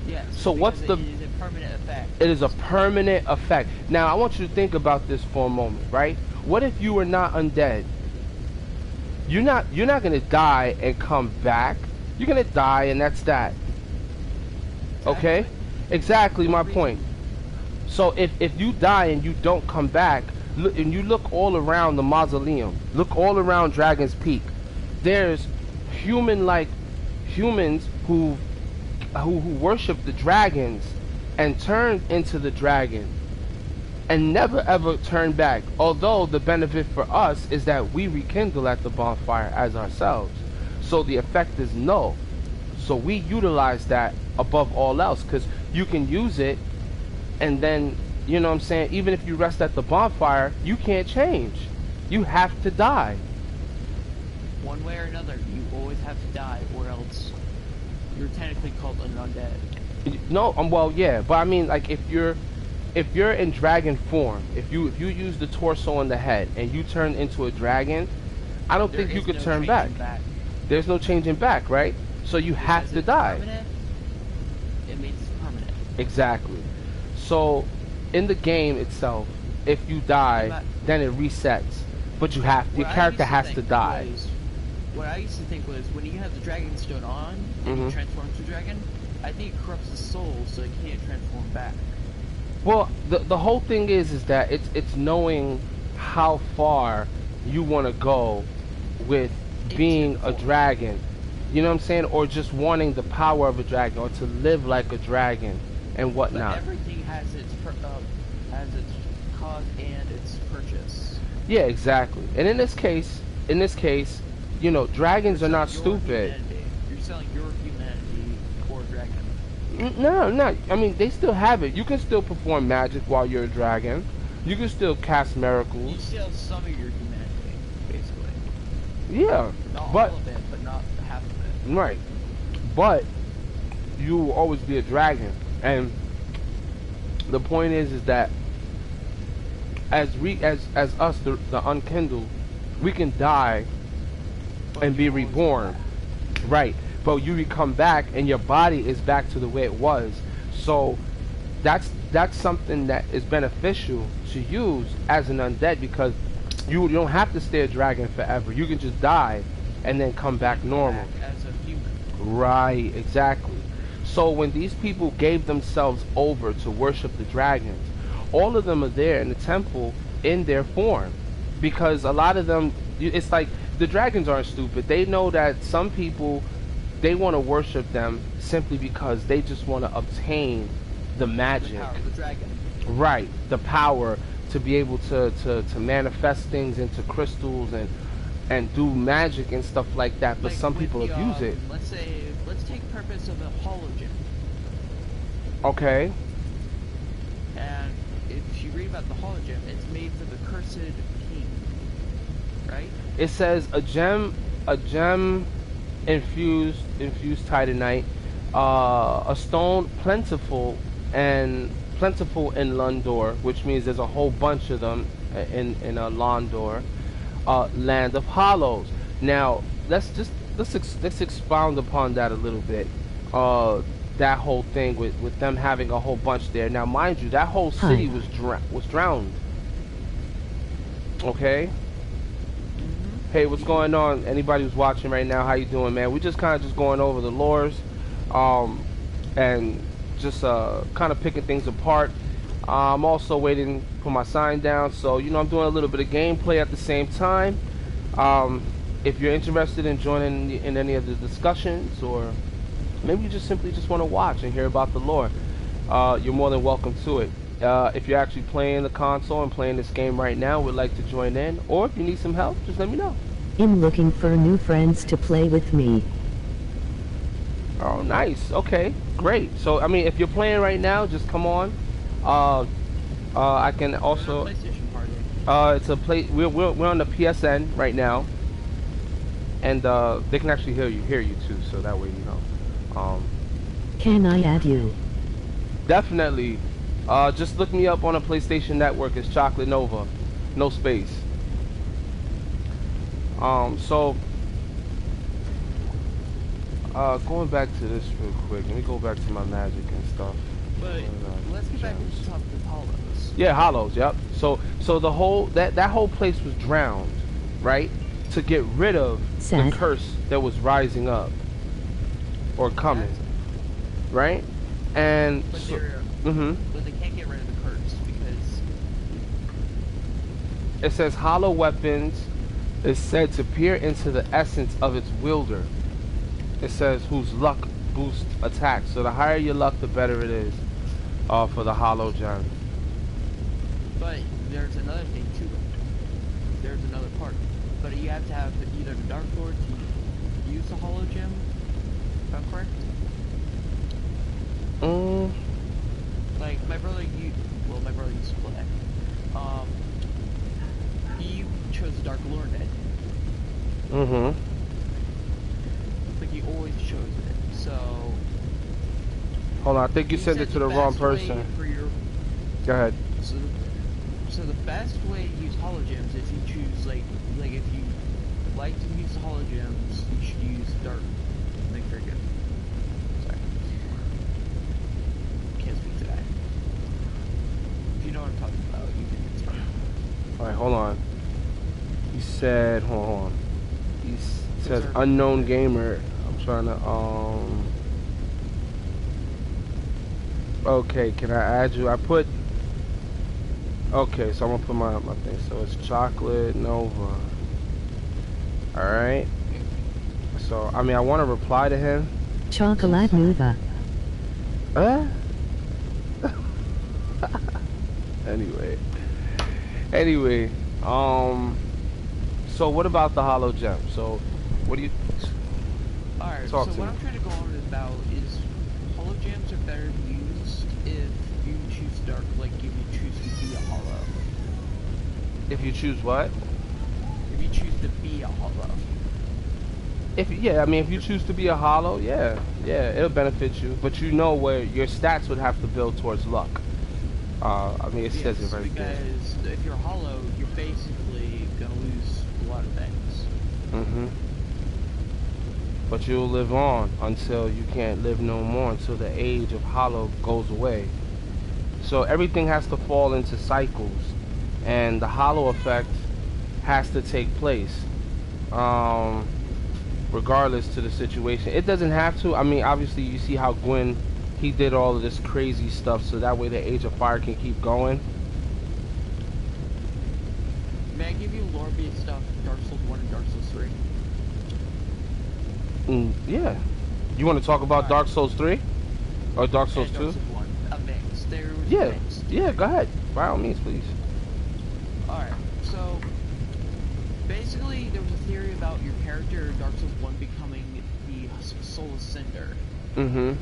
Yes.
So what's
because
the?
It is a permanent effect.
It is a permanent effect. Now I want you to think about this for a moment, right? What if you were not undead? You're not gonna die and come back. You're gonna die and that's that. Okay? Exactly my point. So if you die and you don't come back, look, and you look all around the mausoleum, look all around Dragon's Peak, there's humans who worship the dragons and turn into the dragon and never ever turn back. Although the benefit for us is that we rekindle at the bonfire as ourselves, so the effect is null. So we utilize that above all else, because you can use it, and then, you know what I'm saying, even if you rest at the bonfire, you can't change. You have to die.
One way or another, you always have to die, or else you're technically called an undead.
No, well, yeah, but I mean, like, if you're in dragon form, if you use the torso and the head and you turn into a dragon, I don't think you could turn back. There's no changing back, right? So you have to die.
Permanent, it means it's permanent.
Exactly. So in the game itself, if you die, then it resets. But you have your character has to die.
What I used to think was, when you have the dragon stone on and you transform to a dragon, I think it corrupts the soul, so it can't transform back.
Well, the whole thing is that it's knowing how far you want to go with being a dragon. You know what I'm saying? Or just wanting the power of a dragon, or to live like a dragon and whatnot.
But everything has its cause and its purchase.
Yeah, exactly. And in this case, you know, dragons are not stupid.
Humanity. You're selling your humanity for a dragon.
No. I mean, they still have it. You can still perform magic while you're a dragon. You can still cast miracles.
You sell some of your humanity, basically.
Yeah,
Not
but
all of it, but not half of it.
right. But you will always be a dragon, and the point is that as us, the unkindled, we can die and be reborn, right? But you come back and your body is back to the way it was. So that's something that is beneficial to use as an undead, because you don't have to stay a dragon forever. You can just die and then come back normal.
As a human.
Right, exactly. So when these people gave themselves over to worship the dragons, all of them are there in the temple in their form, because a lot of them, it's like, the dragons aren't stupid. They know that some people, they want to worship them simply because they just want to obtain the magic.
The power of the dragon.
Right, the power to be able to manifest things into crystals and do magic and stuff like that. But
Like
some
with
people
the,
abuse it.
Let's take purpose of a hologen.
Okay.
And if you read about the hologen, it's made for the cursed king, right?
It says a gem infused titanite, a stone plentiful in Lundor, which means there's a whole bunch of them in Londor, land of hollows. Now let's expound upon that a little bit. That whole thing with them having a whole bunch there. Now, mind you, that whole city was drowned. Okay. Hey, what's going on? Anybody who's watching right now, how you doing, man? We just kind of just going over the lores, and just kind of picking things apart. I'm also waiting for my sign down, so you know I'm doing a little bit of gameplay at the same time. If you're interested in joining in any of the discussions, or maybe you just simply want to watch and hear about the lore, you're more than welcome to it. If you're actually playing the console and playing this game right now, would like to join in, or if you need some help, just let me know.
I'm looking for new friends to play with me.
Oh, nice. Okay, great. So, I mean, if you're playing right now, just come on. I can also.
PlayStation party.
It's a play. We're on the PSN right now, and they can actually hear you too. So that way, you know.
Can I add you?
Definitely, Just look me up on a PlayStation Network. It's Chocolatenova, no space. So going back to this real quick. Let me go back to my magic and stuff.
But let's get back to the topic of hollows.
Yeah, hollows. Yep. So the whole that whole place was drowned, right? To get rid of the curse that was rising up or coming, right? And
but
so,
but they can't get rid of the curse because
it says hollow weapons is said to peer into the essence of its wielder. It says whose luck boosts attacks. So the higher your luck, the better it is for the hollow gem.
But there's another thing too. There's another part. But you have to have either the Dark Lord to use the hollow gem. If I'm correct. Like my brother used to play. He chose Dark Lord. Like he always chose it. So.
Hold on, I think you sent it to the wrong person. Go ahead.
So the best way to use hollow gems is you choose like if you like to use hollow gems, you should use dark. Like very good. Sorry. Can't speak to that. If you know what I'm talking about, you can explain.
Alright, hold on. He said, hold on. He says unknown gamer. I'm trying to okay, can I add you? I put. Okay, so I'm gonna put my thing. So it's Chocolatenova. All right. So I mean, I want to reply to him.
Chocolatenova.
Anyway. So what about the hollow gem? So what do you?
Alright. So what I'm trying to go on about is hollow gems are better used if you choose dark. Like if you choose to be a hollow.
If you choose what?
If you choose to be a hollow.
I mean, if you choose to be a hollow, yeah, it'll benefit you. But you know where your stats would have to build towards luck. I mean, it says it very good.
Because if you're hollow, you're basically gonna lose a lot of things.
But you'll live on until you can't live no more, until the age of hollow goes away. So everything has to fall into cycles. And the hollow effect has to take place regardless to the situation. It doesn't have to. I mean, obviously you see how Gwyn, he did all of this crazy stuff so that way the Age of Fire can keep going.
May I give you lore-based stuff, Dark Souls 1 and Dark Souls 3?
Yeah. You want to talk about Dark Souls 3? Or Dark Souls 2?
Dark Souls 1. A mix. There was
Yeah.
a mix.
Yeah, go ahead. By all means, please.
Alright, so basically there was a theory about your character in Dark Souls 1 becoming the Soul of Cinder. If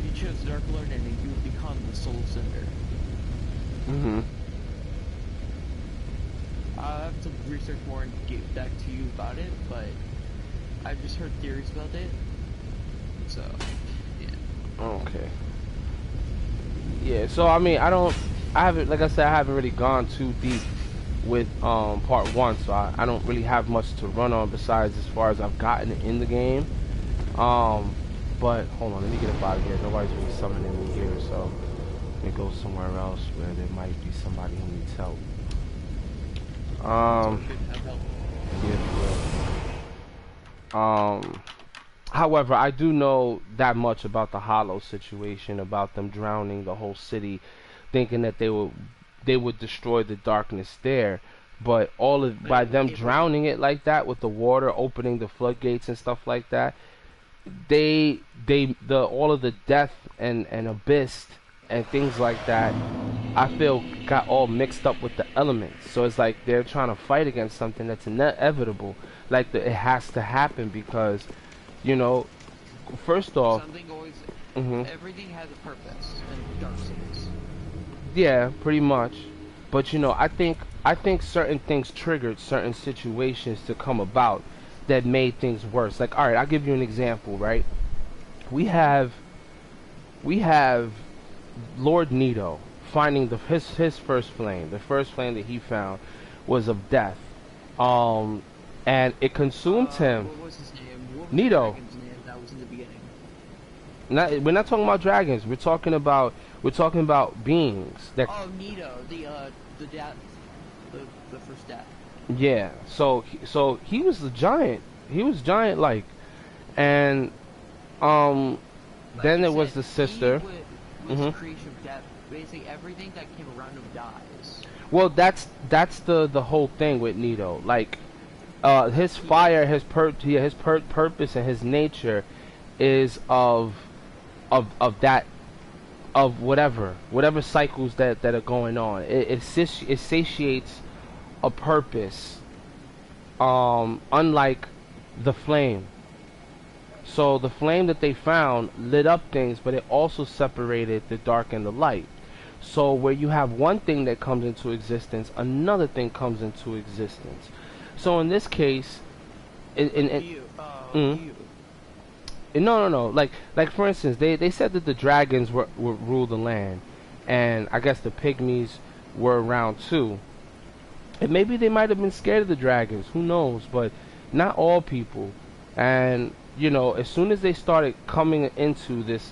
you chose Dark Lord ending, you would become the Soul of Cinder. I'll have to research more and get back to you about it, but I've just heard theories about it. So, yeah.
Okay. Yeah, so I mean, I haven't, like I said, I haven't really gone too deep with part 1, so I don't really have much to run on besides as far as I've gotten in the game. But hold on, let me get up out of here. Nobody's really summoning me here, so let me go somewhere else where there might be somebody who needs help. However, I do know that much about the hollow situation, about them drowning the whole city, thinking that they would destroy the darkness there. But by them drowning it like that, with the water opening the floodgates and stuff like that, all of the death and abyss and things like that, I feel got all mixed up with the elements. So it's like they're trying to fight against something that's inevitable. Like it has to happen because, you know, first off,
everything has a purpose in Dark Souls.
Yeah, pretty much. But you know, I think certain things triggered certain situations to come about that made things worse. Like, all right, I'll give you an example, right? We have we have Lord Nito finding his first flame. The first flame that he found was of death. Um, and it consumed him.
What was his name? What was the
Nito.
dragon's name that was in the beginning?
We're not talking about dragons. We're talking about beings that.
Oh, Nito, the dad, the first dad.
Yeah. So he was the giant. He was giant like, and um,
Like
then
I
there was
said,
the sister.
He was
Mhm.
the creation of death. Basically, everything that came around him dies.
Well, that's the whole thing with Nito. Like, his fire, his purpose and his nature is of that of whatever cycles that are going on. It satiates a purpose. Unlike the flame. So the flame that they found lit up things, but it also separated the dark and the light. So where you have one thing that comes into existence, another thing comes into existence. So in this case,
You,
mm,
you.
no. Like for instance, they said that the dragons would rule the land, and I guess the pygmies were around too. And maybe they might have been scared of the dragons. Who knows? But not all people. And you know, as soon as they started coming into this,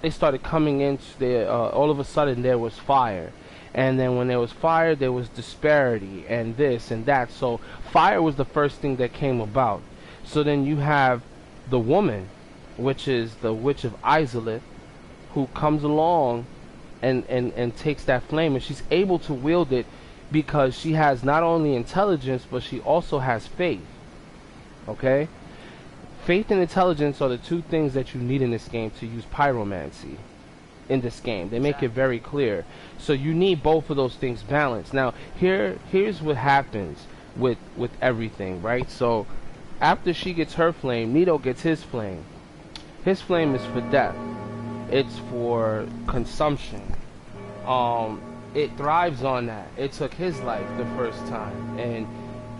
they started coming into the. All of a sudden, there was fire, and then when there was fire, there was disparity, and this and that. So fire was the first thing that came about. So then you have the woman, which is the witch of Izalith, who comes along and takes that flame, and she's able to wield it because she has not only intelligence, but she also has faith. Okay? Faith and intelligence are the two things that you need in this game to use pyromancy in this game. They make it very clear. So you need both of those things balanced. Now, here's what happens with everything, right? So after she gets her flame, Nito gets his flame. His flame is for death. It's for consumption. It thrives on that. It took his life the first time, and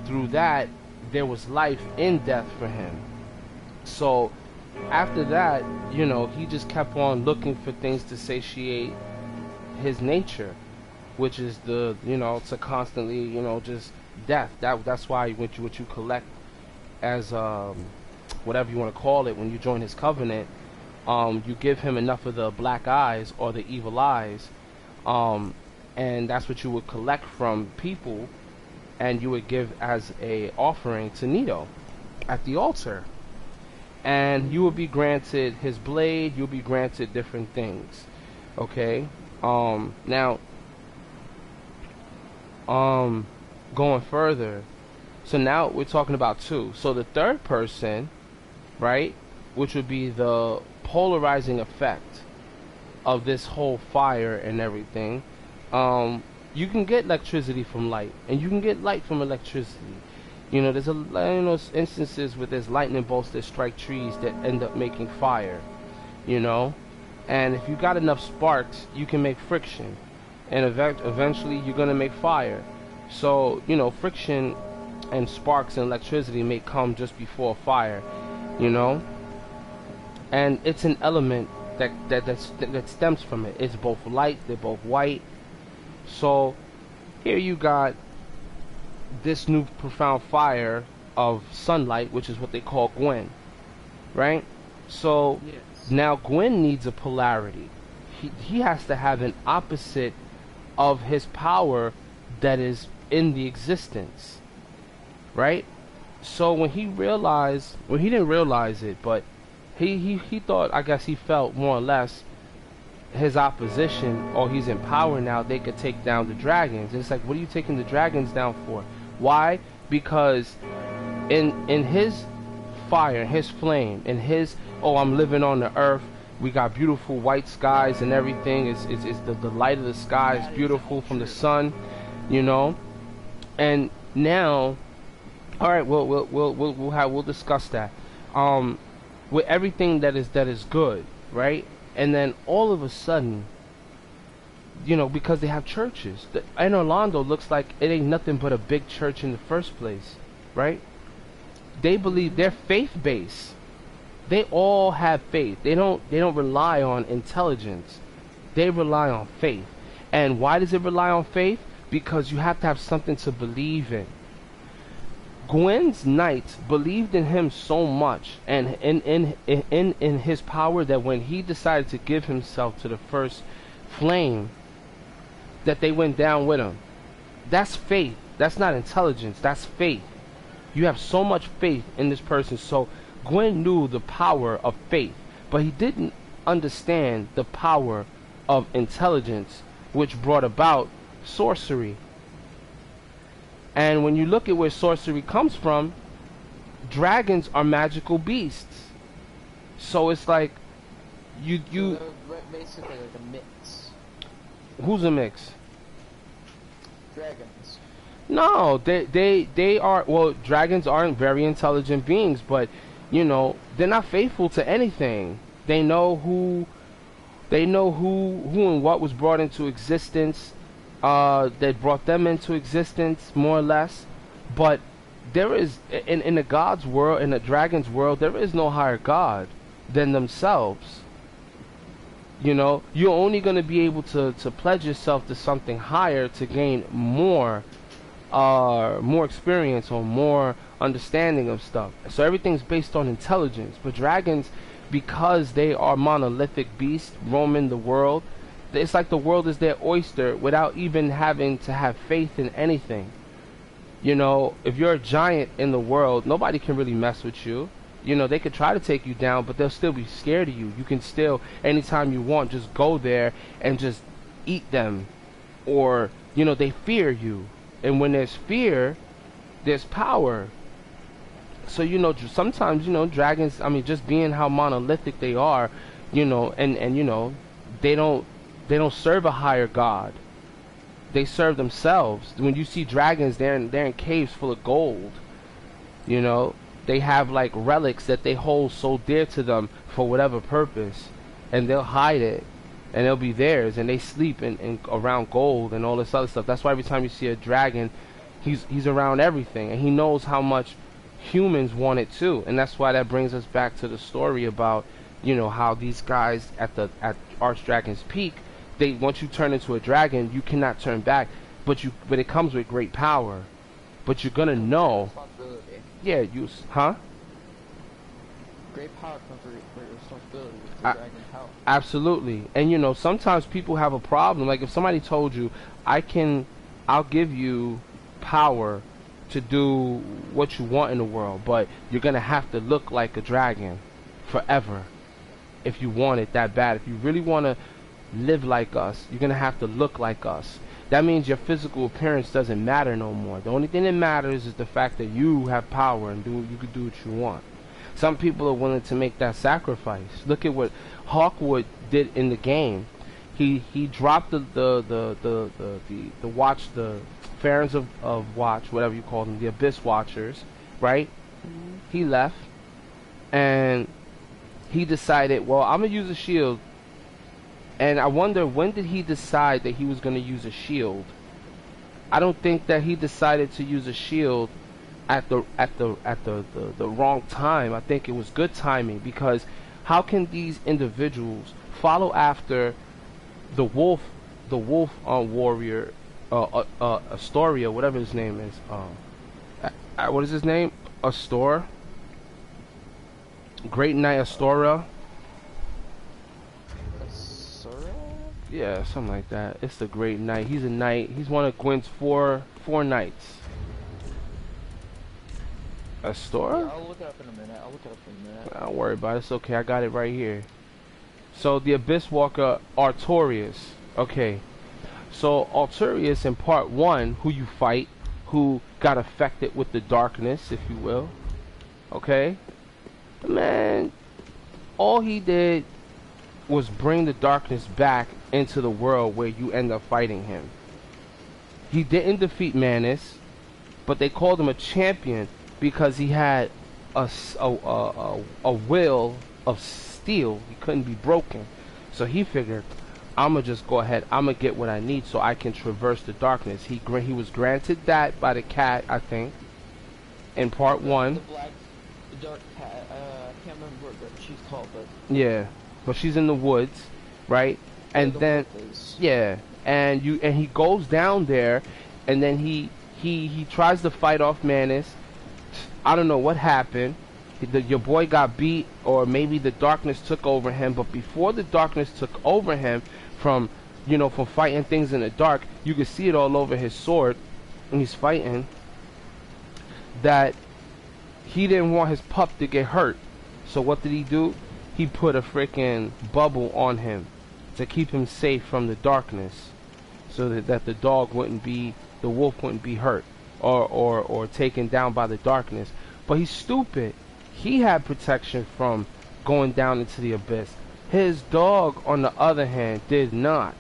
through that there was life in death for him. So after that, you know, he just kept on looking for things to satiate his nature, which is the, you know, to constantly, you know, just death. That's why what you collect as whatever you want to call it when you join his covenant. You give him enough of the black eyes or the evil eyes, and that's what you would collect from people, and you would give as a offering to Nito at the altar, and you will be granted his blade. You'll be granted different things. Okay. Now, going further, so now we're talking about two. So the third person, right, which would be the polarizing effect of this whole fire and everything. You can get electricity from light, and you can get light from electricity. You know, there's instances where there's lightning bolts that strike trees that end up making fire. You know, and if you got enough sparks, you can make friction, and eventually you're gonna make fire. So you know, friction and sparks and electricity may come just before fire. You know, and it's an element that stems from it. It's both light, they're both white. So here you got this new profound fire of sunlight, which is what they call Gwen, right? So
Yes.
now Gwen needs a polarity. He has to have an opposite of his power that is in the existence, right? So when he realized, well, he didn't realize it, but he thought, I guess he felt more or less his opposition, or he's in power now, they could take down the dragons. And it's like, what are you taking the dragons down for? Why? Because in his fire, his flame, in his, oh, I'm living on the earth, we got beautiful white skies and everything. It's the light of the sky is beautiful from the sun, you know. And now, all right, we'll discuss that. With everything that is good, right? And then all of a sudden, you know, because they have churches, and Orlando looks like it ain't nothing but a big church in the first place, right? They believe their faith base They all have faith. They don't rely on intelligence. They rely on faith. And why does it rely on faith? Because you have to have something to believe in. Gwen's knights believed in him so much and in his power that when he decided to give himself to the first flame, that they went down with him. That's faith. That's not intelligence. That's faith. You have so much faith in this person. So Gwen knew the power of faith, but he didn't understand the power of intelligence, which brought about sorcery. And when you look at where sorcery comes from, dragons are magical beasts. So it's like you
So they're basically like a mix.
who's a mix?
Dragons.
No, they are, well, dragons aren't very intelligent beings, but you know, they're not faithful to anything. They know who and what was brought into existence, that brought them into existence, more or less. But there is, in the god's world, in the dragon's world, there is no higher god than themselves. You know, you're only going to be able to pledge yourself to something higher to gain more experience or more understanding of stuff. So everything's based on intelligence. But dragons, because they are monolithic beasts roaming the world, it's like the world is their oyster without even having to have faith in anything. You know, if you're a giant in the world, nobody can really mess with you. You know, they could try to take you down, but they'll still be scared of you. You can still, anytime you want, just go there and just eat them. Or, you know, they fear you. And when there's fear, there's power. So, you know, sometimes, you know, dragons, I mean, just being how monolithic they are, you know, and you know, they don't serve a higher god. They serve themselves. When you see dragons, they're in caves full of gold. You know, they have like relics that they hold so dear to them for whatever purpose, and they'll hide it, and it'll be theirs, and they sleep in around gold and all this other stuff. That's why every time you see a dragon, he's around everything, and he knows how much humans want it too. And that's why that brings us back to the story about, you know, how these guys at Archdragon's Peak, they, once you turn into a dragon, you cannot turn back, but it comes with great power. But you're gonna know. Yeah,
Great power comes with great responsibility with the dragon power.
Absolutely. And you know, sometimes people have a problem. Like if somebody told you, I'll give you power to do what you want in the world, but you're gonna have to look like a dragon forever if you want it that bad. If you really want to live like us, you're gonna have to look like us. That means your physical appearance doesn't matter no more. The only thing that matters is the fact that you have power and you can do what you want. Some people are willing to make that sacrifice. Look at what Hawkwood did in the game. He dropped the watch, the Farons of Watch, whatever you call them, the Abyss Watchers, right? He left, and he decided, well, I'm gonna use a shield. And I wonder, when did he decide that he was gonna use a shield? I don't think that he decided to use a shield at the wrong time. I think it was good timing, because how can these individuals follow after the wolf warrior, Astoria, whatever his name is. What is his name? Astor. Great Knight Astora. Yeah, something like that. It's the Great Knight. He's a knight. He's one of Gwen's four knights. Astora?
Yeah, I'll look it up in a minute.
Don't worry about it. It's okay. I got it right here. So the Abyss Walker Artorias. Okay. So Artorias in part 1, who you fight, who got affected with the darkness, if you will. Okay? Man, all he did was bring the darkness back into the world where you end up fighting him. He didn't defeat Manus, but they called him a champion because he had a will of steel. He couldn't be broken. So he figured, I'ma just go ahead, I'ma get what I need so I can traverse the darkness. He was granted that by the cat, I think, in part 1.
The dark cat, I can't remember what she's called, but
Yeah, but she's in the woods, right? And
the
then
workers.
yeah, and he goes down there, and then he tries to fight off Manus. I don't know what happened. Your boy got beat, or maybe the darkness took over him. But before the darkness took over him, from from fighting things in the dark, you could see it all over his sword, and he's fighting. That he didn't want his pup to get hurt, so what did he do? He put a freaking bubble on him to keep him safe from the darkness, so that the dog wouldn't be, the wolf wouldn't be hurt or taken down by the darkness. But he's stupid. He had protection from going down into the abyss. His dog, on the other hand, did not.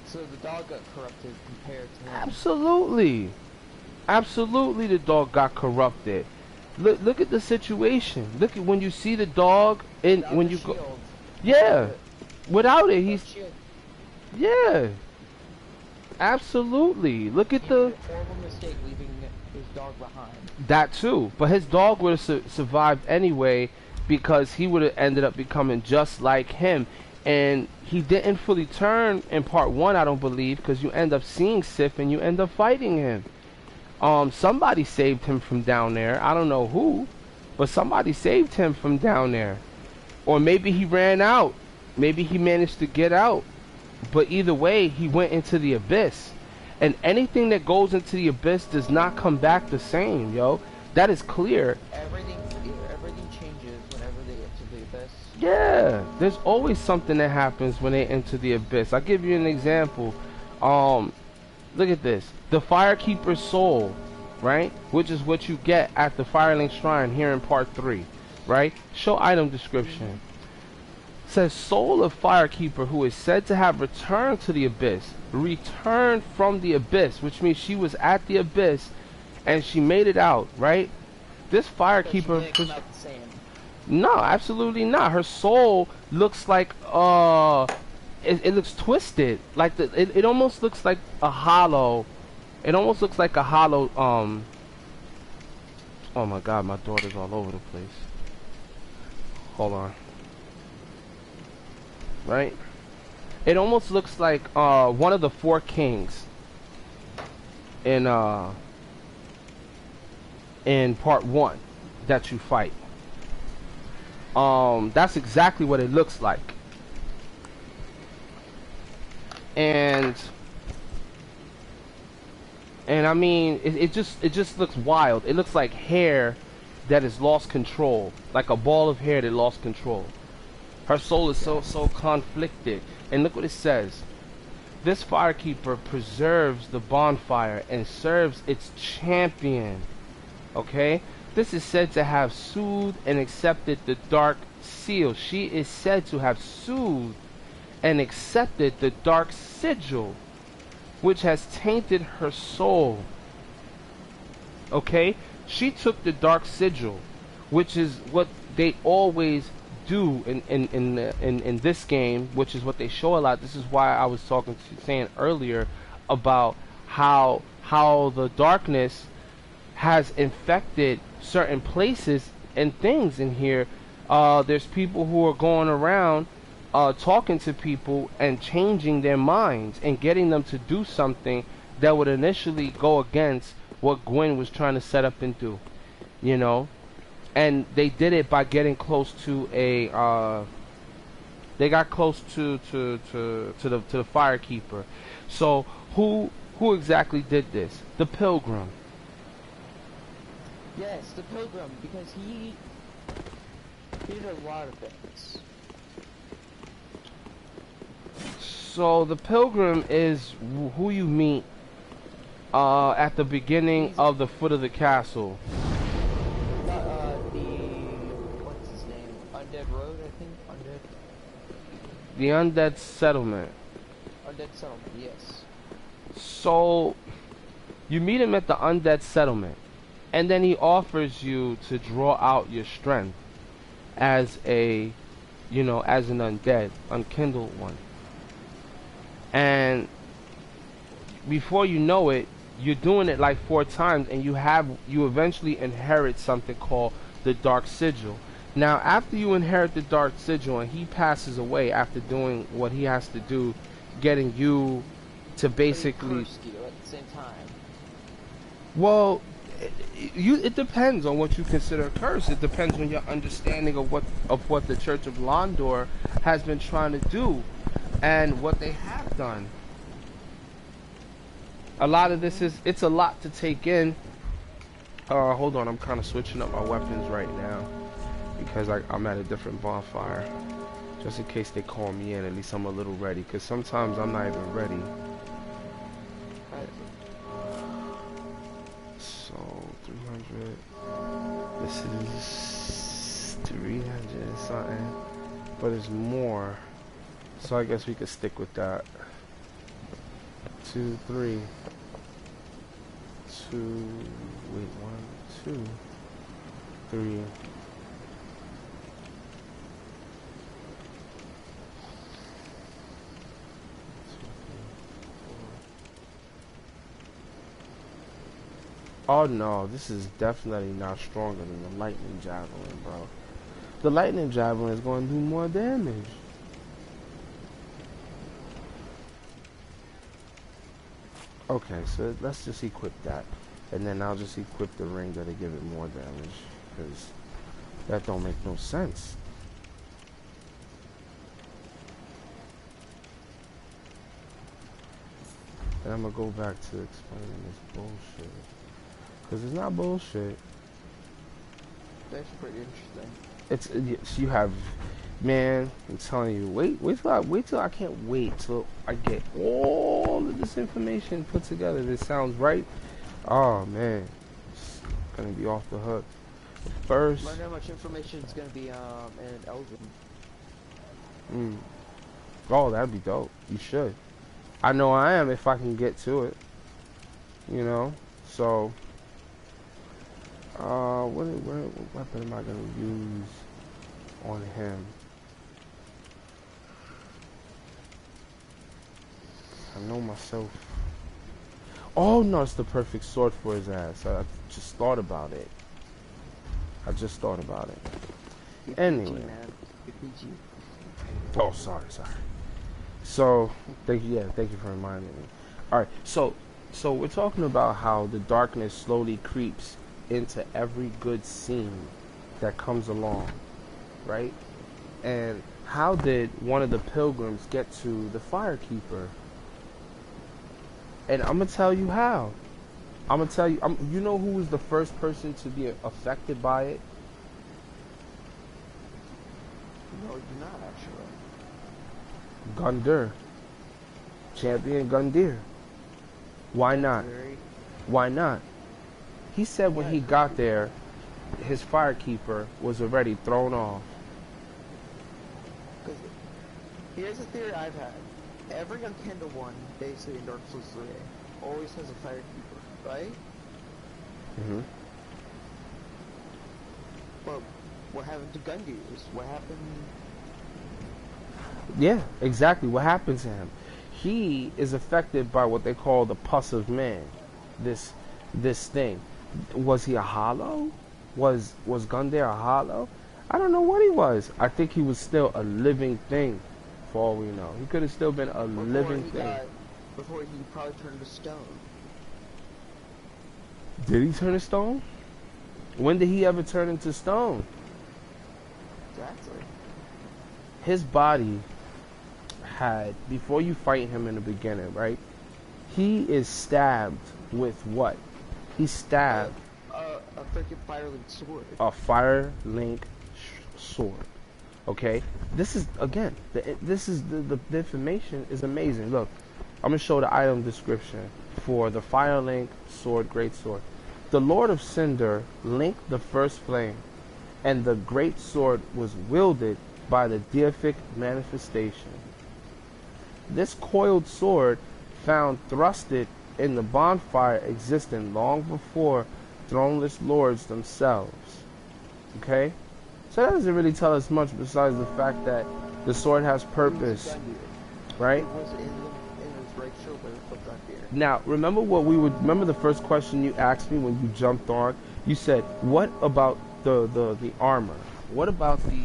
So the dog got corrupted compared to him.
Absolutely. Absolutely, the dog got corrupted. Look at the situation. Look at when you see the dog in
Without
when
the
you go.
shield.
Yeah. Without it, he's
Shield.
yeah. Absolutely. Look at
He
the
made a horrible mistake leaving his dog behind.
that too. But his dog would have survived anyway, because he would have ended up becoming just like him. And he didn't fully turn in part 1, I don't believe, because you end up seeing Sif and you end up fighting him. Somebody saved him from down there. I don't know who, but somebody saved him from down there. Or maybe he ran out. Maybe he managed to get out. But either way, he went into the abyss. And anything that goes into the abyss does not come back the same, yo. That is clear.
Everything changes whenever they get to the abyss.
Yeah, there's always something that happens when they enter the abyss. I'll give you an example. Look at this. The Firekeeper's soul, right? Which is what you get at the Firelink Shrine here in part 3, right? Show item description. Says soul of Firekeeper who is said to have returned to the abyss. Returned from the abyss, which means she was at the abyss and she made it out, right? This Firekeeper...
But she didn't come out the same.
No, absolutely not. Her soul looks like it looks twisted. Like it almost looks like a hollow. It almost looks like a hollow oh my god, my daughter's all over the place. Hold on. Right? It almost looks like one of the 4 kings in part 1 that you fight. That's exactly what it looks like. And I mean, it just looks wild. It looks like hair that has lost control, like a ball of hair that lost control. Her soul is so conflicted. And look what it says. This Firekeeper preserves the bonfire and serves its champion. Okay? This is said to have soothed and accepted the dark seal. She is said to have soothed and accepted the dark sigil, which has tainted her soul. Okay? She took the dark sigil, which is what they always do in this game, which is what they show a lot. This is why I was saying earlier about how the darkness has infected certain places and things in here. There's people who are going around talking to people and changing their minds and getting them to do something that would initially go against what Gwen was trying to set up and do, you know. And they did it by getting close to a they got close to the Firekeeper. So who exactly did this? The Pilgrim.
Yes, the Pilgrim, because he did a lot of things.
So the Pilgrim is who you meet at the beginning of the foot of the castle.
What's his name? Undead Road, I think?
The Undead Settlement.
Undead Settlement, yes.
So you meet him at the Undead Settlement, and then he offers you to draw out your strength as a, as an undead, unkindled one. And before you know it, you're doing it like 4 times, and you eventually inherit something called the dark sigil. Now, after you inherit the dark sigil and he passes away after doing what he has to do, getting you to basically.
Cursed you at the same time.
Well, it depends on what you consider a curse. It depends on your understanding of what the Church of Londor has been trying to do and what they have done. A lot of this it's a lot to take in. Hold on, I'm kind of switching up my weapons right now because I'm at a different bonfire. Just in case they call me in, at least I'm a little ready, because sometimes I'm not even ready. So, 300. This is 300 something. But it's more. So I guess we could stick with that. 2, 3. 2. Wait, 1, 2, 3. Oh no, this is definitely not stronger than the lightning javelin, bro. The lightning javelin is going to do more damage. Okay, so let's just equip that. And then I'll just equip the ring that'll give it more damage. Because that don't make no sense. And I'm going to go back to explaining this bullshit. Because it's not bullshit.
That's pretty interesting.
It's you have, man. I'm telling you, wait till I can't wait till I get all of this information put together. This sounds right. Oh man, it's gonna be off the hook. First,
Learn how much information is gonna be in Elgin.
Oh, that'd be dope. You should. I know I am if I can get to it. You know, so. What weapon am I gonna use on him? I know myself. Oh no, it's the perfect sword for his ass. I just thought about it. Anyway. Oh, sorry. So, thank you for reminding me. Alright, so we're talking about how the darkness slowly creeps into every good scene that comes along, right? And how did one of the pilgrims get to the firekeeper? And I'm gonna tell you how. I'm gonna tell you. You know who was the first person to be affected by it?
No, you're not actually.
Gundyr. Champion Gundyr. Why not? Why not? He said when he got there, his firekeeper was already thrown off.
Here's a theory I've had. Every Unkindle one, basically in Darksouls 3, always has a firekeeper, right?
Mm-hmm.
Well, what happened to Gundyrs? What happened?
Yeah, exactly. What happened to him? He is affected by what they call the pus of man. This thing. Was he a hollow? Was Gundyr a hollow? I don't know what he was. I think he was still a living thing, for all we know. He could have still been a living thing.
Before he probably turned to stone.
Did he turn to stone? When did he ever turn into stone?
Exactly.
His body had, before you fight him in the beginning, right? He is stabbed with what? He's stabbed.
A freaking fire-linked sword.
A fire-linked sword. Okay? This is, again, the information is amazing. Look, I'm going to show the item description for the fire-linked sword, great sword. The Lord of Cinder linked the first flame, and the great sword was wielded by the deific manifestation. This coiled sword, found thrusted in the bonfire, existing long before throneless lords themselves. Okay? So that doesn't really tell us much besides the fact that the sword has purpose. Right?
It was in his right shoulder of Gundyr.
Now, remember the first question you asked me when you jumped on? You said, what about the armor? What about the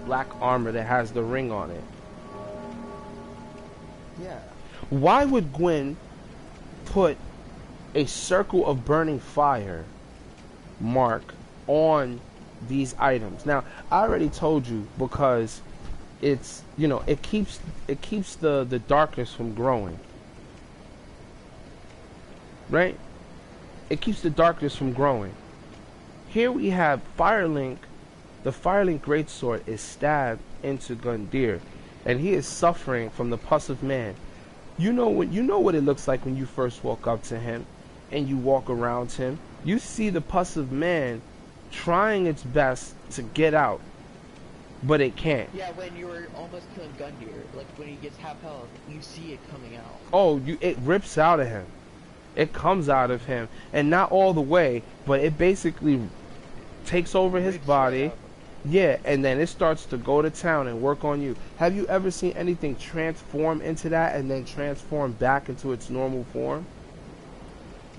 black armor that has the ring on it?
Yeah.
Why would Gwen put a circle of burning fire mark on these items? Now, I already told you because it's, you know, it keeps the darkness from growing. Right? It keeps the darkness from growing. Here we have Firelink. The Firelink greatsword is stabbed into Gundyr, and he is suffering from the pus of man. You know what it looks like when you first walk up to him and you walk around him. You see the pus of man trying its best to get out, but it can't.
Yeah, when you're almost killing Gundyr, like when he gets half health, you see it coming out.
Oh, it rips out of him. It comes out of him, and not all the way, but it basically takes over his body. Yeah, and then it starts to go to town and work on you. Have you ever seen anything transform into that and then transform back into its normal form?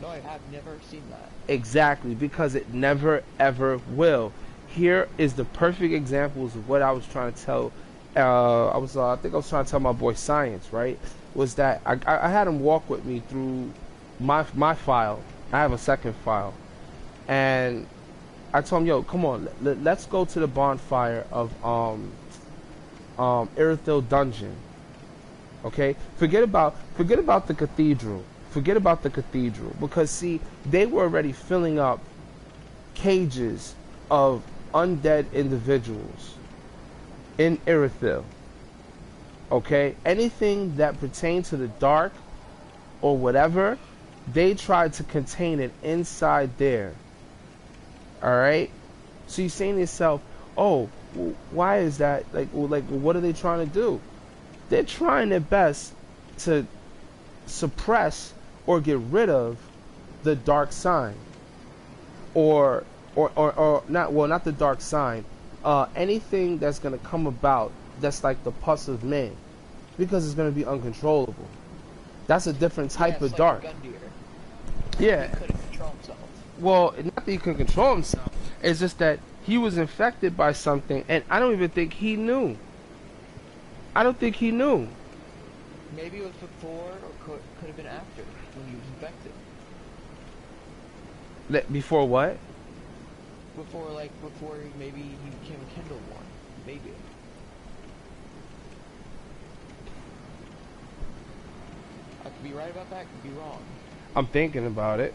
No, I have never seen that.
Exactly, because it never ever will. Here is the perfect examples of what I was trying to tell. I think I was trying to tell my boy Science, right? Was that I had him walk with me through my file. I have a second file, and I told him, yo, come on, let's go to the bonfire of Irithyll Dungeon. Okay? Forget about the cathedral. Forget about the cathedral, because see, they were already filling up cages of undead individuals in Irithyll. Okay? Anything that pertained to the dark or whatever, they tried to contain it inside there. Alright? So you're saying to yourself, oh, why is that? Like, what are they trying to do? They're trying their best to suppress or get rid of the dark sign. Or not the dark sign. Anything that's going to come about that's like the pus of man. Because it's going to be uncontrollable. That's a different type of
like
dark.
Gundyr.
Yeah.
He couldn't control himself.
Well, not that he could control himself. It's just that he was infected by something, and I don't even think he knew. I don't think he knew.
Maybe it was before, or could have been after, when he was infected.
Before what?
Before maybe he became a Kindle one. Maybe. I could be right about that, could be wrong.
I'm thinking about it.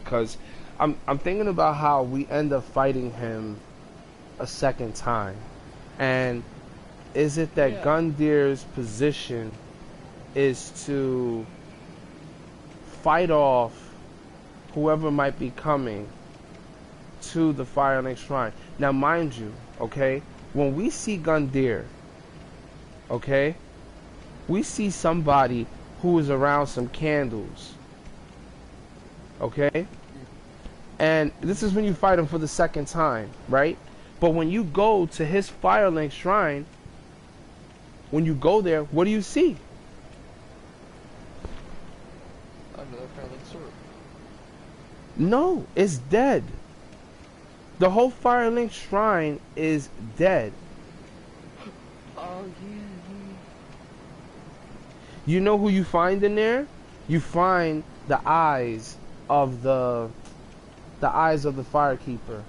Because I'm thinking about how we end up fighting him a second time. And is it that Gundyr's position is to fight off whoever might be coming to the Firelink Shrine? Now, mind you, okay, when we see Gundyr, okay, we see somebody who is around some candles, okay? And this is when you fight him for the second time, right? But when you go to his Firelink Shrine, when you go there, what do you see?
Another Firelink sword.
No, it's dead. The whole Firelink Shrine is dead.
Oh, yeah.
You know who you find in there? You find the eyes of the Firekeeper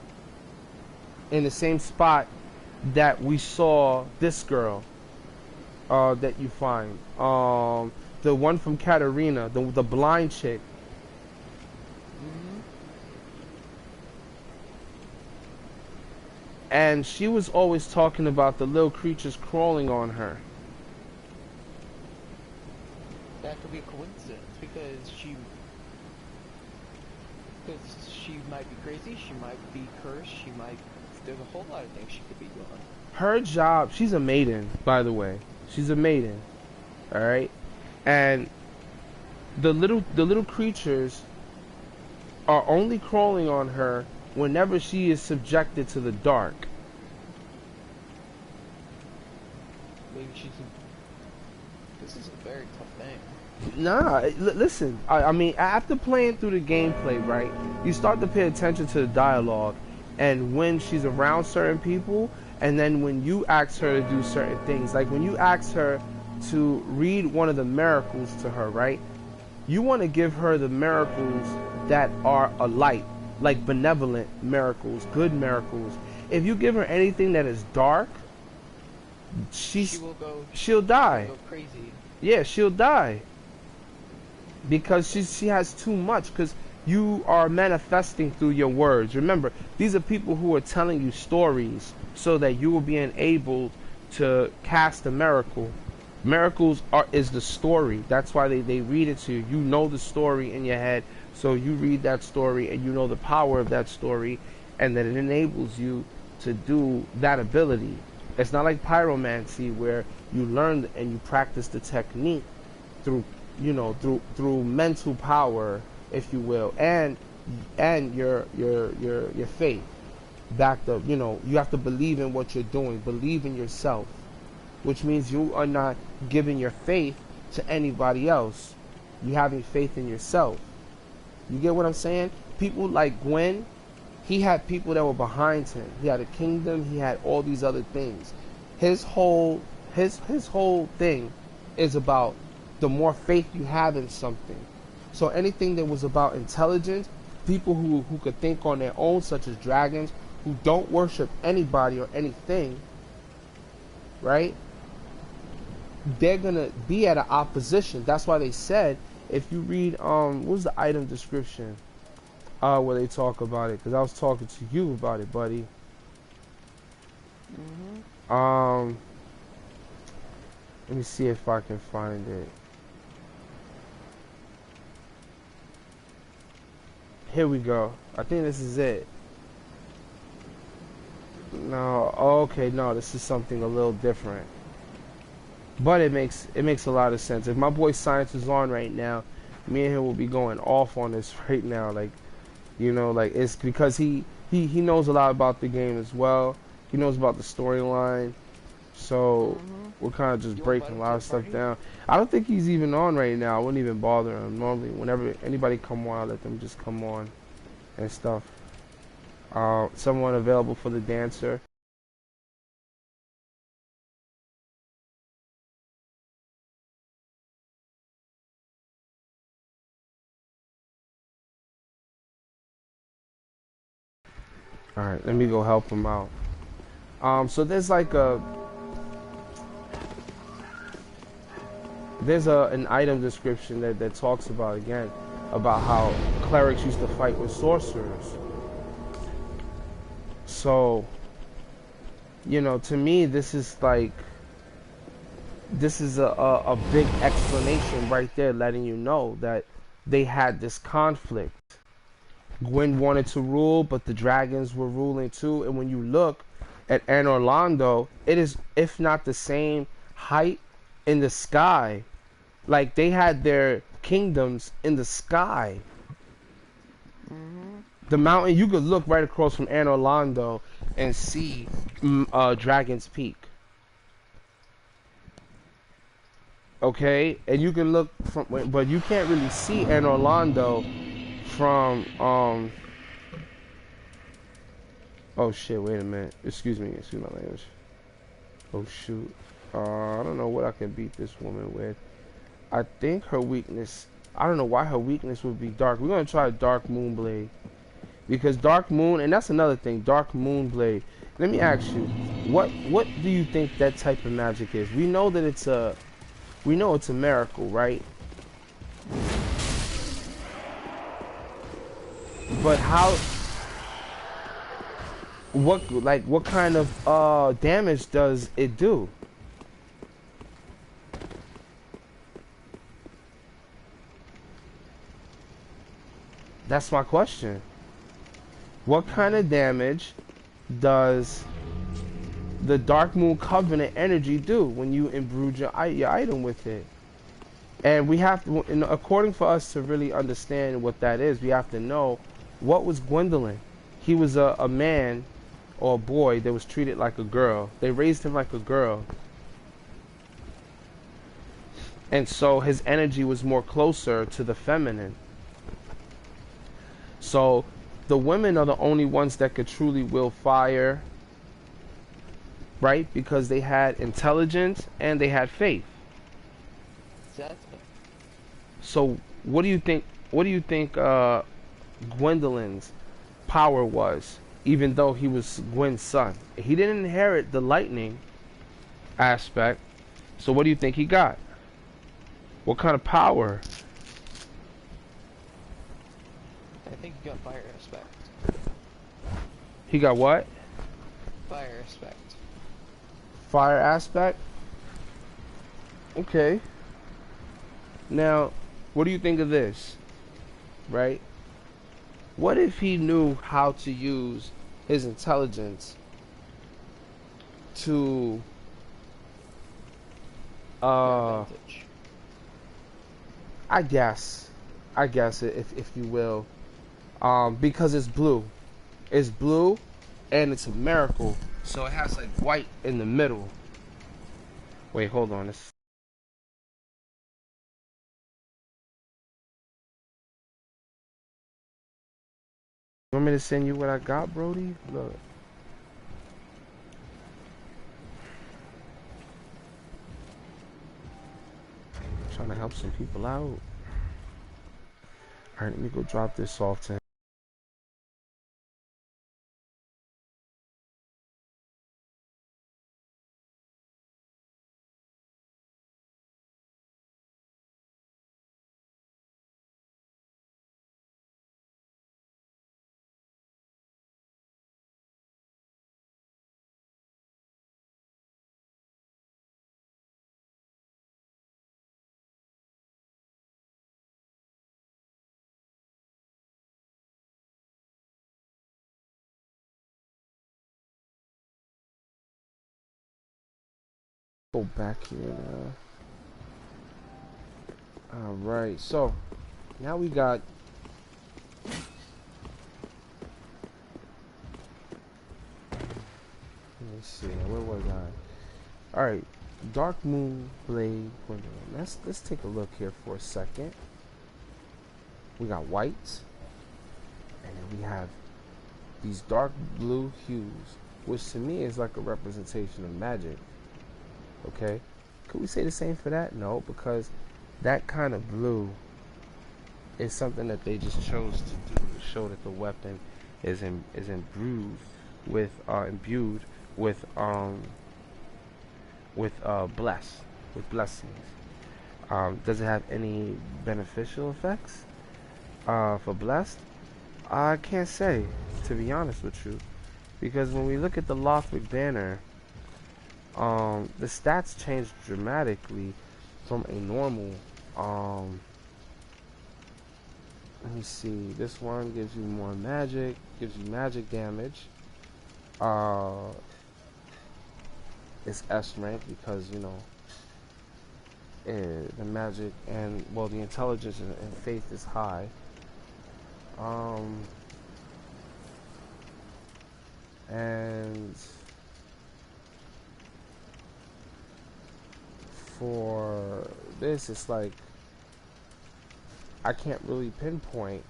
in the same spot that we saw this girl that you find. The one from Katarina, the blind chick.
Mm-hmm.
And she was always talking about the little creatures crawling on her.
That could be a coincidence, because she might be crazy, she might be cursed, there's a whole lot of things she could be doing.
Her job, she's a maiden, by the way. She's a maiden. Alright? And the little creatures are only crawling on her whenever she is subjected to the dark.
Maybe she's This is a very tough thing.
Nah, listen. I mean, after playing through the gameplay, right? You start to pay attention to the dialogue, and when she's around certain people, and then when you ask her to do certain things, like when you ask her to read one of the miracles to her, right? You want to give her the miracles that are a light, like benevolent miracles, good miracles. If you give her anything that is dark, she'll die.
Go crazy.
Yeah, she'll die. Because she has too much, because you are manifesting through your words. Remember, these are people who are telling you stories so that you will be enabled to cast a miracle. Miracles is the story. That's why they read it to you. You know the story in your head, so you read that story and you know the power of that story, and that it enables you to do that ability. It's not like pyromancy where you learn and you practice the technique through through mental power, if you will, and your faith backed up. You have to believe in what you're doing, believe in yourself, which means you are not giving your faith to anybody else. You having faith in yourself. You get what I'm saying? People like Gwen, he had people that were behind him. He had a kingdom. He had all these other things. His whole thing is about the more faith you have in something. So anything that was about intelligence, people who could think on their own, such as dragons, who don't worship anybody or anything, right? They're gonna be at an opposition. That's why they said, if you read what was the item description where they talk about it, because I was talking to you about it, buddy. Let me see if I can find it. Here we go. I think this is it. No, okay, no, this is something a little different. But it makes a lot of sense. If my boy Science is on right now, me and him will be going off on this right now. Like, like it's because he knows a lot about the game as well. He knows about the storyline. So we're kind of just breaking a lot of stuff down. I don't think he's even on right now. I wouldn't even bother him. Normally, whenever anybody come on, I let them just come on and stuff. Someone available for the dancer. All right, let me go help him out. So there's like an item description that talks about, again, about how clerics used to fight with sorcerers. So, to me, this is a big explanation right there, letting you know that they had this conflict. Gwen wanted to rule, but the dragons were ruling too. And when you look at Anne Orlando, it is, if not the same height, in the sky. Like, they had their kingdoms in the sky. The mountain, you could look right across from Anne Orlando and see Dragon's Peak. Okay? And you can look from, but you can't really see Anne Orlando from, oh shit, wait a minute. Excuse my language. Oh shoot. I don't know what I can beat this woman with. I think her weakness, I don't know why her weakness would be dark. We're going to try Dark Moonblade. Because Dark Moon, and that's another thing, Dark Moonblade. Let me ask you, what do you think that type of magic is? We know that it's a miracle, right? But what kind of damage does it do? That's my question. What kind of damage does the Dark Moon Covenant energy do when you imbue your item with it? And we have to, according for us to really understand what that is, we have to know, what was Gwendolyn? He was a man or a boy that was treated like a girl. They raised him like a girl. And so his energy was more closer to the feminine. So the women are the only ones that could truly will fire, right? Because they had intelligence and they had faith.
Exactly.
So what do you think? What do you think Gwendolyn's power was? Even though he was Gwen's son, he didn't inherit the lightning aspect. So what do you think he got? What kind of power?
I think you got fire aspect.
He got what?
Fire aspect.
Fire aspect? Okay. Now, what do you think of this? Right? What if he knew how to use his intelligence to
Advantage.
I guess if you will, because it's blue. It's blue and it's a miracle. So it has like white in the middle. Wait, hold on. You want me to send you what I got, Brody? Look. I'm trying to help some people out. Alright, let me go drop this off to him. Go back here now. Alright, so now we got let's see, where was I? Alright, Dark Moon Blade Gwendolyn. Let's take a look here for a second. We got white, and then we have these dark blue hues, which to me is like a representation of magic. Okay, could we say the same for that? No, because that kind of blue is something that they just chose to do to show that the weapon is imbued with blessings. Does it have any beneficial effects for blessed? I can't say, to be honest with you, because when we look at the Lothric banner, the stats change dramatically from a normal. Let me see. This one gives you more magic, gives you magic damage. It's S rank because you know the magic and well the intelligence and faith is high. And for this, it's like I can't really pinpoint.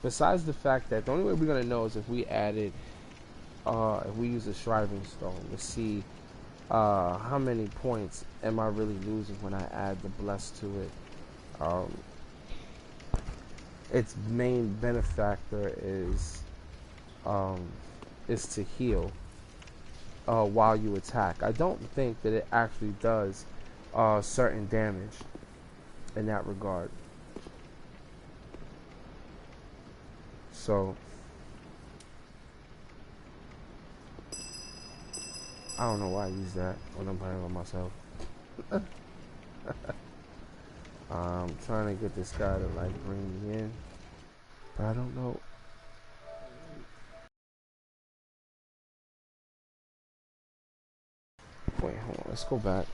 Besides the fact that the only way we're gonna know is if we added, if we use a Shriving Stone to see how many points am I really losing when I add the bless to it. Its main benefactor is to heal while you attack. I don't think that it actually does certain damage in that regard. So I don't know why I use that when I'm playing with myself. I'm trying to get this guy to like bring me in, but I don't know. Wait, hold on. Let's go back.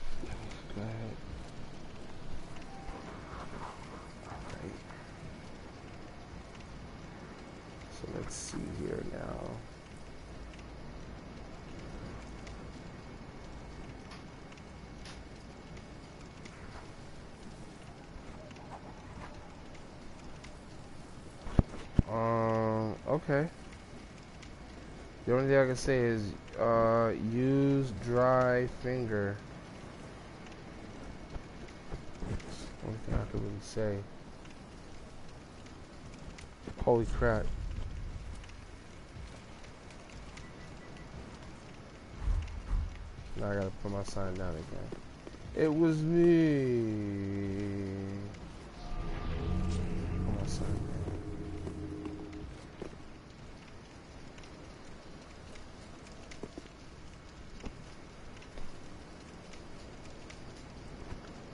Go ahead. Alright. So let's see here now. Okay. The only thing I can say is, use dry finger. That's the only thing I can really say. Holy crap. Now I gotta put my sign down again. It was me. Put my sign down.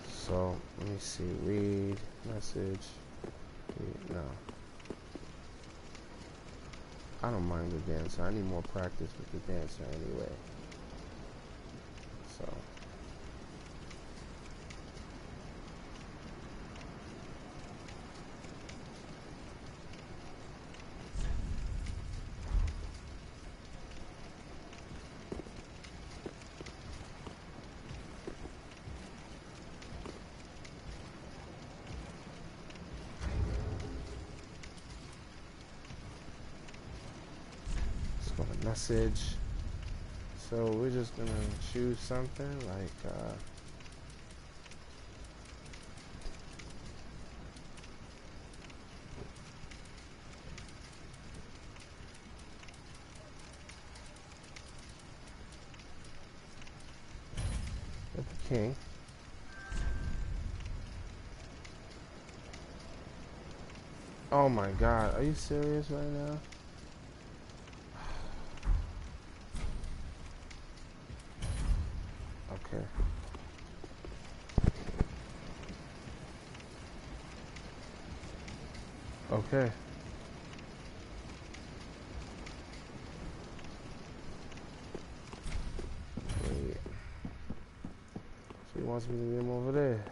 So, let me see. Read, message. Read, no. I don't mind the dancer. I need more practice with the dancer anyway. So. Message. So we're just gonna choose something like the king. Oh my god, are you serious right now? Okay. Okay. Wait. She wants me to get him over there.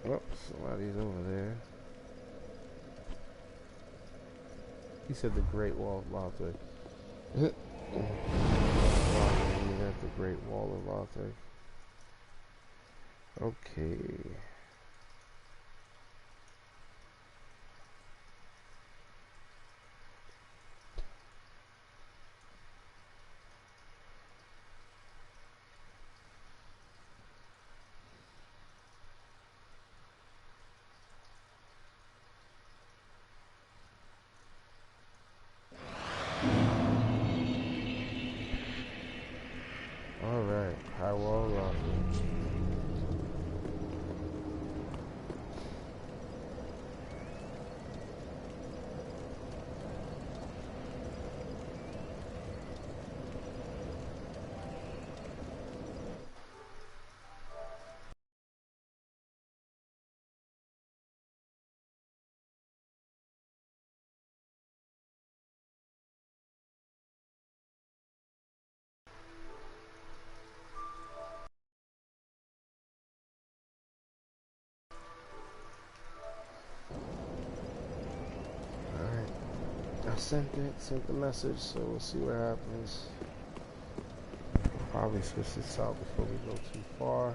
Oh, somebody's over there. He said the Great Wall of Lothric. At the Great Wall of Lothric. Okay. Alright, High Wall of Lothric. I sent the message, so we'll see what happens. Probably switch this out before we go too far.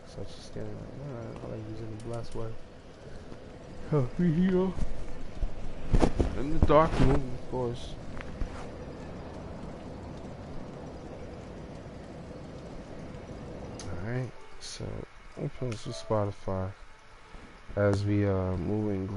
So it's just getting like, alright, I like using the blast way. Help me heal. In the dark room, of course. Alright, so we'll post to Spotify as we moving